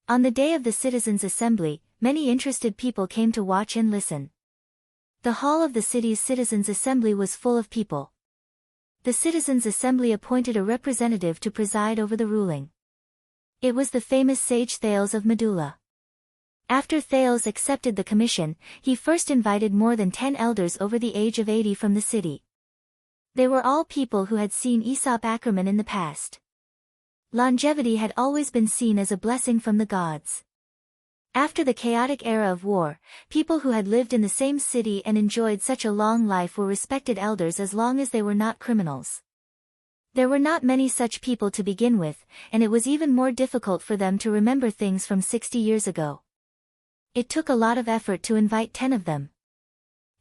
On the day of the citizens' assembly, many interested people came to watch and listen. The hall of the city's citizens' assembly was full of people. The citizens' assembly appointed a representative to preside over the ruling. It was the famous sage Thales of Medulla. After Thales accepted the commission, he first invited more than 10 elders over the age of 80 from the city. They were all people who had seen Aesop Ackerman in the past. Longevity had always been seen as a blessing from the gods. After the chaotic era of war, people who had lived in the same city and enjoyed such a long life were respected elders as long as they were not criminals. There were not many such people to begin with, and it was even more difficult for them to remember things from 60 years ago. It took a lot of effort to invite 10 of them.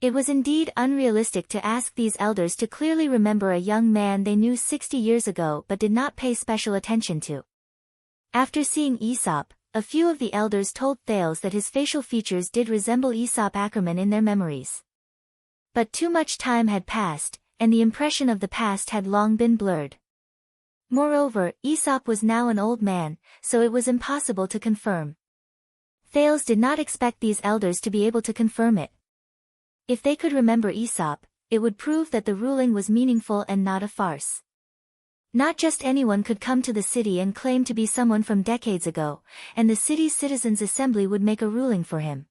It was indeed unrealistic to ask these elders to clearly remember a young man they knew 60 years ago but did not pay special attention to. After seeing Aesop, a few of the elders told Thales that his facial features did resemble Aesop Ackerman in their memories. But too much time had passed, and the impression of the past had long been blurred. Moreover, Aesop was now an old man, so it was impossible to confirm. Thales did not expect these elders to be able to confirm it. If they could remember Aesop, it would prove that the ruling was meaningful and not a farce. Not just anyone could come to the city and claim to be someone from decades ago, and the city's citizens' assembly would make a ruling for him.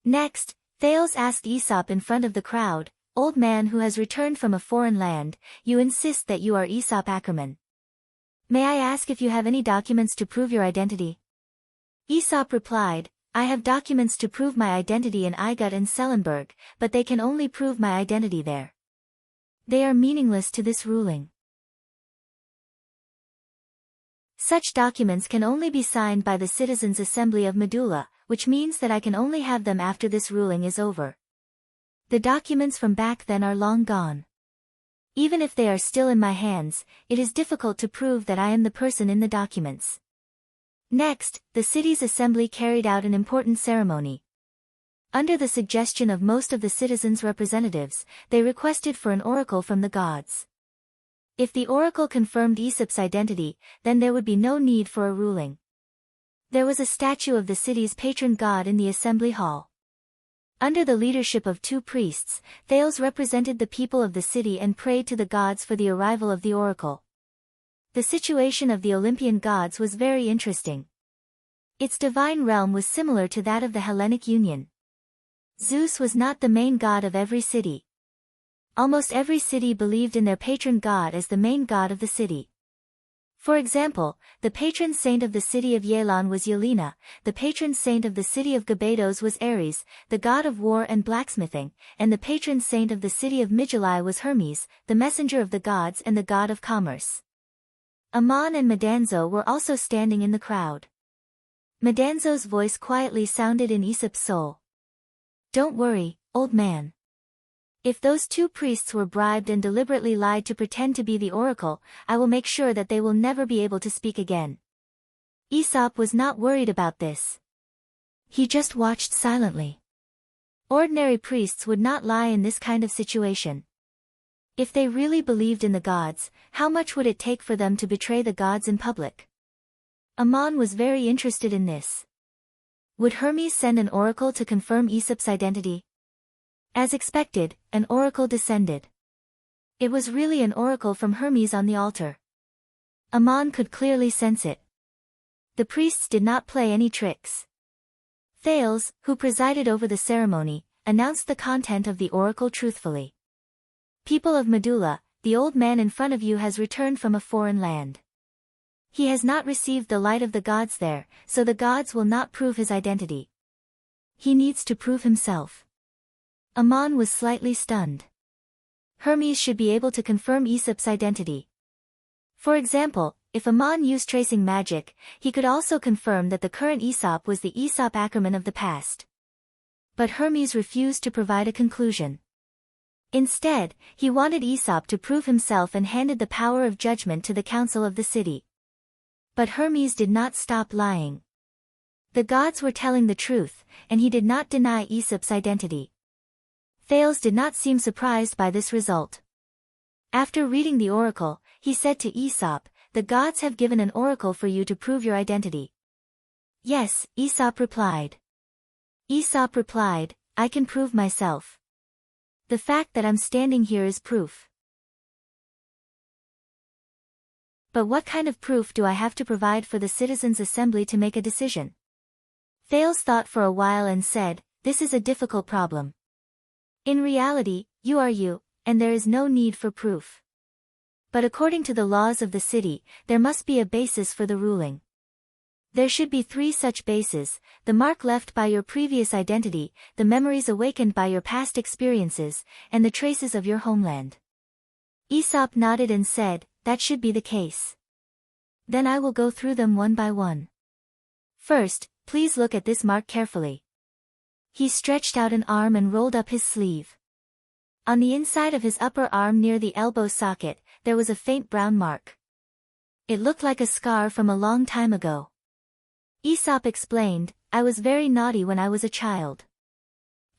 Next, Thales asked Aesop in front of the crowd, "Old man who has returned from a foreign land, you insist that you are Aesop Ackerman. May I ask if you have any documents to prove your identity?" Aesop replied, "I have documents to prove my identity in Eigut and Sellenberg, but they can only prove my identity there. They are meaningless to this ruling. Such documents can only be signed by the Citizens' Assembly of Medulla, which means that I can only have them after this ruling is over. The documents from back then are long gone. Even if they are still in my hands, it is difficult to prove that I am the person in the documents." Next, the city's assembly carried out an important ceremony. Under the suggestion of most of the citizens' representatives, they requested for an oracle from the gods. If the oracle confirmed Aesop's identity, then there would be no need for a ruling. There was a statue of the city's patron god in the assembly hall. Under the leadership of 2 priests, Thales represented the people of the city and prayed to the gods for the arrival of the oracle. The situation of the Olympian gods was very interesting. Its divine realm was similar to that of the Hellenic Union. Zeus was not the main god of every city. Almost every city believed in their patron god as the main god of the city. For example, the patron saint of the city of Yelon was Yelena, the patron saint of the city of Gabados was Ares, the god of war and blacksmithing, and the patron saint of the city of Migilai was Hermes, the messenger of the gods and the god of commerce. Amon and Madanzo were also standing in the crowd. Madanzo's voice quietly sounded in Aesop's soul. "Don't worry, old man. If those two priests were bribed and deliberately lied to pretend to be the oracle, I will make sure that they will never be able to speak again." Aesop was not worried about this. He just watched silently. Ordinary priests would not lie in this kind of situation. If they really believed in the gods, how much would it take for them to betray the gods in public? Amon was very interested in this. Would Hermes send an oracle to confirm Aesop's identity? As expected, an oracle descended. It was really an oracle from Hermes on the altar. Amon could clearly sense it. The priests did not play any tricks. Thales, who presided over the ceremony, announced the content of the oracle truthfully. "People of Medulla, the old man in front of you has returned from a foreign land. He has not received the light of the gods there, so the gods will not prove his identity. He needs to prove himself." Amon was slightly stunned. Hermes should be able to confirm Aesop's identity. For example, if Amon used tracing magic, he could also confirm that the current Aesop was the Aesop Ackerman of the past. But Hermes refused to provide a conclusion. Instead, he wanted Aesop to prove himself and handed the power of judgment to the council of the city. But Hermes did not stop lying. The gods were telling the truth, and he did not deny Aesop's identity. Thales did not seem surprised by this result. After reading the oracle, he said to Aesop, "The gods have given an oracle for you to prove your identity." "Yes," Aesop replied. Aesop replied, "I can prove myself. The fact that I'm standing here is proof." "But what kind of proof do I have to provide for the citizens' assembly to make a decision?" Thales thought for a while and said, "This is a difficult problem. In reality, you are you, and there is no need for proof. But according to the laws of the city, there must be a basis for the ruling. There should be 3 such bases: the mark left by your previous identity, the memories awakened by your past experiences, and the traces of your homeland." Aesop nodded and said, "That should be the case. Then I will go through them one by one. First, please look at this mark carefully." He stretched out an arm and rolled up his sleeve. On the inside of his upper arm near the elbow socket, there was a faint brown mark. It looked like a scar from a long time ago. Aesop explained, "I was very naughty when I was a child.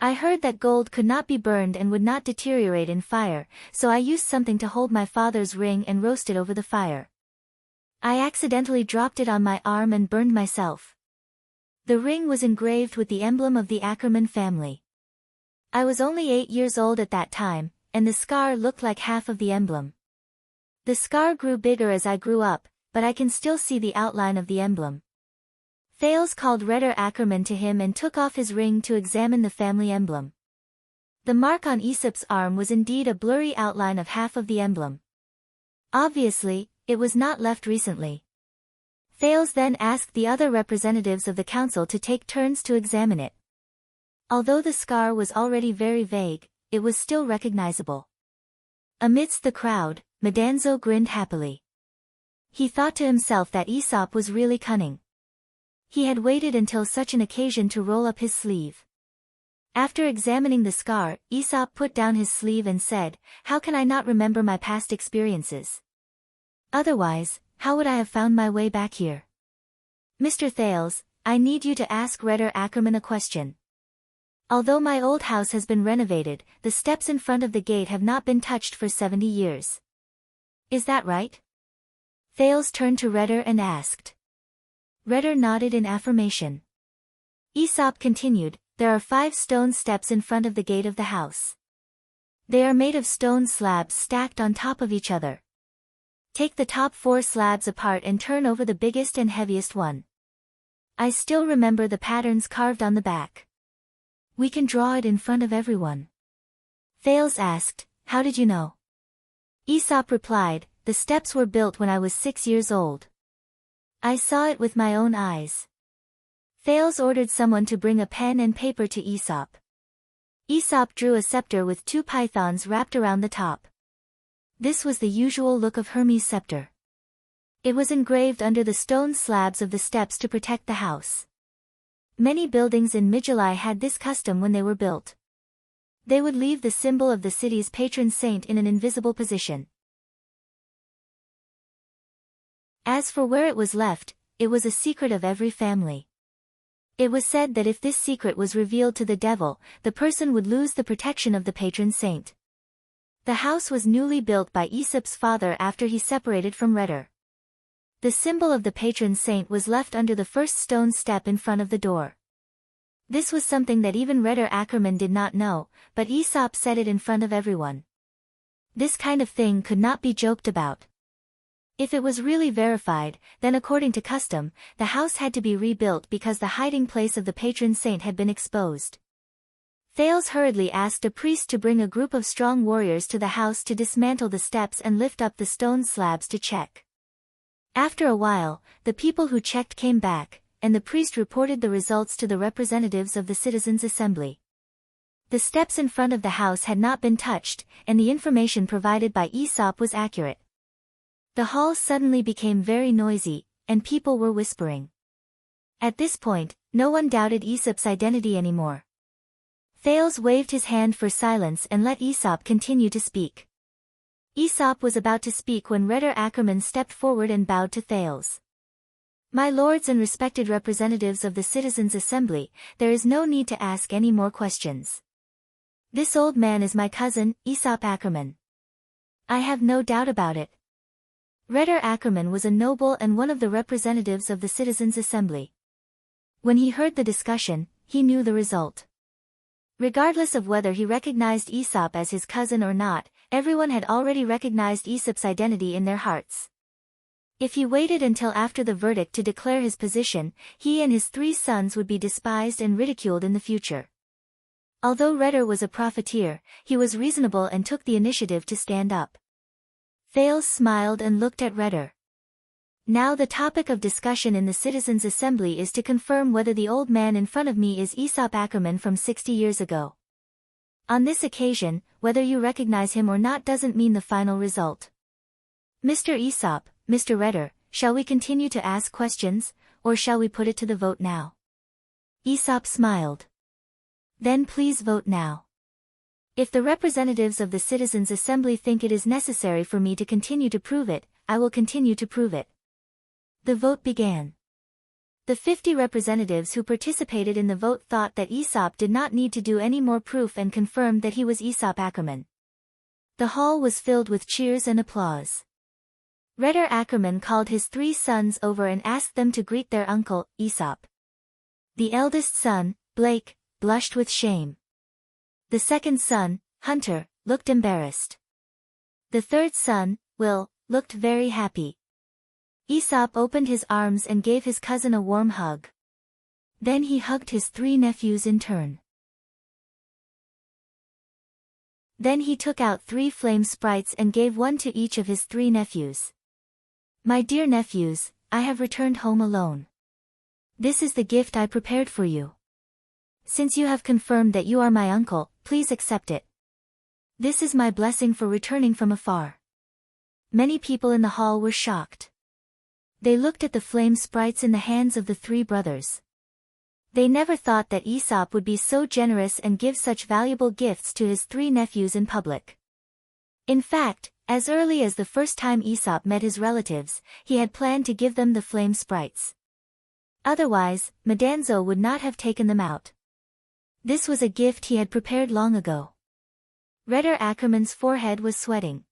I heard that gold could not be burned and would not deteriorate in fire, so I used something to hold my father's ring and roast it over the fire. I accidentally dropped it on my arm and burned myself. The ring was engraved with the emblem of the Ackerman family. I was only 8 years old at that time, and the scar looked like half of the emblem. The scar grew bigger as I grew up, but I can still see the outline of the emblem." Thales called Retter Ackerman to him and took off his ring to examine the family emblem. The mark on Aesop's arm was indeed a blurry outline of half of the emblem. Obviously, it was not left recently. Thales then asked the other representatives of the council to take turns to examine it. Although the scar was already very vague, it was still recognizable. Amidst the crowd, Madanzo grinned happily. He thought to himself that Aesop was really cunning. He had waited until such an occasion to roll up his sleeve. After examining the scar, Aesop put down his sleeve and said, "How can I not remember my past experiences? Otherwise, how would I have found my way back here? Mr. Thales, I need you to ask Retter Ackerman a question. Although my old house has been renovated, the steps in front of the gate have not been touched for 70 years. Is that right?" Thales turned to Retter and asked. Retter nodded in affirmation. Aesop continued, "There are 5 stone steps in front of the gate of the house. They are made of stone slabs stacked on top of each other. Take the top 4 slabs apart and turn over the biggest and heaviest one. I still remember the patterns carved on the back. We can draw it in front of everyone." Thales asked, "How did you know?" Aesop replied, the steps were built when I was 6 years old. I saw it with my own eyes. Thales ordered someone to bring a pen and paper to Aesop. Aesop drew a scepter with 2 pythons wrapped around the top. This was the usual look of Hermes' scepter. It was engraved under the stone slabs of the steps to protect the house. Many buildings in Mygilai had this custom when they were built. They would leave the symbol of the city's patron saint in an invisible position. As for where it was left, it was a secret of every family. It was said that if this secret was revealed to the devil, the person would lose the protection of the patron saint. The house was newly built by Aesop's father after he separated from Rhetor. The symbol of the patron saint was left under the first stone step in front of the door. This was something that even Rhetor Ackerman did not know, but Aesop said it in front of everyone. This kind of thing could not be joked about. If it was really verified, then according to custom, the house had to be rebuilt because the hiding place of the patron saint had been exposed. Thales hurriedly asked a priest to bring a group of strong warriors to the house to dismantle the steps and lift up the stone slabs to check. After a while, the people who checked came back, and the priest reported the results to the representatives of the citizens' assembly. The steps in front of the house had not been touched, and the information provided by Aesop was accurate. The hall suddenly became very noisy, and people were whispering. At this point, no one doubted Aesop's identity anymore. Thales waved his hand for silence and let Aesop continue to speak. Aesop was about to speak when Rhetor Ackerman stepped forward and bowed to Thales. My lords and respected representatives of the citizens' assembly, there is no need to ask any more questions. This old man is my cousin, Aesop Ackerman. I have no doubt about it. Rhetor Ackerman was a noble and one of the representatives of the citizens' assembly. When he heard the discussion, he knew the result. Regardless of whether he recognized Aesop as his cousin or not, everyone had already recognized Aesop's identity in their hearts. If he waited until after the verdict to declare his position, he and his 3 sons would be despised and ridiculed in the future. Although Rhetor was a profiteer, he was reasonable and took the initiative to stand up. Thales smiled and looked at Rhetor. Now the topic of discussion in the citizens' assembly is to confirm whether the old man in front of me is Aesop Ackerman from 60 years ago. On this occasion, whether you recognize him or not doesn't mean the final result. Mr. Aesop, Mr. Rhetor, shall we continue to ask questions, or shall we put it to the vote now? Aesop smiled. Then please vote now. If the representatives of the citizens' assembly think it is necessary for me to continue to prove it, I will continue to prove it. The vote began. The 50 representatives who participated in the vote thought that Aesop did not need to do any more proof and confirmed that he was Aesop Ackerman. The hall was filled with cheers and applause. Rhetor Ackerman called his 3 sons over and asked them to greet their uncle, Aesop. The eldest son, Blake, blushed with shame. The second son, Hunter, looked embarrassed. The third son, Will, looked very happy. Aesop opened his arms and gave his cousin a warm hug. Then he hugged his 3 nephews in turn. Then he took out 3 flame sprites and gave one to each of his 3 nephews. My dear nephews, I have returned home alone. This is the gift I prepared for you. Since you have confirmed that you are my uncle, please accept it. This is my blessing for returning from afar. Many people in the hall were shocked. They looked at the flame sprites in the hands of the 3 brothers. They never thought that Aesop would be so generous and give such valuable gifts to his 3 nephews in public. In fact, as early as the first time Aesop met his relatives, he had planned to give them the flame sprites. Otherwise, Madanzo would not have taken them out. This was a gift he had prepared long ago. Rhetor Ackerman's forehead was sweating.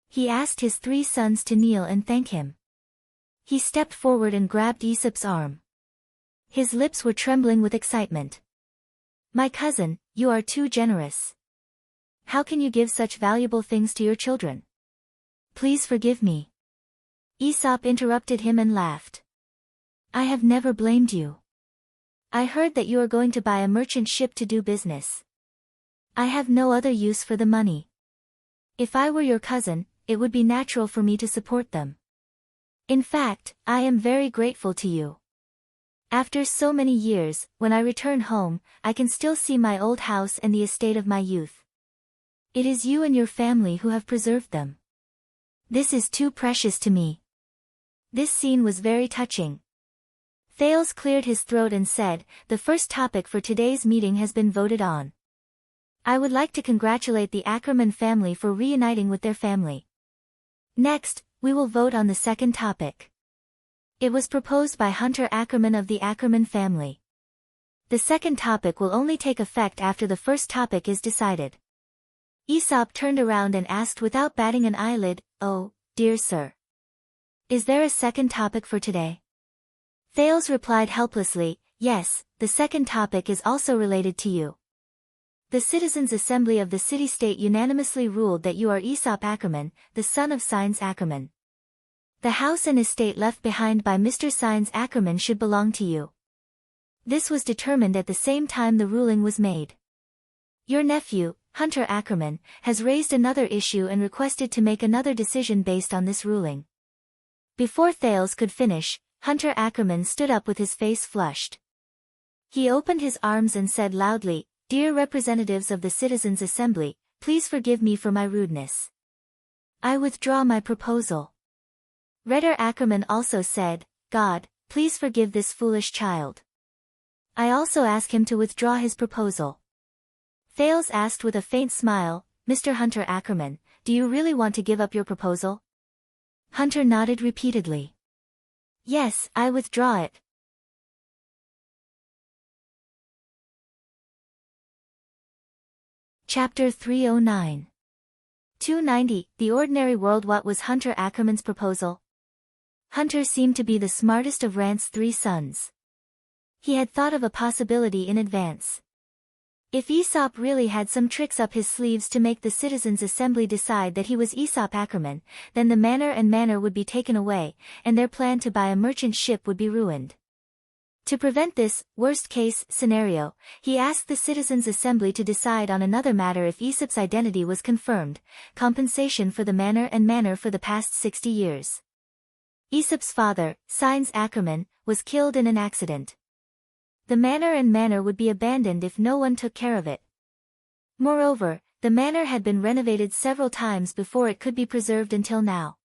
He asked his 3 sons to kneel and thank him. He stepped forward and grabbed Aesop's arm. His lips were trembling with excitement. My cousin, you are too generous. How can you give such valuable things to your children? Please forgive me. Aesop interrupted him and laughed. I have never blamed you. I heard that you are going to buy a merchant ship to do business. I have no other use for the money. If I were your cousin, it would be natural for me to support them. In fact, I am very grateful to you. After so many years, when I return home, I can still see my old house and the estate of my youth. It is you and your family who have preserved them. This is too precious to me. This scene was very touching. Thales cleared his throat and said, "The first topic for today's meeting has been voted on. I would like to congratulate the Ackerman family for reuniting with their family. Next, we will vote on the second topic. It was proposed by Hunter Ackerman of the Ackerman family. The second topic will only take effect after the first topic is decided." Aesop turned around and asked without batting an eyelid, "Oh, dear sir. Is there a second topic for today?" Thales replied helplessly, "Yes, the second topic is also related to you. The Citizens' Assembly of the city-state unanimously ruled that you are Aesop Ackerman, the son of Signs Ackerman. The house and estate left behind by Mr. Signs Ackerman should belong to you. This was determined at the same time the ruling was made. Your nephew, Hunter Ackerman, has raised another issue and requested to make another decision based on this ruling." Before Thales could finish, Hunter Ackerman stood up with his face flushed. He opened his arms and said loudly, "Dear representatives of the Citizens' Assembly, please forgive me for my rudeness. I withdraw my proposal." Redder Ackerman also said, "God, please forgive this foolish child. I also ask him to withdraw his proposal." Thales asked with a faint smile, "Mr. Hunter Ackerman, do you really want to give up your proposal?" Hunter nodded repeatedly. "Yes, I withdraw it." Chapter 309. 290, The Ordinary World. What was Hunter Ackerman's proposal? Hunter seemed to be the smartest of Rant's three sons. He had thought of a possibility in advance. If Aesop really had some tricks up his sleeves to make the Citizens' Assembly decide that he was Aesop Ackerman, then the manor would be taken away, and their plan to buy a merchant ship would be ruined. To prevent this worst-case scenario, he asked the Citizens' Assembly to decide on another matter. If Aesop's identity was confirmed, compensation for the manor for the past 60 years. Aesop's father, Signs Ackerman, was killed in an accident. The manor would be abandoned if no one took care of it. Moreover, the manor had been renovated several times before it could be preserved until now.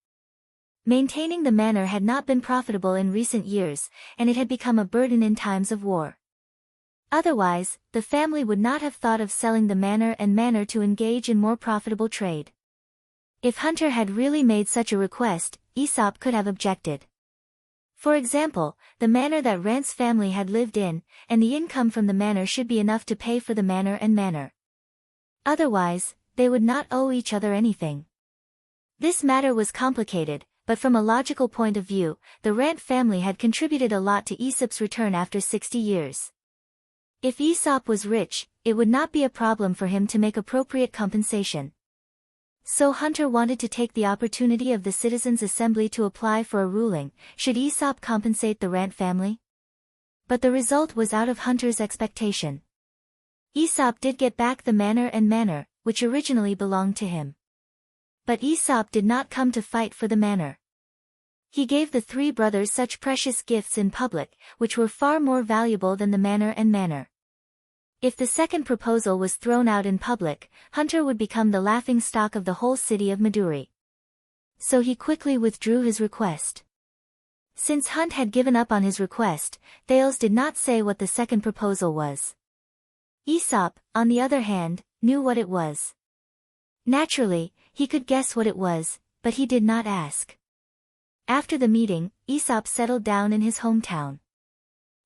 Maintaining the manor had not been profitable in recent years, and it had become a burden in times of war. Otherwise, the family would not have thought of selling the manor to engage in more profitable trade. If Hunter had really made such a request, Aesop could have objected. For example, the manor that Rant's family had lived in, and the income from the manor should be enough to pay for the manor. Otherwise, they would not owe each other anything. This matter was complicated, but from a logical point of view, the Rant family had contributed a lot to Aesop's return after 60 years. If Aesop was rich, it would not be a problem for him to make appropriate compensation. So Hunter wanted to take the opportunity of the Citizens' Assembly to apply for a ruling, should Aesop compensate the Rant family? But the result was out of Hunter's expectation. Aesop did get back the manor, which originally belonged to him. But Aesop did not come to fight for the manor. He gave the three brothers such precious gifts in public, which were far more valuable than the manor. If the second proposal was thrown out in public, Hunter would become the laughingstock of the whole city of Maduri. So he quickly withdrew his request. Since Hunt had given up on his request, Thales did not say what the second proposal was. Aesop, on the other hand, knew what it was. Naturally, he could guess what it was, but he did not ask. After the meeting, Aesop settled down in his hometown.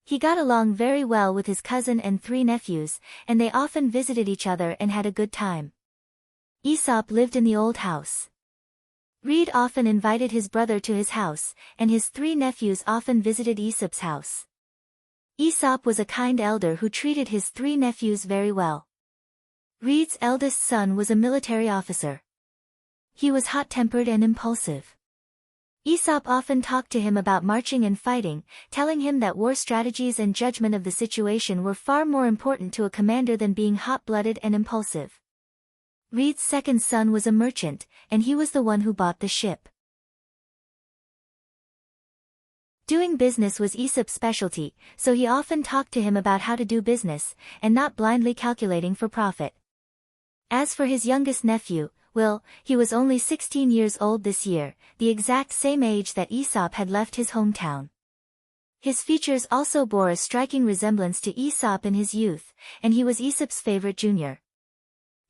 He got along very well with his cousin and three nephews, and they often visited each other and had a good time. Aesop lived in the old house. Reed often invited his brother to his house, and his three nephews often visited Aesop's house. Aesop was a kind elder who treated his three nephews very well. Reed's eldest son was a military officer. He was hot-tempered and impulsive. Aesop often talked to him about marching and fighting, telling him that war strategies and judgment of the situation were far more important to a commander than being hot-blooded and impulsive. Reed's second son was a merchant, and he was the one who bought the ship. Doing business was Aesop's specialty, so he often talked to him about how to do business, and not blindly calculating for profit. As for his youngest nephew, Will, he was only 16 years old this year, the exact same age that Aesop had left his hometown. His features also bore a striking resemblance to Aesop in his youth, and he was Aesop's favorite junior.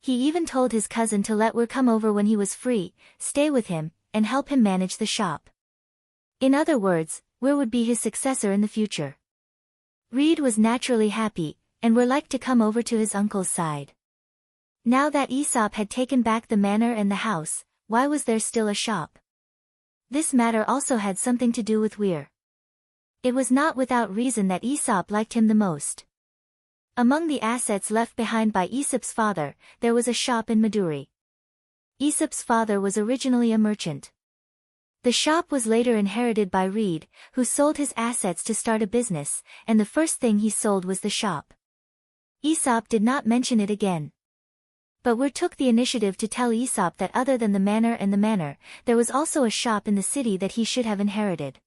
He even told his cousin to let Will come over when he was free, stay with him, and help him manage the shop. In other words, Will would be his successor in the future. Reed was naturally happy, and Will liked to come over to his uncle's side. Now that Aesop had taken back the manor and the house, why was there still a shop? This matter also had something to do with Weir. It was not without reason that Aesop liked him the most. Among the assets left behind by Aesop's father, there was a shop in Maduri. Aesop's father was originally a merchant. The shop was later inherited by Reed, who sold his assets to start a business, and the first thing he sold was the shop. Aesop did not mention it again. But Weir took the initiative to tell Aesop that other than the manor, there was also a shop in the city that he should have inherited.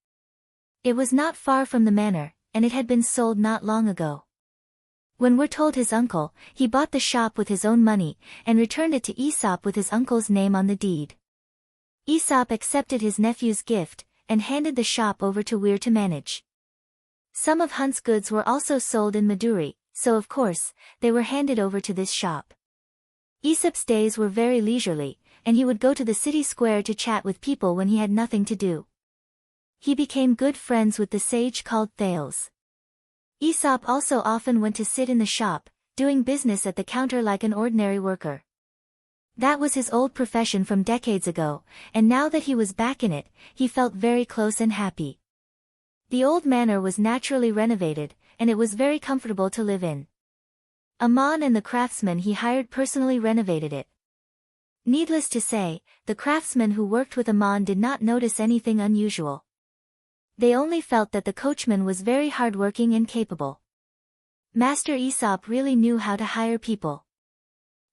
It was not far from the manor, and it had been sold not long ago. When Weir told his uncle, he bought the shop with his own money, and returned it to Aesop with his uncle's name on the deed. Aesop accepted his nephew's gift, and handed the shop over to Weir to manage. Some of Hunt's goods were also sold in Maduri, so of course, they were handed over to this shop. Aesop's days were very leisurely, and he would go to the city square to chat with people when he had nothing to do. He became good friends with the sage called Thales. Aesop also often went to sit in the shop, doing business at the counter like an ordinary worker. That was his old profession from decades ago, and now that he was back in it, he felt very close and happy. The old manor was naturally renovated, and it was very comfortable to live in. Amon and the craftsmen he hired personally renovated it. Needless to say, the craftsmen who worked with Amon did not notice anything unusual. They only felt that the coachman was very hardworking and capable. Master Aesop really knew how to hire people.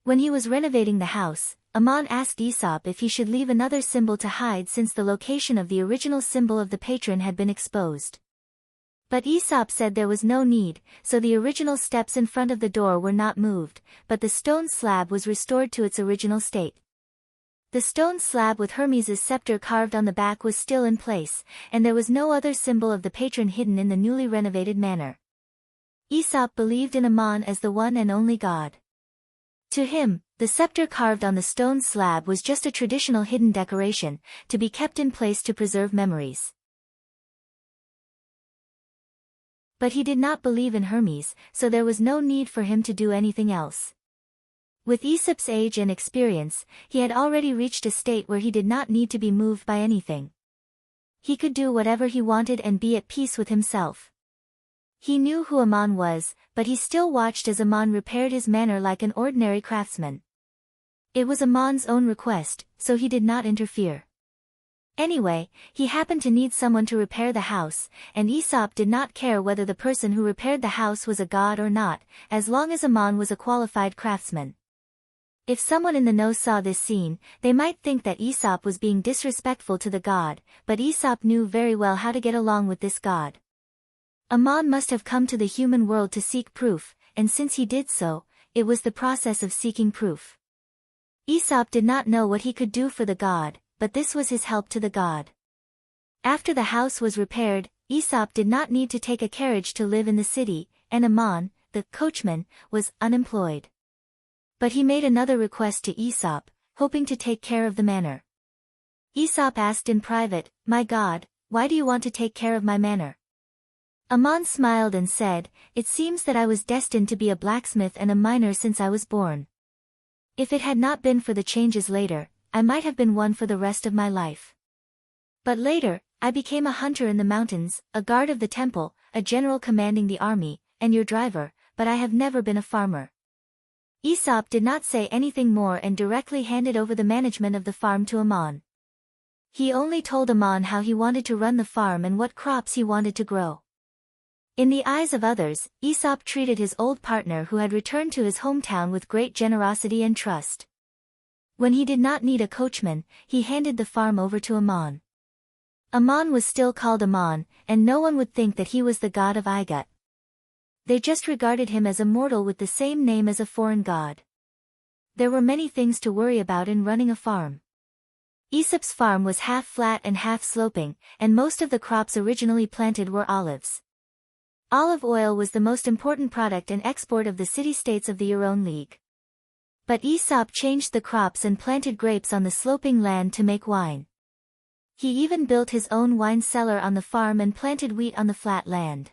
When he was renovating the house, Amon asked Aesop if he should leave another symbol to hide since the location of the original symbol of the patron had been exposed. But Aesop said there was no need, so the original steps in front of the door were not moved, but the stone slab was restored to its original state. The stone slab with Hermes' scepter carved on the back was still in place, and there was no other symbol of the patron hidden in the newly renovated manor. Aesop believed in Amon as the one and only god. To him, the scepter carved on the stone slab was just a traditional hidden decoration, to be kept in place to preserve memories. But he did not believe in Hermes, so there was no need for him to do anything else. With Aesop's age and experience, he had already reached a state where he did not need to be moved by anything. He could do whatever he wanted and be at peace with himself. He knew who Amon was, but he still watched as Amon repaired his manor like an ordinary craftsman. It was Amon's own request, so he did not interfere. Anyway, he happened to need someone to repair the house, and Aesop did not care whether the person who repaired the house was a god or not, as long as Amon was a qualified craftsman. If someone in the know saw this scene, they might think that Aesop was being disrespectful to the god, but Aesop knew very well how to get along with this god. Amon must have come to the human world to seek proof, and since he did so, it was the process of seeking proof. Aesop did not know what he could do for the god, but this was his help to the god. After the house was repaired, Aesop did not need to take a carriage to live in the city, and Amon, the coachman, was unemployed. But he made another request to Aesop, hoping to take care of the manor. Aesop asked in private, "My god, why do you want to take care of my manor?" Amon smiled and said, "It seems that I was destined to be a blacksmith and a miner since I was born. If it had not been for the changes later, I might have been one for the rest of my life. But later, I became a hunter in the mountains, a guard of the temple, a general commanding the army, and your driver, but I have never been a farmer." Aesop did not say anything more and directly handed over the management of the farm to Amon. He only told Amon how he wanted to run the farm and what crops he wanted to grow. In the eyes of others, Aesop treated his old partner who had returned to his hometown with great generosity and trust. When he did not need a coachman, he handed the farm over to Ammon. Ammon was still called Ammon, and no one would think that he was the god of Igut. They just regarded him as a mortal with the same name as a foreign god. There were many things to worry about in running a farm. Aesop's farm was half flat and half sloping, and most of the crops originally planted were olives. Olive oil was the most important product and export of the city-states of the Euron League. But Aesop changed the crops and planted grapes on the sloping land to make wine. He even built his own wine cellar on the farm and planted wheat on the flat land.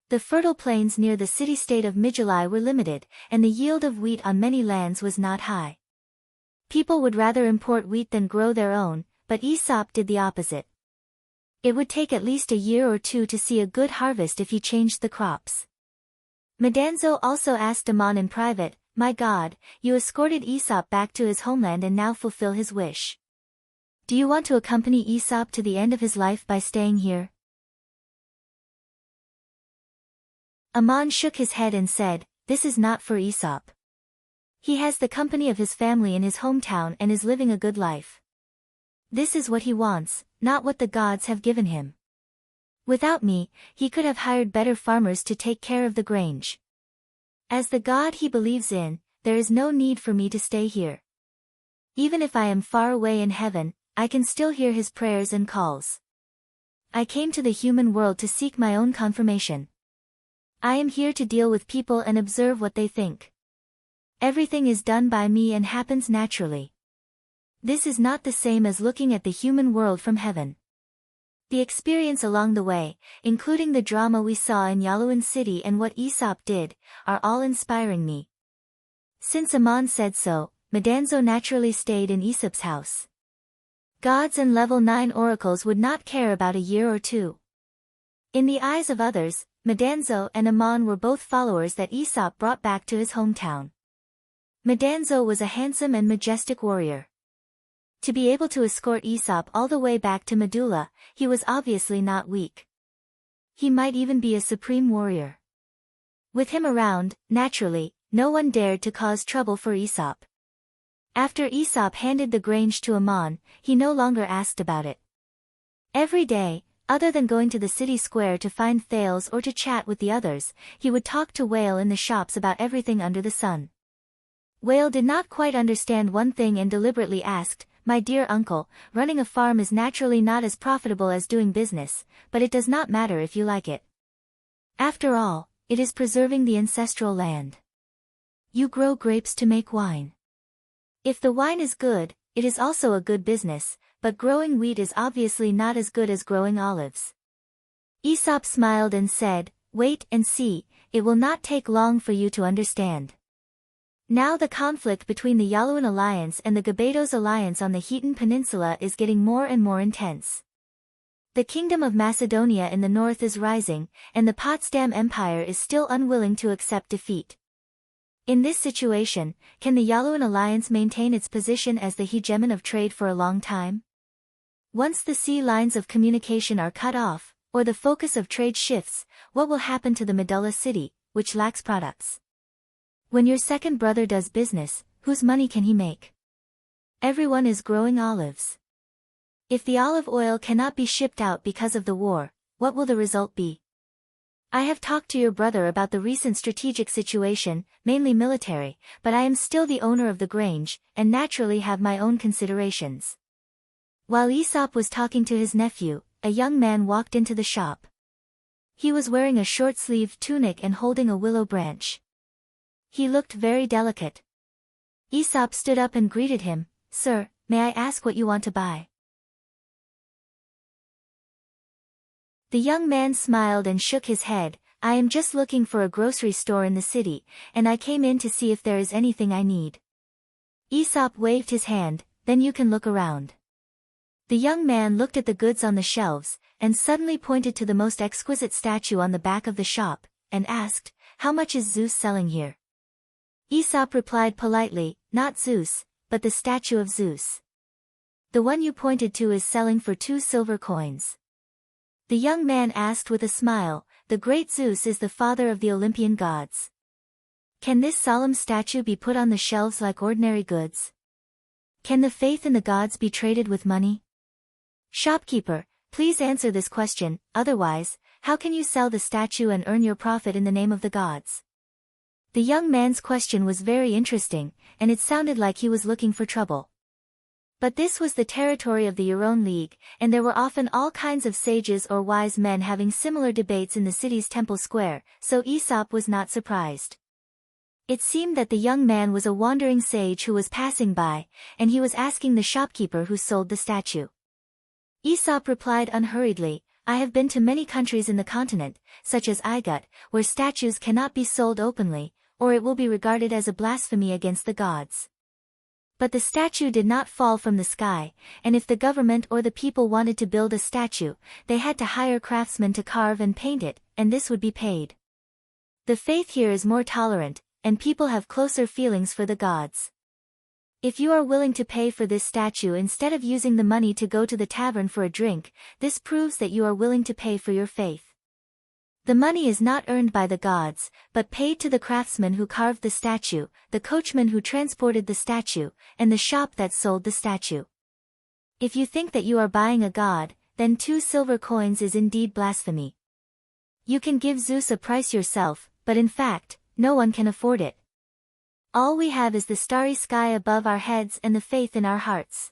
The fertile plains near the city-state of Migilai were limited, and the yield of wheat on many lands was not high. People would rather import wheat than grow their own, but Aesop did the opposite. It would take at least a year or two to see a good harvest if he changed the crops. Medanzo also asked Ammon in private, "My god, you escorted Aesop back to his homeland and now fulfill his wish. Do you want to accompany Aesop to the end of his life by staying here?" Ammon shook his head and said, "This is not for Aesop. He has the company of his family in his hometown and is living a good life. This is what he wants, not what the gods have given him. Without me, he could have hired better farmers to take care of the grange. As the god he believes in, there is no need for me to stay here. Even if I am far away in heaven, I can still hear his prayers and calls. I came to the human world to seek my own confirmation. I am here to deal with people and observe what they think. Everything is done by me and happens naturally. This is not the same as looking at the human world from heaven. The experience along the way, including the drama we saw in Yaluan City and what Aesop did, are all inspiring me." Since Ammon said so, Medanzo naturally stayed in Aesop's house. Gods and level 9 oracles would not care about a year or two. In the eyes of others, Medanzo and Ammon were both followers that Aesop brought back to his hometown. Medanzo was a handsome and majestic warrior. To be able to escort Aesop all the way back to Medulla, he was obviously not weak. He might even be a supreme warrior. With him around, naturally, no one dared to cause trouble for Aesop. After Aesop handed the grange to Ammon, he no longer asked about it. Every day, other than going to the city square to find Thales or to chat with the others, he would talk to Whale in the shops about everything under the sun. Whale did not quite understand one thing and deliberately asked, "My dear uncle, running a farm is naturally not as profitable as doing business, but it does not matter if you like it. After all, it is preserving the ancestral land. You grow grapes to make wine. If the wine is good, it is also a good business, but growing wheat is obviously not as good as growing olives." Aesop smiled and said, "Wait and see, it will not take long for you to understand." Now the conflict between the Yaluan alliance and the Gabados alliance on the Hetan Peninsula is getting more and more intense. The Kingdom of Macedonia in the north is rising, and the Potsdam Empire is still unwilling to accept defeat. In this situation, can the Yaluan alliance maintain its position as the hegemon of trade for a long time? Once the sea lines of communication are cut off, or the focus of trade shifts, what will happen to the Medulla city, which lacks products? When your second brother does business, whose money can he make? Everyone is growing olives. If the olive oil cannot be shipped out because of the war, what will the result be? I have talked to your brother about the recent strategic situation, mainly military, but I am still the owner of the grange, and naturally have my own considerations. While Aesop was talking to his nephew, a young man walked into the shop. He was wearing a short-sleeved tunic and holding a willow branch. He looked very delicate. Aesop stood up and greeted him, "Sir, may I ask what you want to buy?" The young man smiled and shook his head, "I am just looking for a grocery store in the city, and I came in to see if there is anything I need." Aesop waved his hand, "Then you can look around." The young man looked at the goods on the shelves, and suddenly pointed to the most exquisite statue on the back of the shop, and asked, "How much is Zeus selling here?" Aesop replied politely, "Not Zeus, but the statue of Zeus. The one you pointed to is selling for 2 silver coins." The young man asked with a smile, "The great Zeus is the father of the Olympian gods. Can this solemn statue be put on the shelves like ordinary goods?" Can the faith in the gods be traded with money? Shopkeeper, please answer this question, otherwise, how can you sell the statue and earn your profit in the name of the gods? The young man's question was very interesting, and it sounded like he was looking for trouble. But this was the territory of the Euron League, and there were often all kinds of sages or wise men having similar debates in the city's temple square, so Aesop was not surprised. It seemed that the young man was a wandering sage who was passing by, and he was asking the shopkeeper who sold the statue. Aesop replied unhurriedly, I have been to many countries in the continent, such as Igut, where statues cannot be sold openly, or it will be regarded as a blasphemy against the gods. But the statue did not fall from the sky, and if the government or the people wanted to build a statue, they had to hire craftsmen to carve and paint it, and this would be paid. The faith here is more tolerant, and people have closer feelings for the gods. If you are willing to pay for this statue instead of using the money to go to the tavern for a drink, this proves that you are willing to pay for your faith. The money is not earned by the gods, but paid to the craftsman who carved the statue, the coachman who transported the statue, and the shop that sold the statue. If you think that you are buying a god, then 2 silver coins is indeed blasphemy. You can give Zeus a price yourself, but in fact, no one can afford it. All we have is the starry sky above our heads and the faith in our hearts.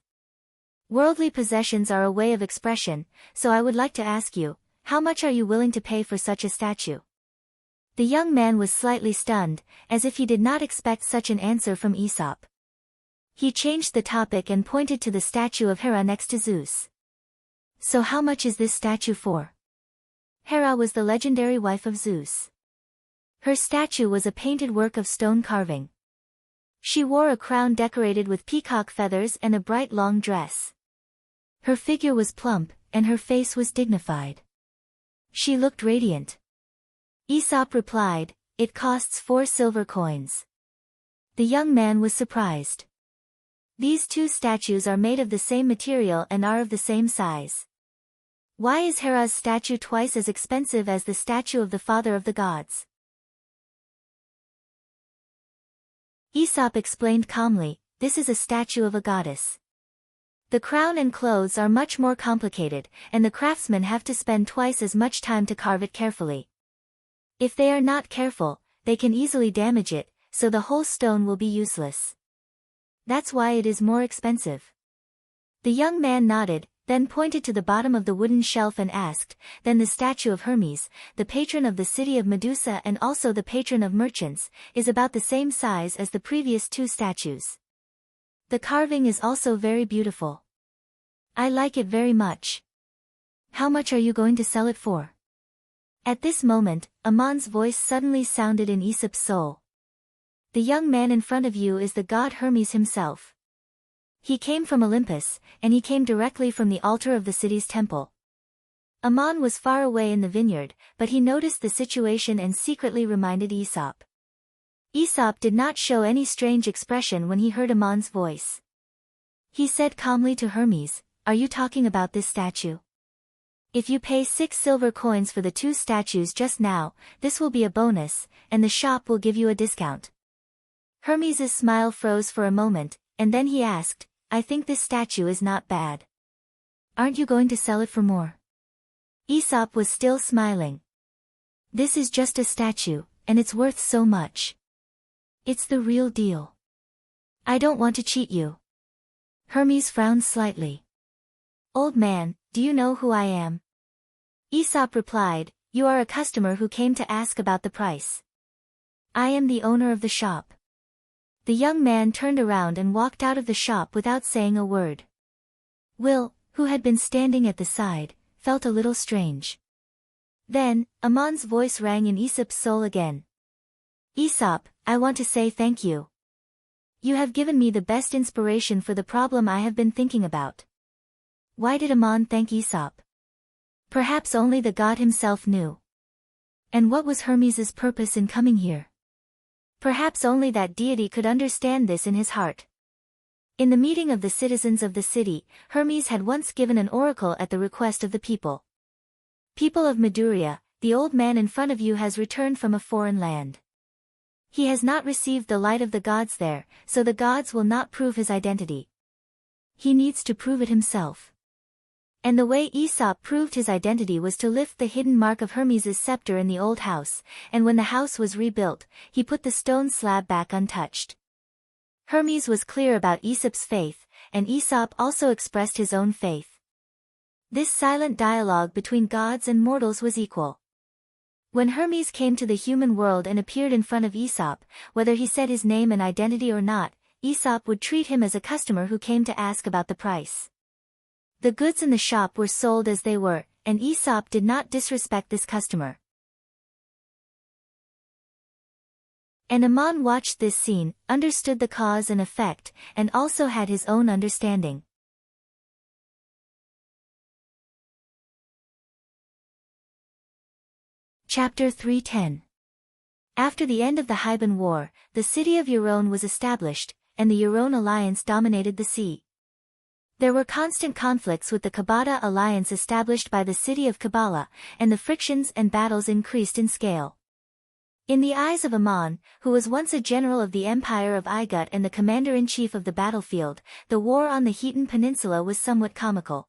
Worldly possessions are a way of expression, so I would like to ask you, how much are you willing to pay for such a statue? The young man was slightly stunned, as if he did not expect such an answer from Aesop. He changed the topic and pointed to the statue of Hera next to Zeus. So how much is this statue for? Hera was the legendary wife of Zeus. Her statue was a painted work of stone carving. She wore a crown decorated with peacock feathers and a bright long dress. Her figure was plump, and her face was dignified. She looked radiant. Aesop replied, it costs 4 silver coins. The young man was surprised. These 2 statues are made of the same material and are of the same size. Why is Hera's statue twice as expensive as the statue of the father of the gods? Aesop explained calmly, this is a statue of a goddess. The crown and clothes are much more complicated, and the craftsmen have to spend twice as much time to carve it carefully. If they are not careful, they can easily damage it, so the whole stone will be useless. That's why it is more expensive. The young man nodded, then pointed to the bottom of the wooden shelf and asked, then the statue of Hermes, the patron of the city of Medusa and also the patron of merchants, is about the same size as the previous 2 statues. The carving is also very beautiful. I like it very much. How much are you going to sell it for? At this moment, Amon's voice suddenly sounded in Aesop's soul. The young man in front of you is the god Hermes himself. He came from Olympus, and he came directly from the altar of the city's temple. Amon was far away in the vineyard, but he noticed the situation and secretly reminded Aesop. Aesop did not show any strange expression when he heard Amon's voice. He said calmly to Hermes, are you talking about this statue? If you pay 6 silver coins for the 2 statues just now, this will be a bonus, and the shop will give you a discount. Hermes' smile froze for a moment, and then he asked, I think this statue is not bad. Aren't you going to sell it for more? Aesop was still smiling. This is just a statue, and it's worth so much. It's the real deal. I don't want to cheat you. Hermes frowned slightly. Old man, do you know who I am? Aesop replied, you are a customer who came to ask about the price. I am the owner of the shop. The young man turned around and walked out of the shop without saying a word. Will, who had been standing at the side, felt a little strange. Then, Amon's voice rang in Aesop's soul again. Aesop, I want to say thank you. You have given me the best inspiration for the problem I have been thinking about. Why did Amon thank Aesop? Perhaps only the god himself knew. And what was Hermes' purpose in coming here? Perhaps only that deity could understand this in his heart. In the meeting of the citizens of the city, Hermes had once given an oracle at the request of the people. People of Meduria, the old man in front of you has returned from a foreign land. He has not received the light of the gods there, so the gods will not prove his identity. He needs to prove it himself. And the way Aesop proved his identity was to lift the hidden mark of Hermes' scepter in the old house, and when the house was rebuilt, he put the stone slab back untouched. Hermes was clear about Aesop's faith, and Aesop also expressed his own faith. This silent dialogue between gods and mortals was equal. When Hermes came to the human world and appeared in front of Aesop, whether he said his name and identity or not, Aesop would treat him as a customer who came to ask about the price. The goods in the shop were sold as they were, and Aesop did not disrespect this customer. And Ammon watched this scene, understood the cause and effect, and also had his own understanding. Chapter 310. After the end of the Hyban War, the city of Euron was established, and the Euron alliance dominated the sea. There were constant conflicts with the Kabata alliance established by the city of Kabbalah, and the frictions and battles increased in scale. In the eyes of Ammon, who was once a general of the Empire of Igut and the commander-in-chief of the battlefield, the war on the Khitan Peninsula was somewhat comical.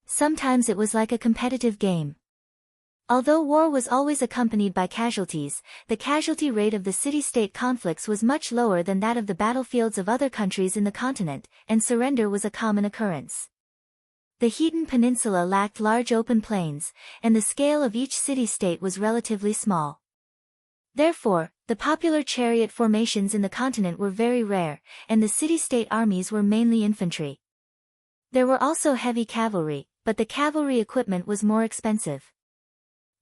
Sometimes it was like a competitive game. Although war was always accompanied by casualties, the casualty rate of the city-state conflicts was much lower than that of the battlefields of other countries in the continent, and surrender was a common occurrence. The Khitan Peninsula lacked large open plains, and the scale of each city-state was relatively small. Therefore, the popular chariot formations in the continent were very rare, and the city-state armies were mainly infantry. There were also heavy cavalry, but the cavalry equipment was more expensive.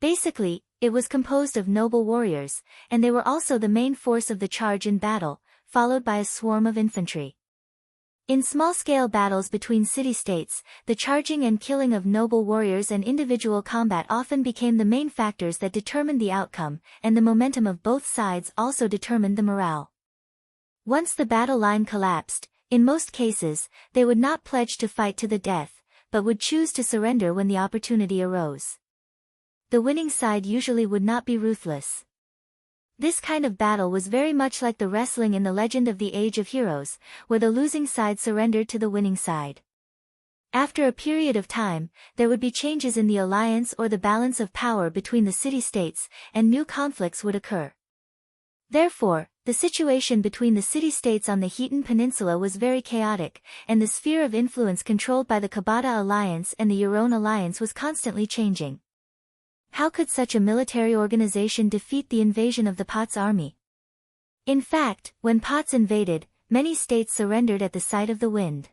Basically, it was composed of noble warriors, and they were also the main force of the charge in battle, followed by a swarm of infantry. In small-scale battles between city-states, the charging and killing of noble warriors and individual combat often became the main factors that determined the outcome, and the momentum of both sides also determined the morale. Once the battle line collapsed, in most cases, they would not pledge to fight to the death, but would choose to surrender when the opportunity arose. The winning side usually would not be ruthless. This kind of battle was very much like the wrestling in the legend of the Age of Heroes, where the losing side surrendered to the winning side. After a period of time, there would be changes in the alliance or the balance of power between the city-states, and new conflicts would occur. Therefore, the situation between the city-states on the Khitan Peninsula was very chaotic, and the sphere of influence controlled by the Kabata alliance and the Euron alliance was constantly changing. How could such a military organization defeat the invasion of the Pot's army? In fact, when Pot's invaded, many states surrendered at the sight of the wind.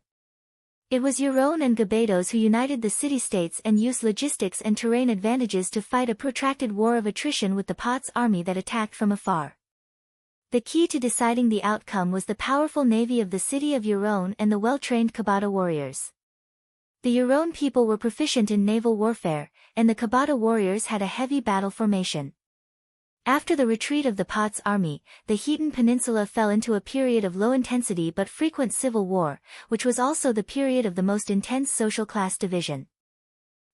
It was Euron and Gabados who united the city-states and used logistics and terrain advantages to fight a protracted war of attrition with the Pot's army that attacked from afar. The key to deciding the outcome was the powerful navy of the city of Euron and the well-trained Kabata warriors. The Euron people were proficient in naval warfare, and the Kabata warriors had a heavy battle formation. After the retreat of the Pot's army, the Khitan Peninsula fell into a period of low-intensity but frequent civil war, which was also the period of the most intense social class division.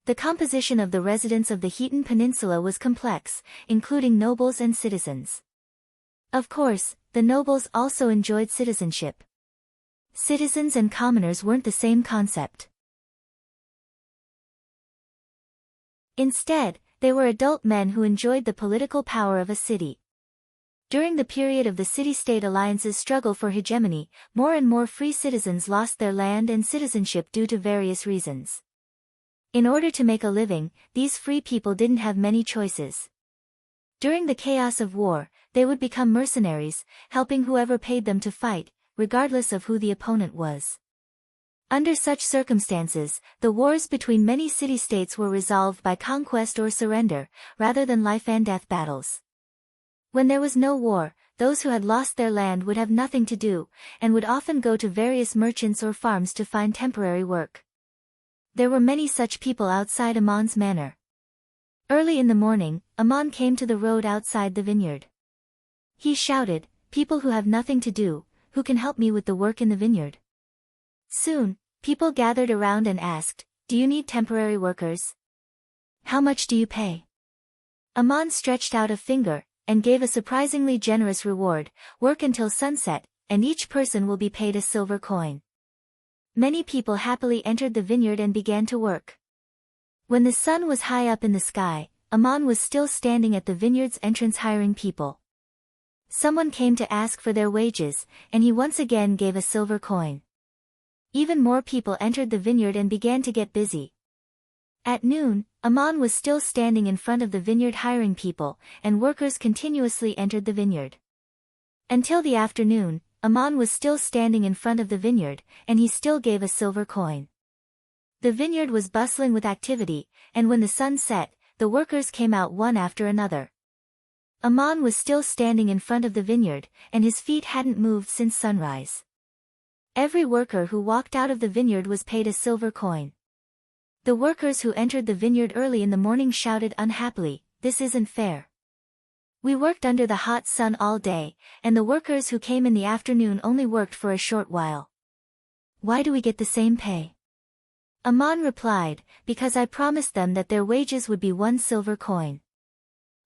The composition of the residents of the Khitan Peninsula was complex, including nobles and citizens. Of course, the nobles also enjoyed citizenship. Citizens and commoners weren't the same concept. Instead, they were adult men who enjoyed the political power of a city. During the period of the city-state alliance's struggle for hegemony, more and more free citizens lost their land and citizenship due to various reasons. In order to make a living, these free people didn't have many choices. During the chaos of war, they would become mercenaries, helping whoever paid them to fight, regardless of who the opponent was. Under such circumstances, the wars between many city-states were resolved by conquest or surrender, rather than life-and-death battles. When there was no war, those who had lost their land would have nothing to do, and would often go to various merchants or farms to find temporary work. There were many such people outside Ammon's manor. Early in the morning, Ammon came to the road outside the vineyard. He shouted, "People who have nothing to do, who can help me with the work in the vineyard?" Soon, people gathered around and asked, "Do you need temporary workers? How much do you pay?" Ammon stretched out a finger, and gave a surprisingly generous reward, "Work until sunset, and each person will be paid a silver coin." Many people happily entered the vineyard and began to work. When the sun was high up in the sky, Aman was still standing at the vineyard's entrance hiring people. Someone came to ask for their wages, and he once again gave a silver coin. Even more people entered the vineyard and began to get busy. At noon, Aman was still standing in front of the vineyard hiring people, and workers continuously entered the vineyard. Until the afternoon, Aman was still standing in front of the vineyard, and he still gave a silver coin. The vineyard was bustling with activity, and when the sun set, the workers came out one after another. Aman was still standing in front of the vineyard, and his feet hadn't moved since sunrise. Every worker who walked out of the vineyard was paid a silver coin. The workers who entered the vineyard early in the morning shouted unhappily, "This isn't fair. We worked under the hot sun all day, and the workers who came in the afternoon only worked for a short while. Why do we get the same pay?" Aman replied, "Because I promised them that their wages would be 1 silver coin.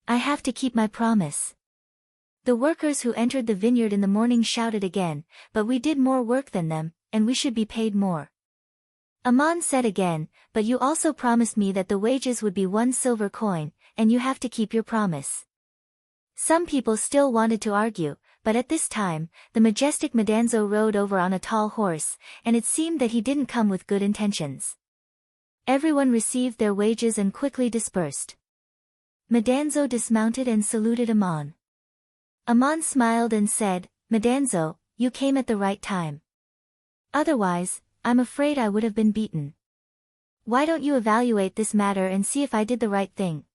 I have to keep my promise." The workers who entered the vineyard in the morning shouted again, "But we did more work than them, and we should be paid more." Aman said again, "But you also promised me that the wages would be 1 silver coin, and you have to keep your promise." Some people still wanted to argue, but at this time, the majestic Madanzo rode over on a tall horse, and it seemed that he didn't come with good intentions. Everyone received their wages and quickly dispersed. Madanzo dismounted and saluted Aman. Aman smiled and said, "Madanzo, you came at the right time. Otherwise, I'm afraid I would have been beaten. Why don't you evaluate this matter and see if I did the right thing?"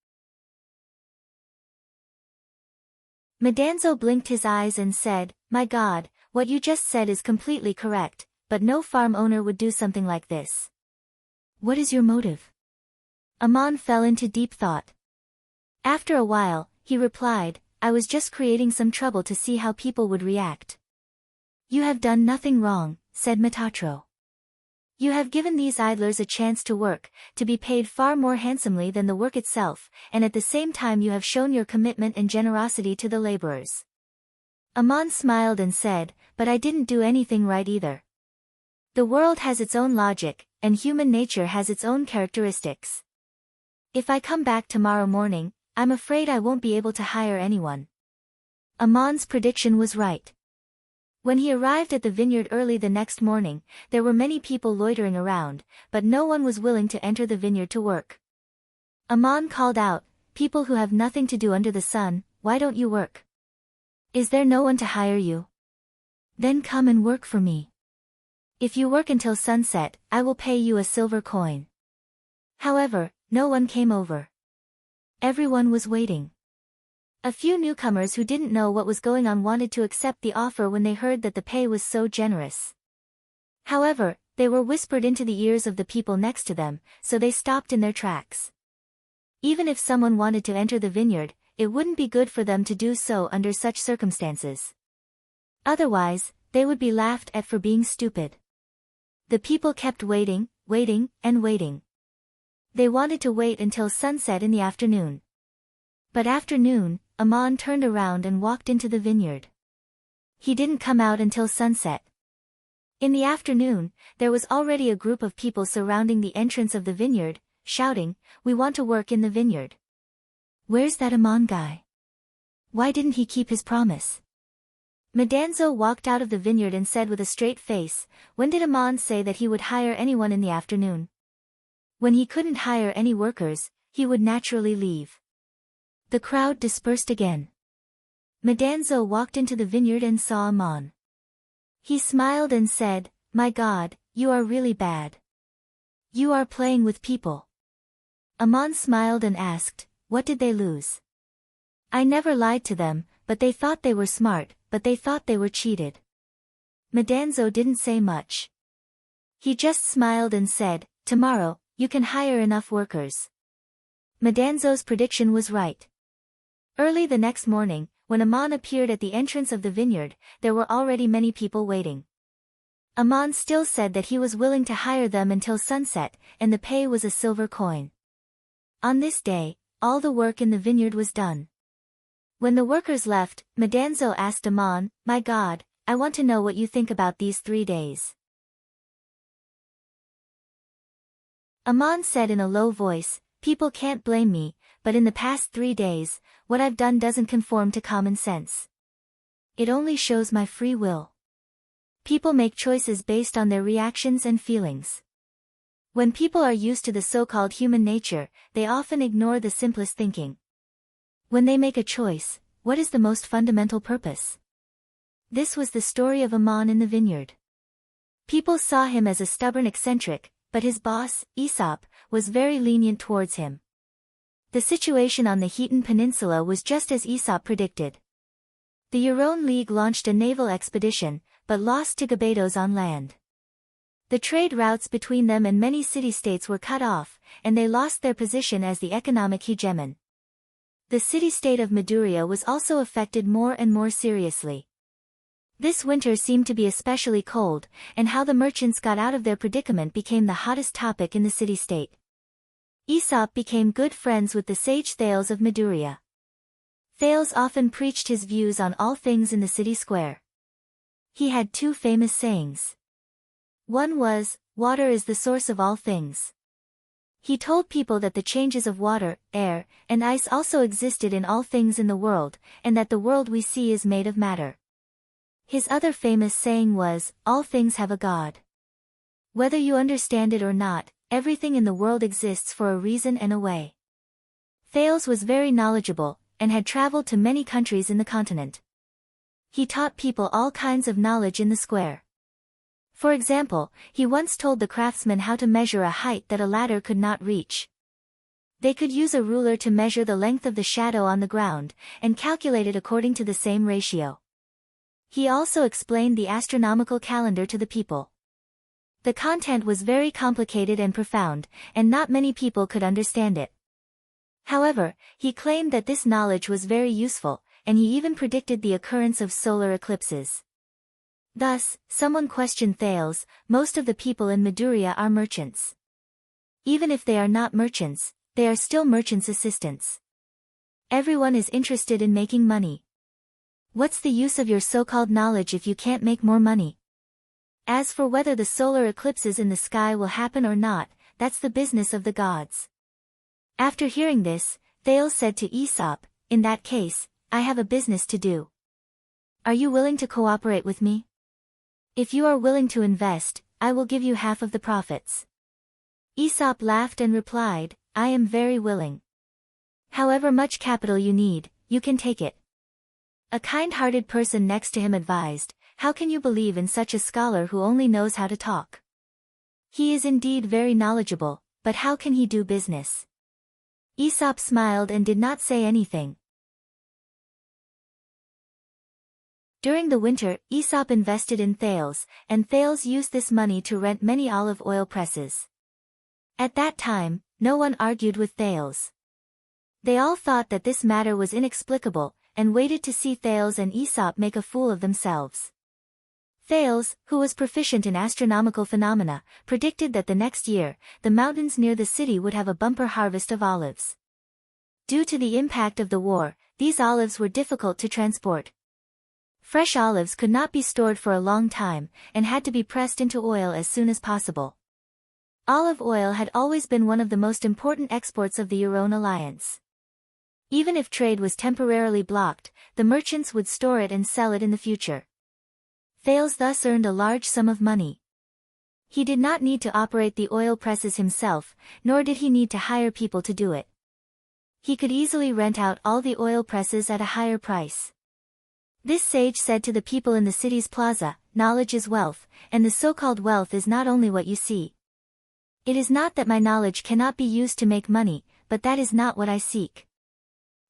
Madanzo blinked his eyes and said, "My God, what you just said is completely correct, but no farm owner would do something like this. What is your motive?" Aman fell into deep thought. After a while, he replied, "I was just creating some trouble to see how people would react." "You have done nothing wrong," said Metatro. "You have given these idlers a chance to work, to be paid far more handsomely than the work itself, and at the same time you have shown your commitment and generosity to the laborers." Aman smiled and said, "But I didn't do anything right either. The world has its own logic, and human nature has its own characteristics. If I come back tomorrow morning, I'm afraid I won't be able to hire anyone." Aman's prediction was right. When he arrived at the vineyard early the next morning, there were many people loitering around, but no one was willing to enter the vineyard to work. Aman called out, "People who have nothing to do under the sun, why don't you work? Is there no one to hire you? Then come and work for me. If you work until sunset, I will pay you a silver coin." However, no one came over. Everyone was waiting. A few newcomers who didn't know what was going on wanted to accept the offer when they heard that the pay was so generous. However, they were whispered into the ears of the people next to them, so they stopped in their tracks. Even if someone wanted to enter the vineyard, it wouldn't be good for them to do so under such circumstances. Otherwise, they would be laughed at for being stupid. The people kept waiting, and waiting. They wanted to wait until sunset in the afternoon. But after noon, Aman turned around and walked into the vineyard. He didn't come out until sunset. In the afternoon, there was already a group of people surrounding the entrance of the vineyard, shouting, "We want to work in the vineyard. Where's that Aman guy? Why didn't he keep his promise?" Madanzo walked out of the vineyard and said with a straight face, "When did Aman say that he would hire anyone in the afternoon? When he couldn't hire any workers, he would naturally leave." The crowd dispersed again. Madanzo walked into the vineyard and saw Aman. He smiled and said, "My God, you are really bad. You are playing with people." Aman smiled and asked, "What did they lose?" "I never lied to them, but they thought they were smart, but they thought they were cheated." Madanzo didn't say much. He just smiled and said, "Tomorrow, you can hire enough workers." Madanzo's prediction was right. Early the next morning, when Aman appeared at the entrance of the vineyard, there were already many people waiting. Aman still said that he was willing to hire them until sunset, and the pay was a silver coin. On this day, all the work in the vineyard was done. When the workers left, Madanzo asked Aman, "My God, I want to know what you think about these 3 days. Aman said in a low voice, "People can't blame me, but in the past 3 days, what I've done doesn't conform to common sense. It only shows my free will. People make choices based on their reactions and feelings. When people are used to the so-called human nature, they often ignore the simplest thinking. When they make a choice, what is the most fundamental purpose?" This was the story of Aman in the vineyard. People saw him as a stubborn eccentric, but his boss, Aesop, was very lenient towards him. The situation on the Khitan Peninsula was just as Aesop predicted. The Euron League launched a naval expedition, but lost to Gabados on land. The trade routes between them and many city-states were cut off, and they lost their position as the economic hegemon. The city-state of Maduria was also affected more and more seriously. This winter seemed to be especially cold, and how the merchants got out of their predicament became the hottest topic in the city-state. Aesop became good friends with the sage Thales of Maduria. Thales often preached his views on all things in the city square. He had 2 famous sayings. One was, "Water is the source of all things." He told people that the changes of water, air, and ice also existed in all things in the world, and that the world we see is made of matter. His other famous saying was, "All things have a God. Whether you understand it or not, everything in the world exists for a reason and a way." Thales was very knowledgeable, and had traveled to many countries in the continent. He taught people all kinds of knowledge in the square. For example, he once told the craftsmen how to measure a height that a ladder could not reach. They could use a ruler to measure the length of the shadow on the ground, and calculate it according to the same ratio. He also explained the astronomical calendar to the people. The content was very complicated and profound, and not many people could understand it. However, he claimed that this knowledge was very useful, and he even predicted the occurrence of solar eclipses. Thus, someone questioned Thales, "Most of the people in Maduria are merchants. Even if they are not merchants, they are still merchants' assistants. Everyone is interested in making money. What's the use of your so-called knowledge if you can't make more money? As for whether the solar eclipses in the sky will happen or not, that's the business of the gods." After hearing this, Thales said to Aesop, "In that case, I have a business to do. Are you willing to cooperate with me? If you are willing to invest, I will give you half of the profits." Aesop laughed and replied, "I am very willing. However much capital you need, you can take it." A kind-hearted person next to him advised, "How can you believe in such a scholar who only knows how to talk? He is indeed very knowledgeable, but how can he do business?" Aesop smiled and did not say anything. During the winter, Aesop invested in Thales, and Thales used this money to rent many olive oil presses. At that time, no one argued with Thales. They all thought that this matter was inexplicable, and waited to see Thales and Aesop make a fool of themselves. Thales, who was proficient in astronomical phenomena, predicted that the next year, the mountains near the city would have a bumper harvest of olives. Due to the impact of the war, these olives were difficult to transport. Fresh olives could not be stored for a long time, and had to be pressed into oil as soon as possible. Olive oil had always been one of the most important exports of the Euron alliance. Even if trade was temporarily blocked, the merchants would store it and sell it in the future. Thales thus earned a large sum of money. He did not need to operate the oil presses himself, nor did he need to hire people to do it. He could easily rent out all the oil presses at a higher price. This sage said to the people in the city's plaza, "Knowledge is wealth, and the so-called wealth is not only what you see. It is not that my knowledge cannot be used to make money, but that is not what I seek."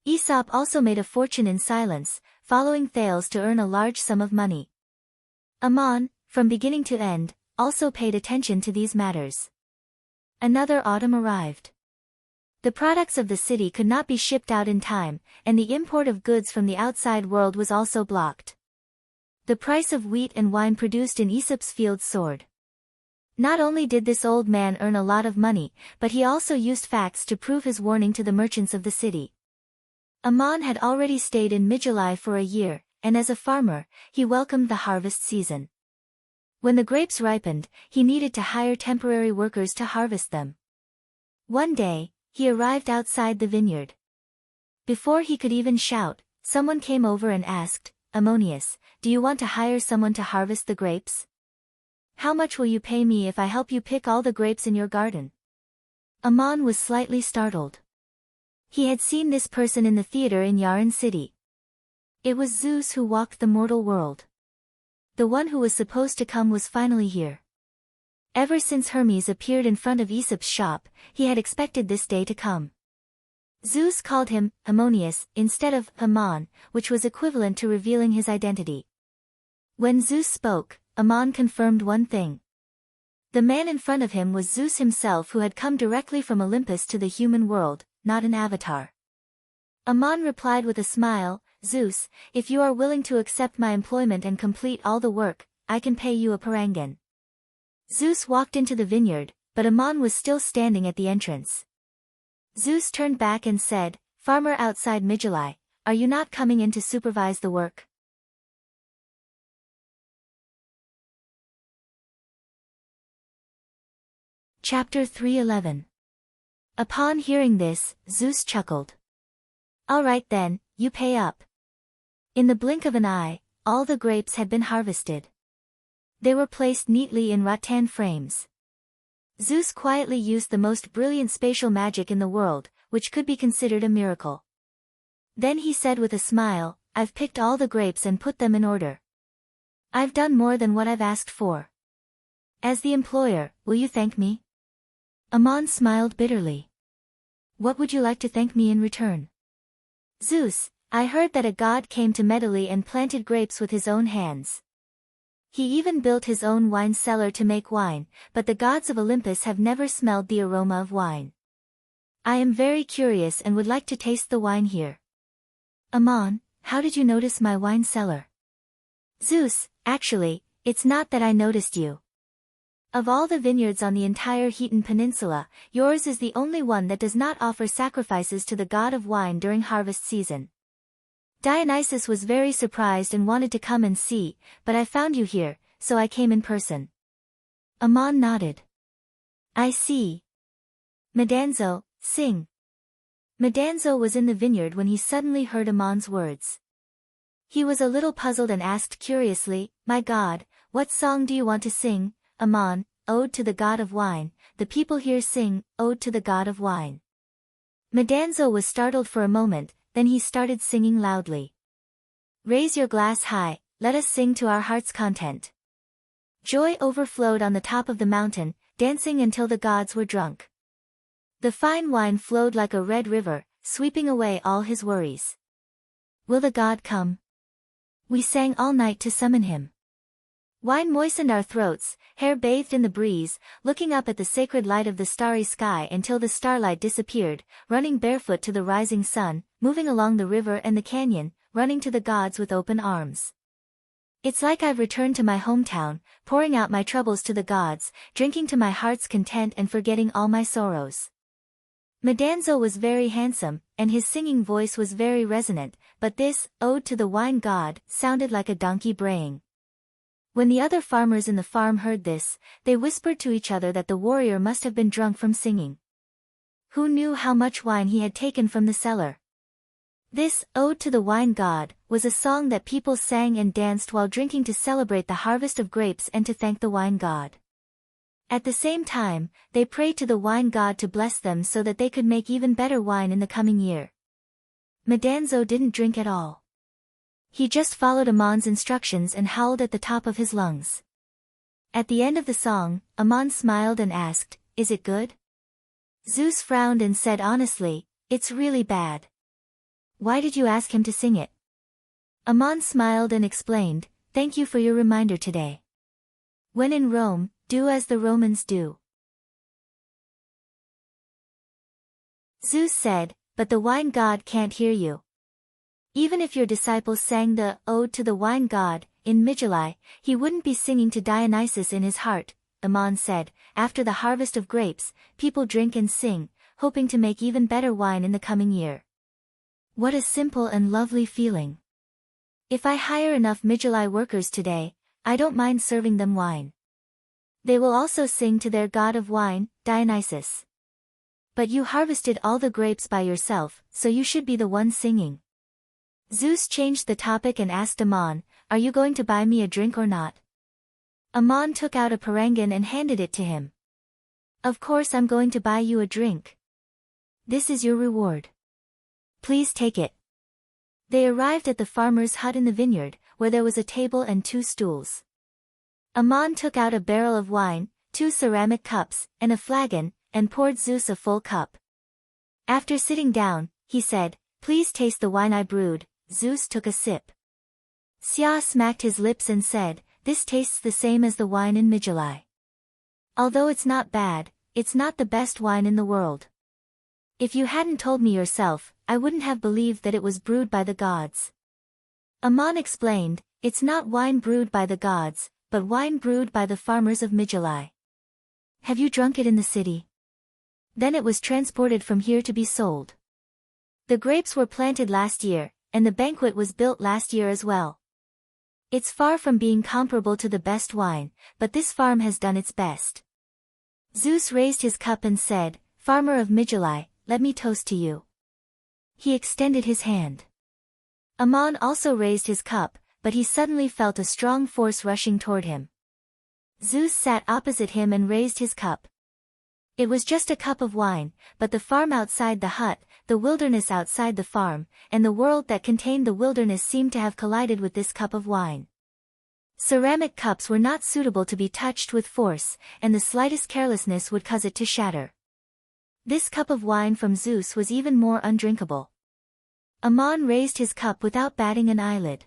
Aesop also made a fortune in silence, following Thales to earn a large sum of money. Aman, from beginning to end, also paid attention to these matters. Another autumn arrived. The products of the city could not be shipped out in time, and the import of goods from the outside world was also blocked. The price of wheat and wine produced in Aesop's fields soared. Not only did this old man earn a lot of money, but he also used facts to prove his warning to the merchants of the city. Aman had already stayed in Midgely for a year, and as a farmer, he welcomed the harvest season. When the grapes ripened, he needed to hire temporary workers to harvest them. One day, he arrived outside the vineyard. Before he could even shout, someone came over and asked, "Ammonius, do you want to hire someone to harvest the grapes? How much will you pay me if I help you pick all the grapes in your garden?" Ammon was slightly startled. He had seen this person in the theater in Yaran City. It was Zeus who walked the mortal world. The one who was supposed to come was finally here. Ever since Hermes appeared in front of Aesop's shop, he had expected this day to come. Zeus called him Ammonius instead of Ammon, which was equivalent to revealing his identity. When Zeus spoke, Ammon confirmed one thing. The man in front of him was Zeus himself, who had come directly from Olympus to the human world, not an avatar. Ammon replied with a smile, "Zeus, if you are willing to accept my employment and complete all the work, I can pay you a parangon." Zeus walked into the vineyard, but Ammon was still standing at the entrance. Zeus turned back and said, "Farmer outside Migilai, are you not coming in to supervise the work?" Chapter 3:11. Upon hearing this, Zeus chuckled. "All right then, you pay up." In the blink of an eye, all the grapes had been harvested. They were placed neatly in rattan frames. Zeus quietly used the most brilliant spatial magic in the world, which could be considered a miracle. Then he said with a smile, "I've picked all the grapes and put them in order. I've done more than what I've asked for. As the employer, will you thank me?" Ammon smiled bitterly. "What would you like to thank me in return?" "Zeus, I heard that a god came to Medley and planted grapes with his own hands. He even built his own wine cellar to make wine, but the gods of Olympus have never smelled the aroma of wine. I am very curious and would like to taste the wine here." "Ammon, how did you notice my wine cellar?" "Zeus, actually, it's not that I noticed you. Of all the vineyards on the entire Hetan Peninsula, yours is the only one that does not offer sacrifices to the god of wine during harvest season. Dionysus was very surprised and wanted to come and see, but I found you here, so I came in person." Ammon nodded. "I see. Medanzo, sing." Medanzo was in the vineyard when he suddenly heard Ammon's words. He was a little puzzled and asked curiously, "My god, what song do you want to sing?" "Ammon, Ode to the God of Wine, the people here sing, Ode to the God of Wine." Medanzo was startled for a moment, then he started singing loudly. "Raise your glass high, let us sing to our heart's content." Joy overflowed on the top of the mountain, dancing until the gods were drunk. The fine wine flowed like a red river, sweeping away all his worries. "Will the god come?" We sang all night to summon him. Wine moistened our throats, hair bathed in the breeze, looking up at the sacred light of the starry sky until the starlight disappeared, running barefoot to the rising sun, moving along the river and the canyon, running to the gods with open arms. It's like I've returned to my hometown, pouring out my troubles to the gods, drinking to my heart's content and forgetting all my sorrows. Medanzo was very handsome, and his singing voice was very resonant, but this, ode to the wine god, sounded like a donkey braying. When the other farmers in the farm heard this, they whispered to each other that the warrior must have been drunk from singing. Who knew how much wine he had taken from the cellar? This, Ode to the Wine God, was a song that people sang and danced while drinking to celebrate the harvest of grapes and to thank the wine god. At the same time, they prayed to the wine god to bless them so that they could make even better wine in the coming year. Medanzo didn't drink at all. He just followed Ammon's instructions and howled at the top of his lungs. At the end of the song, Ammon smiled and asked, "Is it good?" Zeus frowned and said honestly, "It's really bad." "Why did you ask him to sing it?" Ammon smiled and explained, "Thank you for your reminder today. When in Rome, do as the Romans do." Zeus said, "But the wine god can't hear you. Even if your disciples sang the Ode to the Wine God in Migilai, he wouldn't be singing to Dionysus in his heart." Ammon said, "After the harvest of grapes, people drink and sing, hoping to make even better wine in the coming year. What a simple and lovely feeling. If I hire enough Migilai workers today, I don't mind serving them wine. They will also sing to their god of wine, Dionysus." But you harvested all the grapes by yourself, so you should be the one singing. Zeus changed the topic and asked Ammon, are you going to buy me a drink or not? Ammon took out a parangan and handed it to him. Of course I'm going to buy you a drink. This is your reward. Please take it. They arrived at the farmer's hut in the vineyard, where there was a table and 2 stools. Ammon took out a barrel of wine, 2 ceramic cups, and a flagon, and poured Zeus a full cup. After sitting down, he said, please taste the wine I brewed. Zeus took a sip. Sia smacked his lips and said, this tastes the same as the wine in Migilai. Although it's not bad, it's not the best wine in the world. If you hadn't told me yourself, I wouldn't have believed that it was brewed by the gods. Ammon explained, it's not wine brewed by the gods, but wine brewed by the farmers of Migilai. Have you drunk it in the city? Then it was transported from here to be sold. The grapes were planted last year, and the banquet was built last year as well. It's far from being comparable to the best wine, but this farm has done its best. Zeus raised his cup and said, Farmer of Migilai, let me toast to you. He extended his hand. Ammon also raised his cup, but he suddenly felt a strong force rushing toward him. Zeus sat opposite him and raised his cup. It was just a cup of wine, but the farm outside the hut, the wilderness outside the farm, and the world that contained the wilderness seemed to have collided with this cup of wine. Ceramic cups were not suitable to be touched with force, and the slightest carelessness would cause it to shatter. This cup of wine from Zeus was even more undrinkable. Ammon raised his cup without batting an eyelid.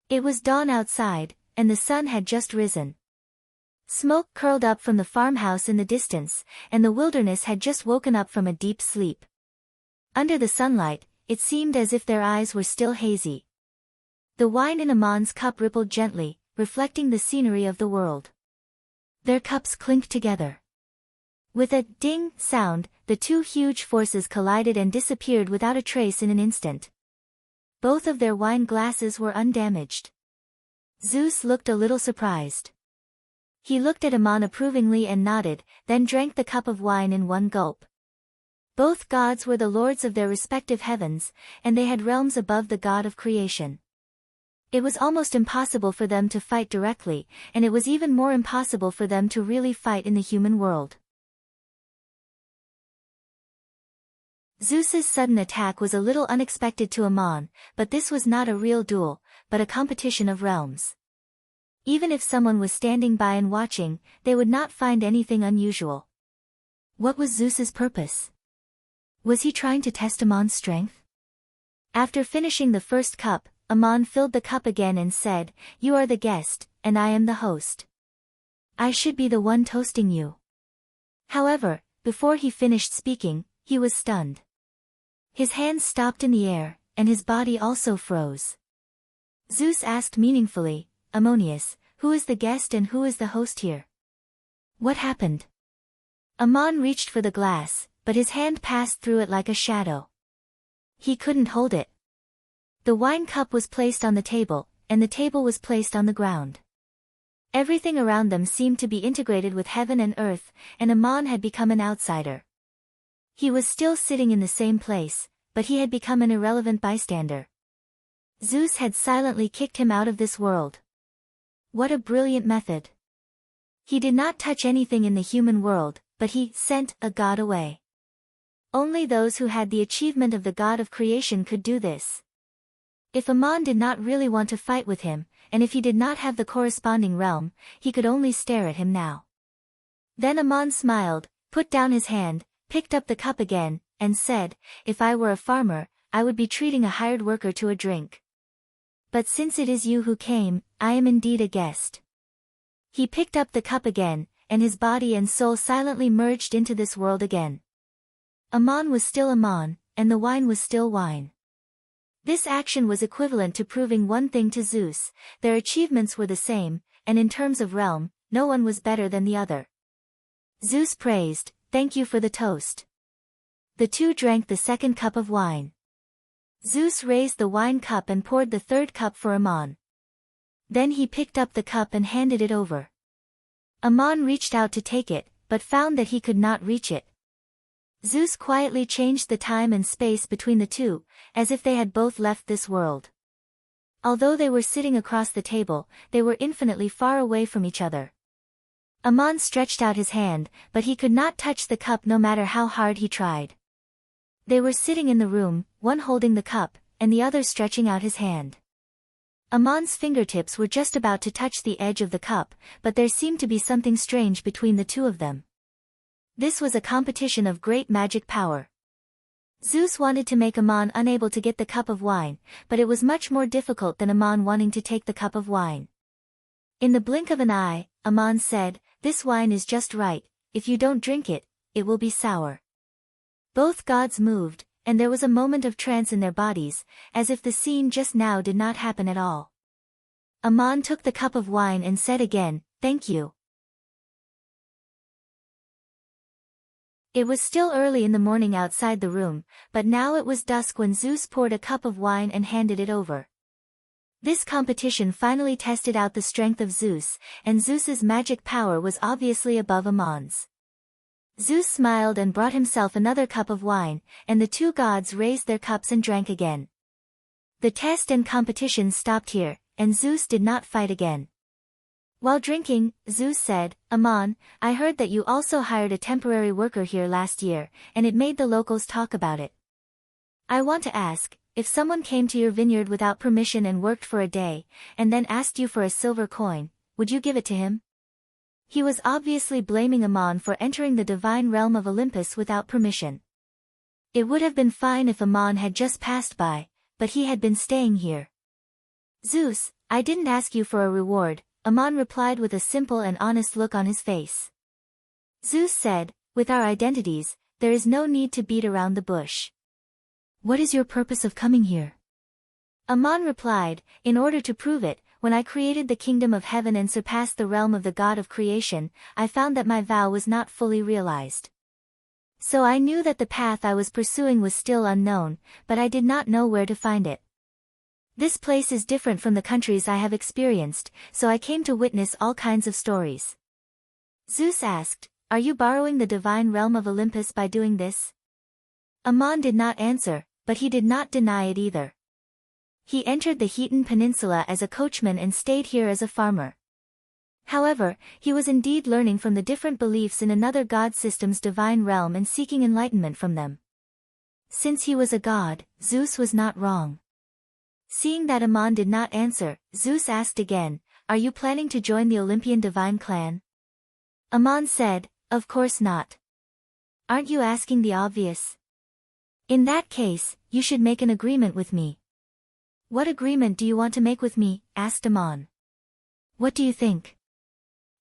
It was dawn outside, and the sun had just risen. Smoke curled up from the farmhouse in the distance, and the wilderness had just woken up from a deep sleep. Under the sunlight, it seemed as if their eyes were still hazy. The wine in Ammon's cup rippled gently, reflecting the scenery of the world. Their cups clinked together. With a ding sound, the 2 huge forces collided and disappeared without a trace in an instant. Both of their wine glasses were undamaged. Zeus looked a little surprised. He looked at Ammon approvingly and nodded, then drank the cup of wine in one gulp. Both gods were the lords of their respective heavens, and they had realms above the god of creation. It was almost impossible for them to fight directly, and it was even more impossible for them to really fight in the human world. Zeus's sudden attack was a little unexpected to Ammon, but this was not a real duel, but a competition of realms. Even if someone was standing by and watching, they would not find anything unusual. What was Zeus's purpose? Was he trying to test Ammon's strength? After finishing the first cup, Ammon filled the cup again and said, You are the guest, and I am the host. I should be the one toasting you. However, before he finished speaking, he was stunned. His hands stopped in the air, and his body also froze. Zeus asked meaningfully, Ammonius, who is the guest and who is the host here? What happened? Ammon reached for the glass, but his hand passed through it like a shadow. He couldn't hold it. The wine cup was placed on the table, and the table was placed on the ground. Everything around them seemed to be integrated with heaven and earth, and Ammon had become an outsider. He was still sitting in the same place, but he had become an irrelevant bystander. Zeus had silently kicked him out of this world. What a brilliant method. He did not touch anything in the human world, but he sent a god away. Only those who had the achievement of the god of creation could do this. If Ammon did not really want to fight with him, and if he did not have the corresponding realm, he could only stare at him now. Then Ammon smiled, put down his hand, picked up the cup again, and said, If I were a farmer, I would be treating a hired worker to a drink. But since it is you who came, I am indeed a guest. He picked up the cup again, and his body and soul silently merged into this world again. Ammon was still Ammon, and the wine was still wine. This action was equivalent to proving one thing to Zeus: their achievements were the same, and in terms of realm, no one was better than the other. Zeus praised, Thank you for the toast. The 2 drank the second cup of wine. Zeus raised the wine cup and poured the 3rd cup for Ammon. Then he picked up the cup and handed it over. Ammon reached out to take it, but found that he could not reach it. Zeus quietly changed the time and space between the two, as if they had both left this world. Although they were sitting across the table, they were infinitely far away from each other. Ammon stretched out his hand, but he could not touch the cup no matter how hard he tried. They were sitting in the room, one holding the cup, and the other stretching out his hand. Ammon's fingertips were just about to touch the edge of the cup, but there seemed to be something strange between the two of them. This was a competition of great magic power. Zeus wanted to make Ammon unable to get the cup of wine, but it was much more difficult than Ammon wanting to take the cup of wine. In the blink of an eye, Ammon said, "This wine is just right, if you don't drink it, it will be sour." Both gods moved, and there was a moment of trance in their bodies, as if the scene just now did not happen at all. Ammon took the cup of wine and said again, "Thank you." It was still early in the morning outside the room, but now it was dusk when Zeus poured a cup of wine and handed it over. This competition finally tested out the strength of Zeus, and Zeus's magic power was obviously above Ammon's. Zeus smiled and brought himself another cup of wine, and the two gods raised their cups and drank again. The test and competition stopped here, and Zeus did not fight again. While drinking, Zeus said, "Ammon, I heard that you also hired a temporary worker here last year, and it made the locals talk about it. I want to ask, if someone came to your vineyard without permission and worked for a day, and then asked you for a silver coin, would you give it to him?" He was obviously blaming Ammon for entering the divine realm of Olympus without permission. It would have been fine if Ammon had just passed by, but he had been staying here. "Zeus, I didn't ask you for a reward," Ammon replied with a simple and honest look on his face. Zeus said, "With our identities, there is no need to beat around the bush. What is your purpose of coming here?" Ammon replied, "In order to prove it, when I created the kingdom of heaven and surpassed the realm of the God of creation, I found that my vow was not fully realized. So I knew that the path I was pursuing was still unknown, but I did not know where to find it. This place is different from the countries I have experienced, so I came to witness all kinds of stories." Zeus asked, "Are you borrowing the divine realm of Olympus by doing this?" Ammon did not answer, but he did not deny it either. He entered the Hetan Peninsula as a coachman and stayed here as a farmer. However, he was indeed learning from the different beliefs in another god system's divine realm and seeking enlightenment from them. Since he was a god, Zeus was not wrong. Seeing that Ammon did not answer, Zeus asked again, "Are you planning to join the Olympian divine clan?" Ammon said, "Of course not. Aren't you asking the obvious? In that case, you should make an agreement with me." "What agreement do you want to make with me?" asked Ammon. "What do you think?"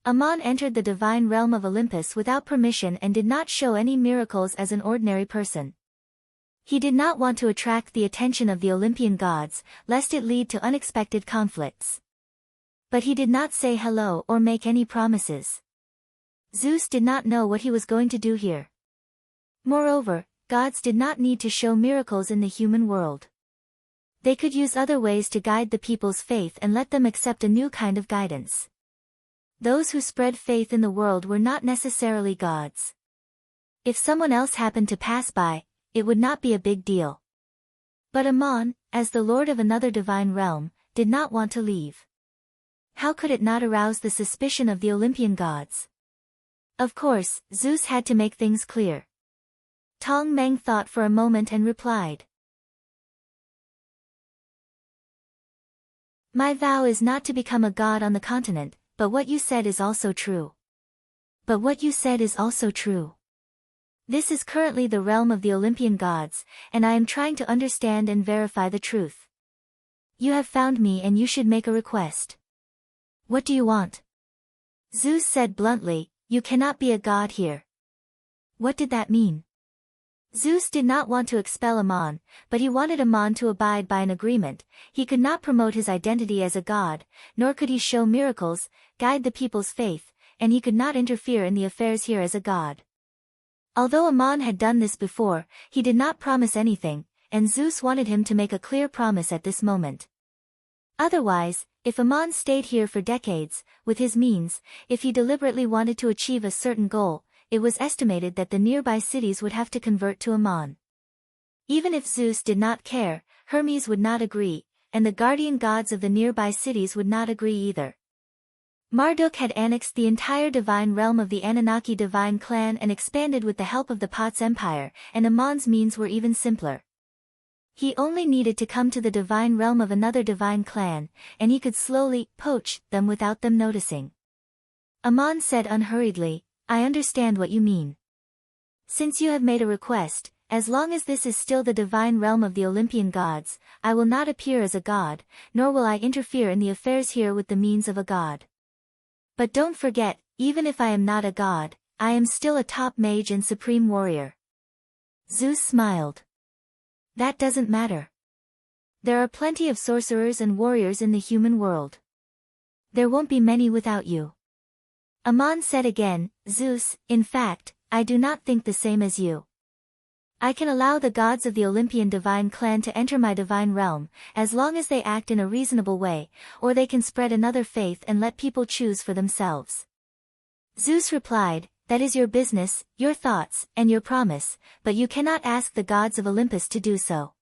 Ammon entered the divine realm of Olympus without permission and did not show any miracles as an ordinary person. He did not want to attract the attention of the Olympian gods, lest it lead to unexpected conflicts. But he did not say hello or make any promises. Zeus did not know what he was going to do here. Moreover, gods did not need to show miracles in the human world. They could use other ways to guide the people's faith and let them accept a new kind of guidance. Those who spread faith in the world were not necessarily gods. If someone else happened to pass by, it would not be a big deal. But Ammon, as the lord of another divine realm, did not want to leave. How could it not arouse the suspicion of the Olympian gods? Of course, Zeus had to make things clear. Tong Meng thought for a moment and replied, "My vow is not to become a god on the continent, but what you said is also true. But what you said is also true. This is currently the realm of the Olympian gods, and I am trying to understand and verify the truth. You have found me and you should make a request. What do you want?" Zeus said bluntly, "You cannot be a god here." What did that mean? Zeus did not want to expel Ammon, but he wanted Ammon to abide by an agreement. He could not promote his identity as a god, nor could he show miracles, guide the people's faith, and he could not interfere in the affairs here as a god. Although Ammon had done this before, he did not promise anything, and Zeus wanted him to make a clear promise at this moment. Otherwise, if Ammon stayed here for decades, with his means, if he deliberately wanted to achieve a certain goal, it was estimated that the nearby cities would have to convert to Ammon. Even if Zeus did not care, Hermes would not agree, and the guardian gods of the nearby cities would not agree either. Marduk had annexed the entire divine realm of the Anunnaki divine clan and expanded with the help of the Pot's empire, and Ammon's means were even simpler. He only needed to come to the divine realm of another divine clan, and he could slowly poach them without them noticing. Ammon said unhurriedly, "I understand what you mean. Since you have made a request, as long as this is still the divine realm of the Olympian gods, I will not appear as a god, nor will I interfere in the affairs here with the means of a god. But don't forget, even if I am not a god, I am still a top mage and supreme warrior." Zeus smiled. "That doesn't matter. There are plenty of sorcerers and warriors in the human world. There won't be many without you." Ammon said again, "Zeus, in fact, I do not think the same as you. I can allow the gods of the Olympian divine clan to enter my divine realm, as long as they act in a reasonable way, or they can spread another faith and let people choose for themselves." Zeus replied, "That is your business, your thoughts, and your promise, but you cannot ask the gods of Olympus to do so."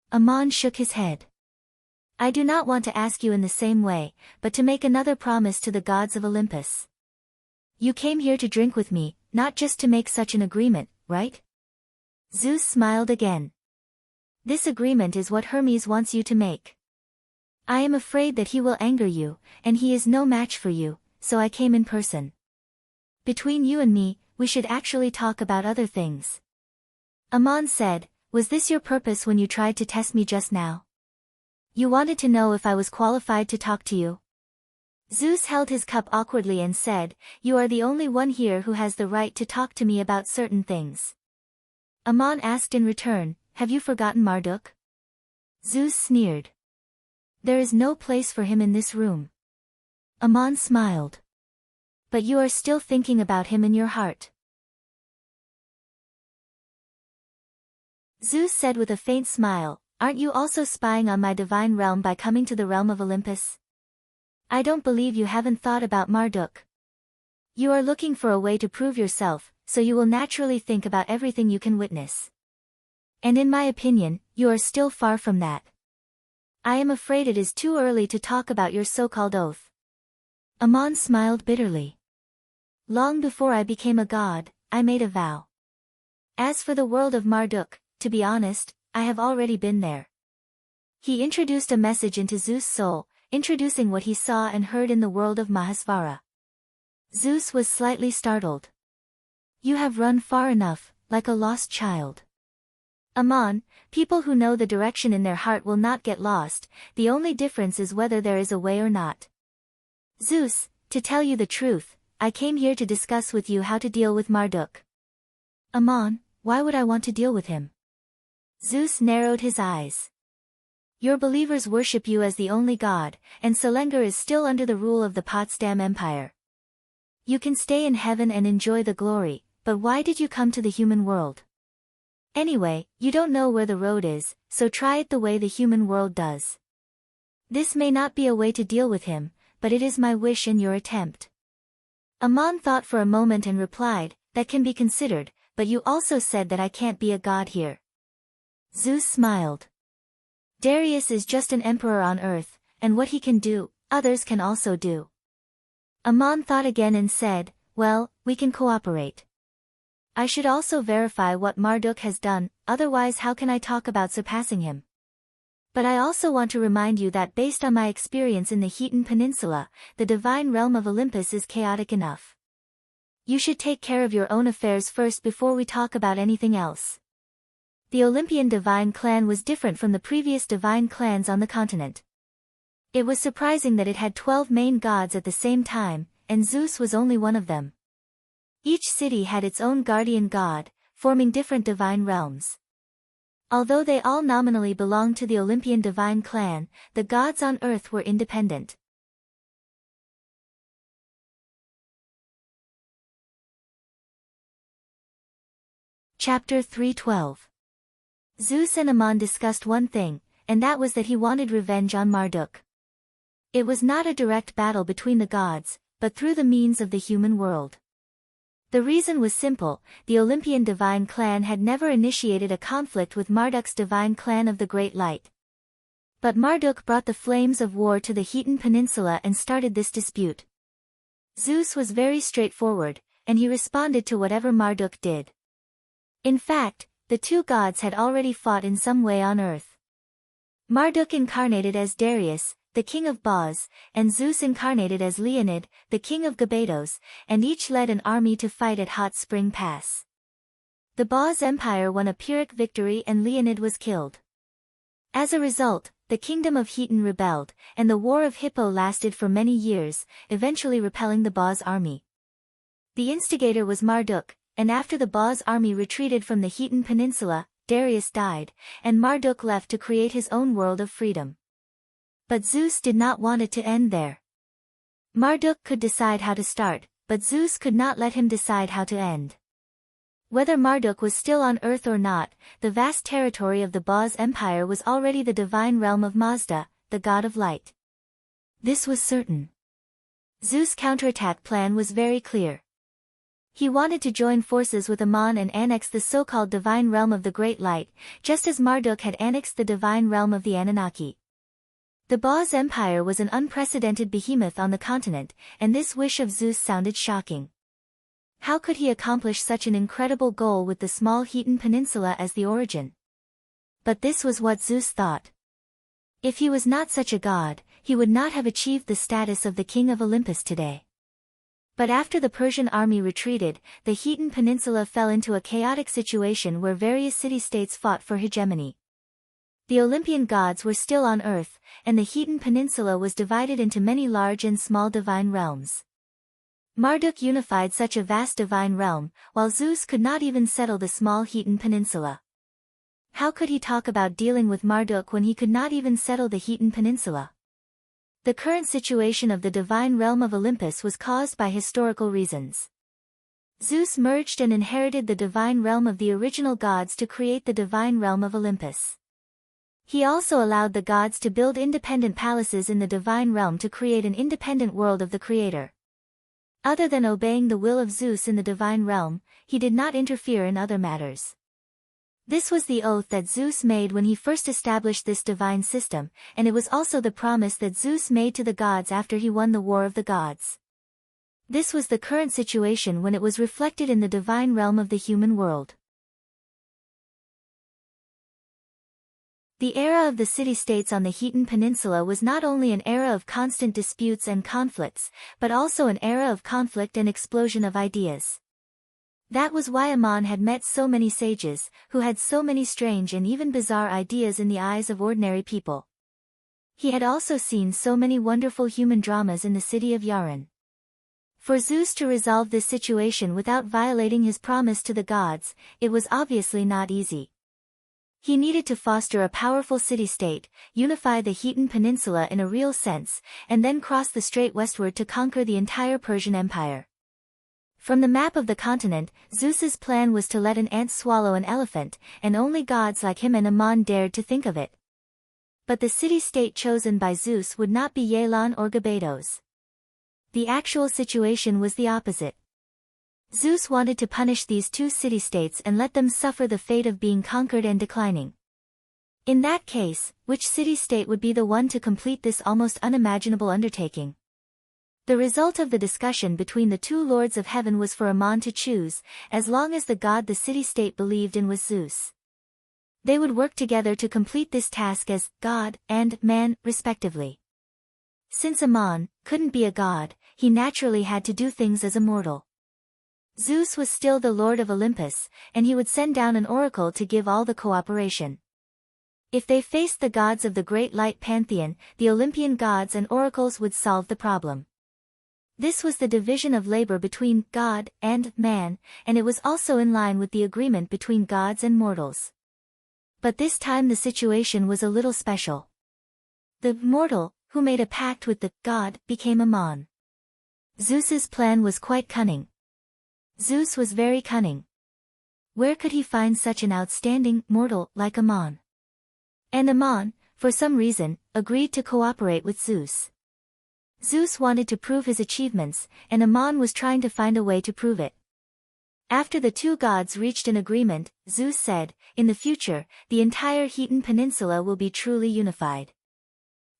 Ammon shook his head. "I do not want to ask you in the same way, but to make another promise to the gods of Olympus. You came here to drink with me, not just to make such an agreement, right?" Zeus smiled again. "This agreement is what Hermes wants you to make. I am afraid that he will anger you, and he is no match for you, so I came in person. Between you and me, we should actually talk about other things." Ammon said, "Was this your purpose when you tried to test me just now? You wanted to know if I was qualified to talk to you?" Zeus held his cup awkwardly and said, "You are the only one here who has the right to talk to me about certain things." Ammon asked in return, "Have you forgotten Marduk?" Zeus sneered. "There is no place for him in this room." Ammon smiled. "But you are still thinking about him in your heart." Zeus said with a faint smile, "Aren't you also spying on my divine realm by coming to the realm of Olympus? I don't believe you haven't thought about Marduk. You are looking for a way to prove yourself, so you will naturally think about everything you can witness. And in my opinion, you are still far from that. I am afraid it is too early to talk about your so-called oath." Ammon smiled bitterly. "Long before I became a god, I made a vow. As for the world of Marduk, to be honest, I have already been there." He introduced a message into Zeus' soul, introducing what he saw and heard in the world of Mahasvara. Zeus was slightly startled. "You have run far enough, like a lost child." "Ammon, people who know the direction in their heart will not get lost, the only difference is whether there is a way or not. Zeus, to tell you the truth, I came here to discuss with you how to deal with Marduk." "Ammon, why would I want to deal with him?" Zeus narrowed his eyes. "Your believers worship you as the only god, and Selengir is still under the rule of the Potsdam Empire. You can stay in heaven and enjoy the glory, but why did you come to the human world? Anyway, you don't know where the road is, so try it the way the human world does. This may not be a way to deal with him, but it is my wish and your attempt." Ammon thought for a moment and replied, "That can be considered, but you also said that I can't be a god here." Zeus smiled. "Darius is just an emperor on earth, and what he can do, others can also do." Ammon thought again and said, "Well, we can cooperate. I should also verify what Marduk has done, otherwise how can I talk about surpassing him? But I also want to remind you that based on my experience in the Hetan Peninsula, the divine realm of Olympus is chaotic enough. You should take care of your own affairs first before we talk about anything else." The Olympian divine clan was different from the previous divine clans on the continent. It was surprising that it had 12 main gods at the same time, and Zeus was only one of them. Each city had its own guardian god, forming different divine realms. Although they all nominally belonged to the Olympian divine clan, the gods on earth were independent. Chapter 3:12. Zeus and Ammon discussed one thing, and that was that he wanted revenge on Marduk. It was not a direct battle between the gods, but through the means of the human world. The reason was simple: the Olympian divine clan had never initiated a conflict with Marduk's divine clan of the Great Light. But Marduk brought the flames of war to the Khitan Peninsula and started this dispute. Zeus was very straightforward, and he responded to whatever Marduk did. In fact, the two gods had already fought in some way on Earth. Marduk incarnated as Darius, the king of Bos, and Zeus incarnated as Leonid, the king of Gabados, and each led an army to fight at Hot Spring Pass. The Bos Empire won a Pyrrhic victory and Leonid was killed. As a result, the kingdom of Khitan rebelled, and the War of Hippo lasted for many years, eventually repelling the Bos army. The instigator was Marduk, and after the Bos army retreated from the Khitan Peninsula, Darius died, and Marduk left to create his own world of freedom. But Zeus did not want it to end there. Marduk could decide how to start, but Zeus could not let him decide how to end. Whether Marduk was still on Earth or not, the vast territory of the Bos Empire was already the divine realm of Mazda, the god of light. This was certain. Zeus' counterattack plan was very clear. He wanted to join forces with Ammon and annex the so-called divine realm of the Great Light, just as Marduk had annexed the divine realm of the Anunnaki. The Bos Empire was an unprecedented behemoth on the continent, and this wish of Zeus sounded shocking. How could he accomplish such an incredible goal with the small Khitan Peninsula as the origin? But this was what Zeus thought. If he was not such a god, he would not have achieved the status of the king of Olympus today. But after the Persian army retreated, the Khitan Peninsula fell into a chaotic situation where various city-states fought for hegemony. The Olympian gods were still on Earth, and the Khitan Peninsula was divided into many large and small divine realms. Marduk unified such a vast divine realm, while Zeus could not even settle the small Khitan Peninsula. How could he talk about dealing with Marduk when he could not even settle the Khitan Peninsula? The current situation of the divine realm of Olympus was caused by historical reasons. Zeus merged and inherited the divine realm of the original gods to create the divine realm of Olympus. He also allowed the gods to build independent palaces in the divine realm to create an independent world of the creator. Other than obeying the will of Zeus in the divine realm, he did not interfere in other matters. This was the oath that Zeus made when he first established this divine system, and it was also the promise that Zeus made to the gods after he won the War of the Gods. This was the current situation when it was reflected in the divine realm of the human world. The era of the city-states on the Khitan Peninsula was not only an era of constant disputes and conflicts, but also an era of conflict and explosion of ideas. That was why Ammon had met so many sages, who had so many strange and even bizarre ideas in the eyes of ordinary people. He had also seen so many wonderful human dramas in the city of Yaren. For Zeus to resolve this situation without violating his promise to the gods, it was obviously not easy. He needed to foster a powerful city-state, unify the Khitan Peninsula in a real sense, and then cross the strait westward to conquer the entire Persian Empire. From the map of the continent, Zeus's plan was to let an ant swallow an elephant, and only gods like him and Ammon dared to think of it. But the city-state chosen by Zeus would not be Yalon or Gabados. The actual situation was the opposite. Zeus wanted to punish these two city-states and let them suffer the fate of being conquered and declining. In that case, which city-state would be the one to complete this almost unimaginable undertaking? The result of the discussion between the two lords of heaven was for Ammon to choose, as long as the god the city-state believed in was Zeus. They would work together to complete this task as god and man, respectively. Since Ammon couldn't be a god, he naturally had to do things as a mortal. Zeus was still the lord of Olympus, and he would send down an oracle to give all the cooperation. If they faced the gods of the Great Light Pantheon, the Olympian gods and oracles would solve the problem. This was the division of labor between God and man, and it was also in line with the agreement between gods and mortals. But this time the situation was a little special. The mortal, who made a pact with the god, became Ammon. Zeus's plan was quite cunning. Zeus was very cunning. Where could he find such an outstanding mortal like Ammon? And Ammon, for some reason, agreed to cooperate with Zeus. Zeus wanted to prove his achievements, and Ammon was trying to find a way to prove it. After the two gods reached an agreement, Zeus said, "In the future, the entire Hetan Peninsula will be truly unified.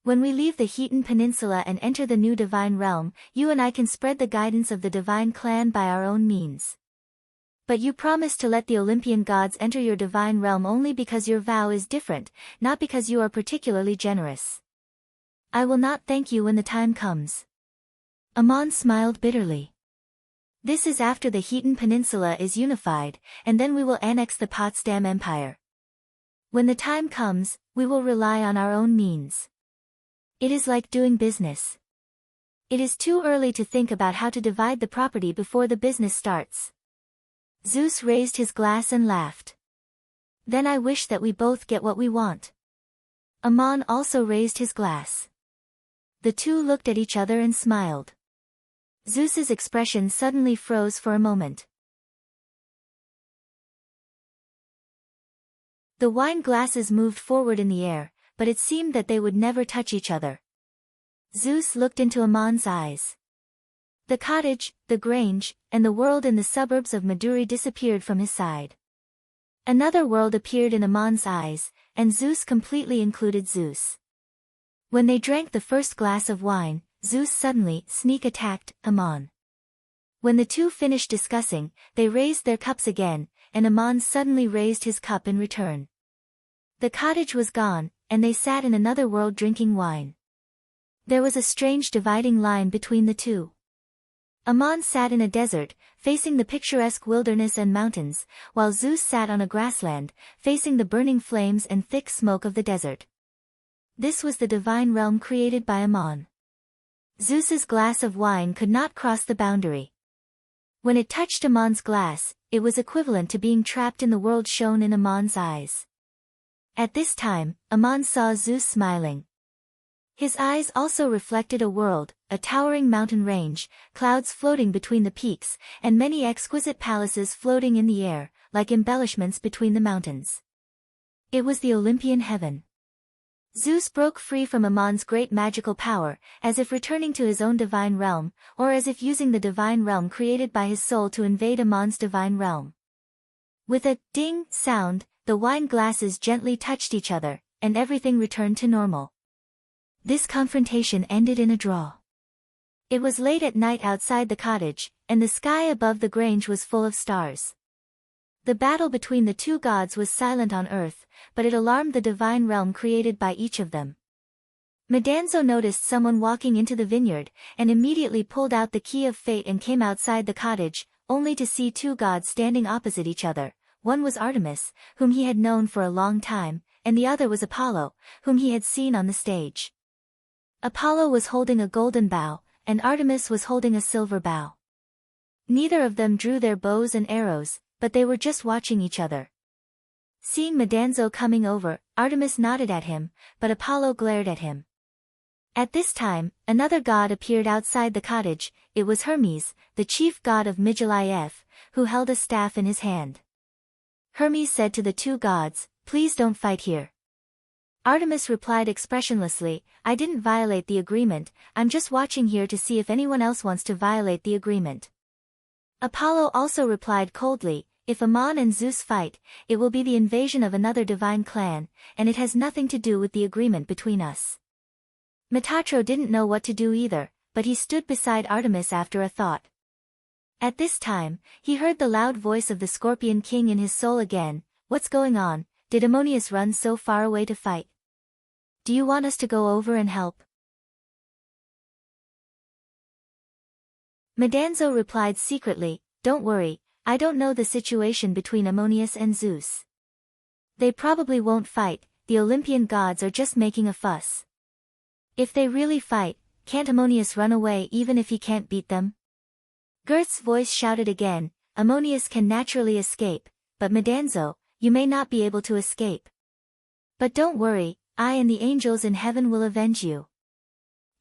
When we leave the Hetan Peninsula and enter the new divine realm, you and I can spread the guidance of the divine clan by our own means. But you promise to let the Olympian gods enter your divine realm only because your vow is different, not because you are particularly generous. I will not thank you when the time comes." Ammon smiled bitterly. "This is after the Hetan Peninsula is unified, and then we will annex the Potsdam Empire. When the time comes, we will rely on our own means. It is like doing business. It is too early to think about how to divide the property before the business starts." Zeus raised his glass and laughed. "Then I wish that we both get what we want." Ammon also raised his glass. The two looked at each other and smiled. Zeus's expression suddenly froze for a moment. The wine glasses moved forward in the air, but it seemed that they would never touch each other. Zeus looked into Ammon's eyes. The cottage, the grange, and the world in the suburbs of Maduri disappeared from his side. Another world appeared in Ammon's eyes, and Zeus completely included Zeus. When they drank the first glass of wine, Zeus suddenly sneak attacked Ammon. When the two finished discussing, they raised their cups again, and Ammon suddenly raised his cup in return. The cottage was gone, and they sat in another world drinking wine. There was a strange dividing line between the two. Ammon sat in a desert, facing the picturesque wilderness and mountains, while Zeus sat on a grassland, facing the burning flames and thick smoke of the desert. This was the divine realm created by Ammon. Zeus's glass of wine could not cross the boundary. When it touched Ammon's glass, it was equivalent to being trapped in the world shown in Ammon's eyes. At this time, Ammon saw Zeus smiling. His eyes also reflected a world, a towering mountain range, clouds floating between the peaks, and many exquisite palaces floating in the air, like embellishments between the mountains. It was the Olympian heaven. Zeus broke free from Ammon's great magical power, as if returning to his own divine realm, or as if using the divine realm created by his soul to invade Ammon's divine realm. With a ding sound, the wine glasses gently touched each other, and everything returned to normal. This confrontation ended in a draw. It was late at night outside the cottage, and the sky above the grange was full of stars. The battle between the two gods was silent on earth, but it alarmed the divine realm created by each of them. Medanzo noticed someone walking into the vineyard, and immediately pulled out the key of fate and came outside the cottage, only to see two gods standing opposite each other. One was Artemis, whom he had known for a long time, and the other was Apollo, whom he had seen on the stage. Apollo was holding a golden bow, and Artemis was holding a silver bow. Neither of them drew their bows and arrows, but they were just watching each other. Seeing Medanzo coming over, Artemis nodded at him, but Apollo glared at him. At this time, another god appeared outside the cottage. It was Hermes, the chief god of Mygalaif, who held a staff in his hand. Hermes said to the two gods, "Please don't fight here." Artemis replied expressionlessly, "I didn't violate the agreement, I'm just watching here to see if anyone else wants to violate the agreement." Apollo also replied coldly, "If Ammon and Zeus fight, it will be the invasion of another divine clan, and it has nothing to do with the agreement between us." Metatro didn't know what to do either, but he stood beside Artemis after a thought. At this time, he heard the loud voice of the Scorpion King in his soul again. "What's going on? Did Ammonius run so far away to fight? Do you want us to go over and help?" Medanzo replied secretly, "Don't worry, I don't know the situation between Ammonius and Zeus. They probably won't fight, the Olympian gods are just making a fuss. If they really fight, can't Ammonius run away even if he can't beat them?" Gerth's voice shouted again, "Ammonius can naturally escape, but Medanzo, you may not be able to escape. But don't worry, I and the angels in heaven will avenge you."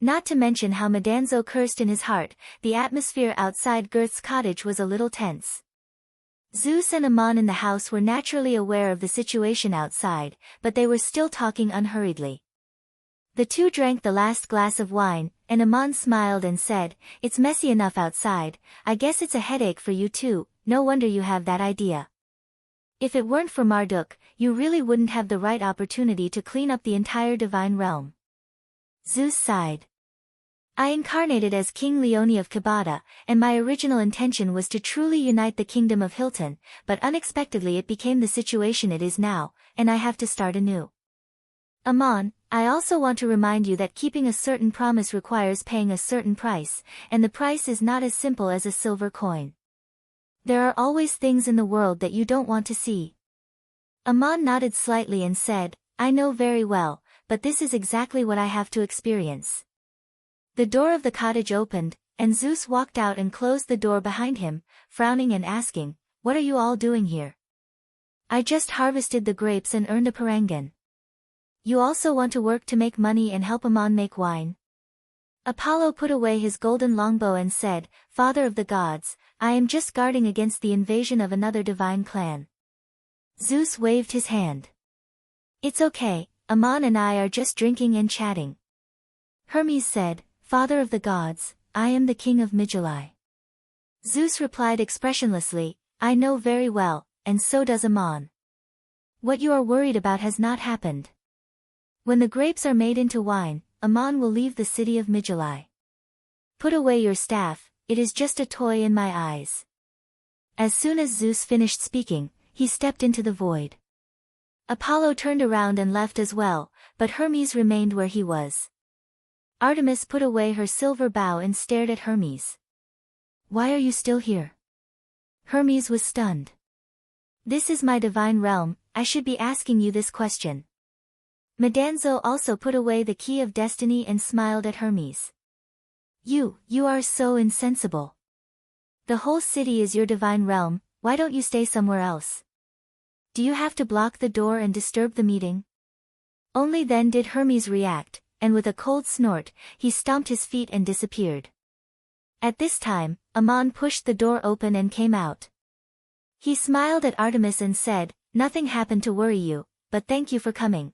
Not to mention how Medanzo cursed in his heart, the atmosphere outside Gerth's cottage was a little tense. Zeus and Ammon in the house were naturally aware of the situation outside, but they were still talking unhurriedly. The two drank the last glass of wine, and Ammon smiled and said, "It's messy enough outside, I guess it's a headache for you too, no wonder you have that idea. If it weren't for Marduk, you really wouldn't have the right opportunity to clean up the entire divine realm. Zeus sighed. I incarnated as King Leone of Kabata, and my original intention was to truly unite the kingdom of Hilton, but unexpectedly it became the situation it is now, and I have to start anew. Amon, I also want to remind you that keeping a certain promise requires paying a certain price, and the price is not as simple as a silver coin. There are always things in the world that you don't want to see. Amon nodded slightly and said, I know very well, but this is exactly what I have to experience. The door of the cottage opened, and Zeus walked out and closed the door behind him, frowning and asking, What are you all doing here? I just harvested the grapes and earned a parangan. You also want to work to make money and help Amon make wine? Apollo put away his golden longbow and said, Father of the gods, I am just guarding against the invasion of another divine clan. Zeus waved his hand. It's okay, Amon and I are just drinking and chatting. Hermes said, Father of the gods, I am the king of Migilai. Zeus replied expressionlessly, I know very well, and so does Amon. What you are worried about has not happened. When the grapes are made into wine, Amon will leave the city of Migilai. Put away your staff, it is just a toy in my eyes. As soon as Zeus finished speaking, he stepped into the void. Apollo turned around and left as well, but Hermes remained where he was. Artemis put away her silver bow and stared at Hermes. Why are you still here? Hermes was stunned. This is my divine realm, I should be asking you this question. Medanzo also put away the key of destiny and smiled at Hermes. You are so insensible. The whole city is your divine realm, why don't you stay somewhere else? Do you have to block the door and disturb the meeting? Only then did Hermes react, and with a cold snort, he stomped his feet and disappeared. At this time, Amon pushed the door open and came out. He smiled at Artemis and said, Nothing happened to worry you, but thank you for coming.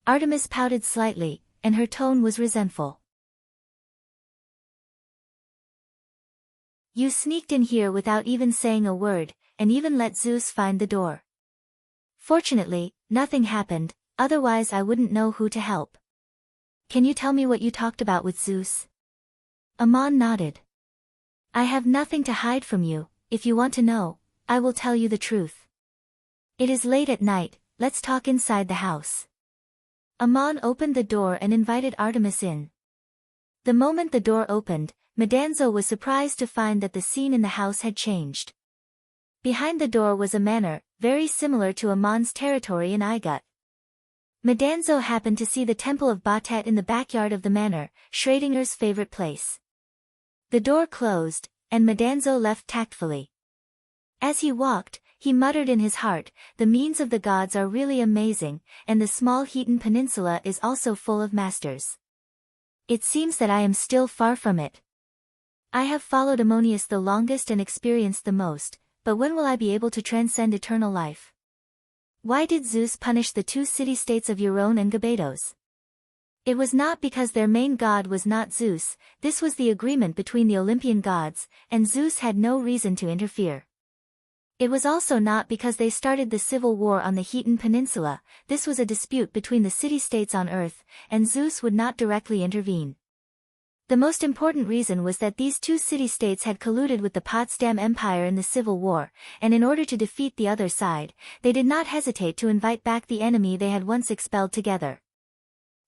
Artemis pouted slightly, and her tone was resentful. You sneaked in here without even saying a word, and even let Zeus find the door. Fortunately, nothing happened, otherwise I wouldn't know who to help. Can you tell me what you talked about with Zeus? Amon nodded. I have nothing to hide from you, if you want to know, I will tell you the truth. It is late at night, let's talk inside the house. Amon opened the door and invited Artemis in. The moment the door opened, Medanzo was surprised to find that the scene in the house had changed. Behind the door was a manor, very similar to Amon's territory in Igut. Medanzo happened to see the temple of Batet in the backyard of the manor, Schrodinger's favorite place. The door closed, and Medanzo left tactfully. As he walked, he muttered in his heart, the means of the gods are really amazing, and the small Heaton Peninsula is also full of masters. It seems that I am still far from it. I have followed Ammonius the longest and experienced the most, but when will I be able to transcend eternal life? Why did Zeus punish the two city-states of Euron and Gabados? It was not because their main god was not Zeus, this was the agreement between the Olympian gods, and Zeus had no reason to interfere. It was also not because they started the civil war on the Heaton Peninsula, this was a dispute between the city-states on Earth, and Zeus would not directly intervene. The most important reason was that these two city-states had colluded with the Potsdam Empire in the Civil War, and in order to defeat the other side, they did not hesitate to invite back the enemy they had once expelled together.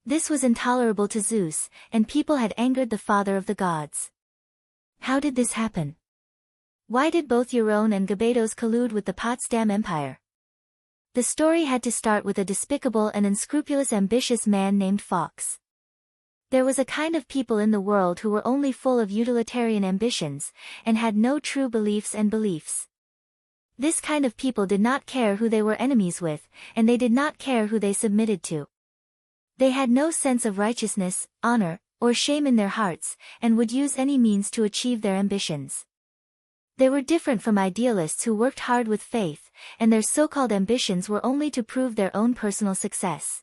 This was intolerable to Zeus, and people had angered the father of the gods. How did this happen? Why did both Euron and Gabados collude with the Potsdam Empire? The story had to start with a despicable and unscrupulous ambitious man named Fawkes. There was a kind of people in the world who were only full of utilitarian ambitions, and had no true beliefs and beliefs. This kind of people did not care who they were enemies with, and they did not care who they submitted to. They had no sense of righteousness, honor, or shame in their hearts, and would use any means to achieve their ambitions. They were different from idealists who worked hard with faith, and their so-called ambitions were only to prove their own personal success.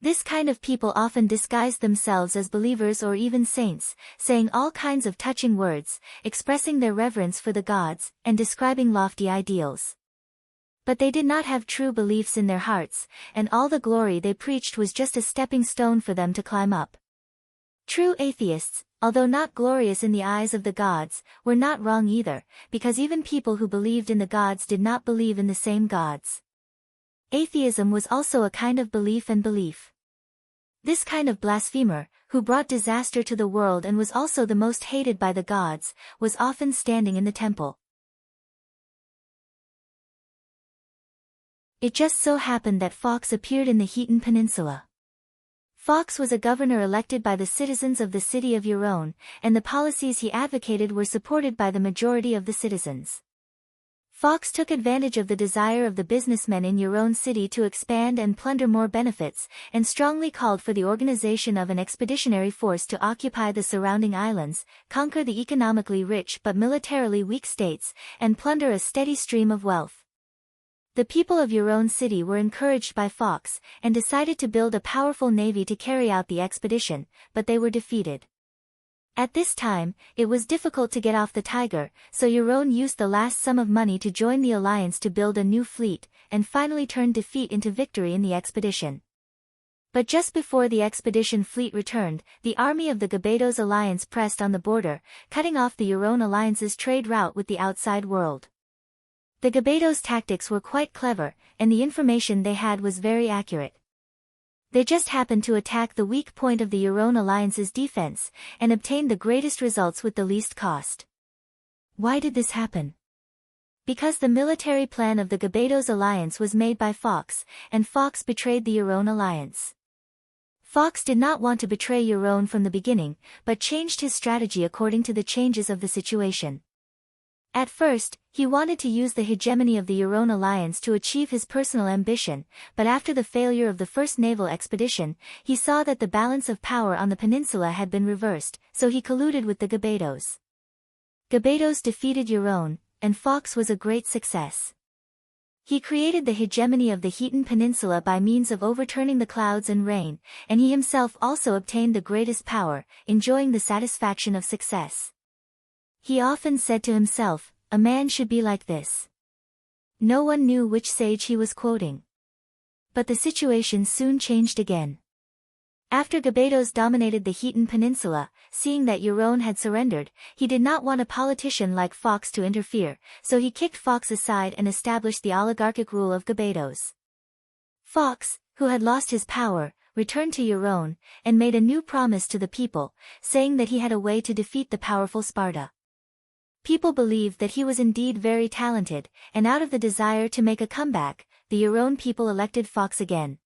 This kind of people often disguised themselves as believers or even saints, saying all kinds of touching words, expressing their reverence for the gods, and describing lofty ideals. But they did not have true beliefs in their hearts, and all the glory they preached was just a stepping stone for them to climb up. True atheists, although not glorious in the eyes of the gods, were not wrong either, because even people who believed in the gods did not believe in the same gods. Atheism was also a kind of belief and belief. This kind of blasphemer, who brought disaster to the world and was also the most hated by the gods, was often standing in the temple. It just so happened that Fawkes appeared in the Heaton Peninsula. Fawkes was a governor elected by the citizens of the city of Euron, and the policies he advocated were supported by the majority of the citizens. Fawkes took advantage of the desire of the businessmen in Euron City to expand and plunder more benefits, and strongly called for the organization of an expeditionary force to occupy the surrounding islands, conquer the economically rich but militarily weak states, and plunder a steady stream of wealth. The people of Euron City were encouraged by Fawkes, and decided to build a powerful navy to carry out the expedition, but they were defeated. At this time, it was difficult to get off the Tiger, so Euron used the last sum of money to join the alliance to build a new fleet, and finally turned defeat into victory in the expedition. But just before the expedition fleet returned, the army of the Gabados alliance pressed on the border, cutting off the Euron alliance's trade route with the outside world. The Gabados' tactics were quite clever, and the information they had was very accurate. They just happened to attack the weak point of the Euron alliance's defense, and obtained the greatest results with the least cost. Why did this happen? Because the military plan of the Gabados alliance was made by Fawkes, and Fawkes betrayed the Euron alliance. Fawkes did not want to betray Euron from the beginning, but changed his strategy according to the changes of the situation. At first, he wanted to use the hegemony of the Euron alliance to achieve his personal ambition, but after the failure of the first naval expedition, he saw that the balance of power on the peninsula had been reversed, so he colluded with the Gabados. Gabados defeated Euron, and Fawkes was a great success. He created the hegemony of the Heaton Peninsula by means of overturning the clouds and rain, and he himself also obtained the greatest power, enjoying the satisfaction of success. He often said to himself, "A man should be like this." No one knew which sage he was quoting. But the situation soon changed again. After Gabados dominated the Heaton Peninsula, seeing that Euron had surrendered, he did not want a politician like Fawkes to interfere, so he kicked Fawkes aside and established the oligarchic rule of Gabados. Fawkes, who had lost his power, returned to Euron, and made a new promise to the people, saying that he had a way to defeat the powerful Sparta. People believed that he was indeed very talented, and out of the desire to make a comeback, the Euron people elected Fawkes again.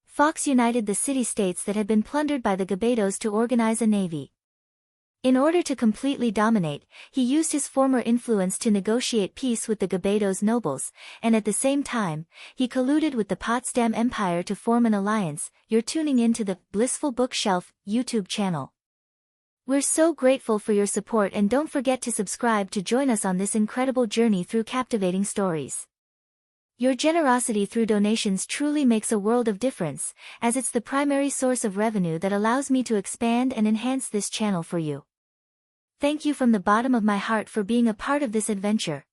Fawkes united the city-states that had been plundered by the Gabados to organize a navy. In order to completely dominate, he used his former influence to negotiate peace with the Gabados nobles, and at the same time, he colluded with the Potsdam Empire to form an alliance. You're tuning in to the Blissful Bookshelf YouTube channel. We're so grateful for your support, and don't forget to subscribe to join us on this incredible journey through captivating stories. Your generosity through donations truly makes a world of difference, as it's the primary source of revenue that allows me to expand and enhance this channel for you. Thank you from the bottom of my heart for being a part of this adventure.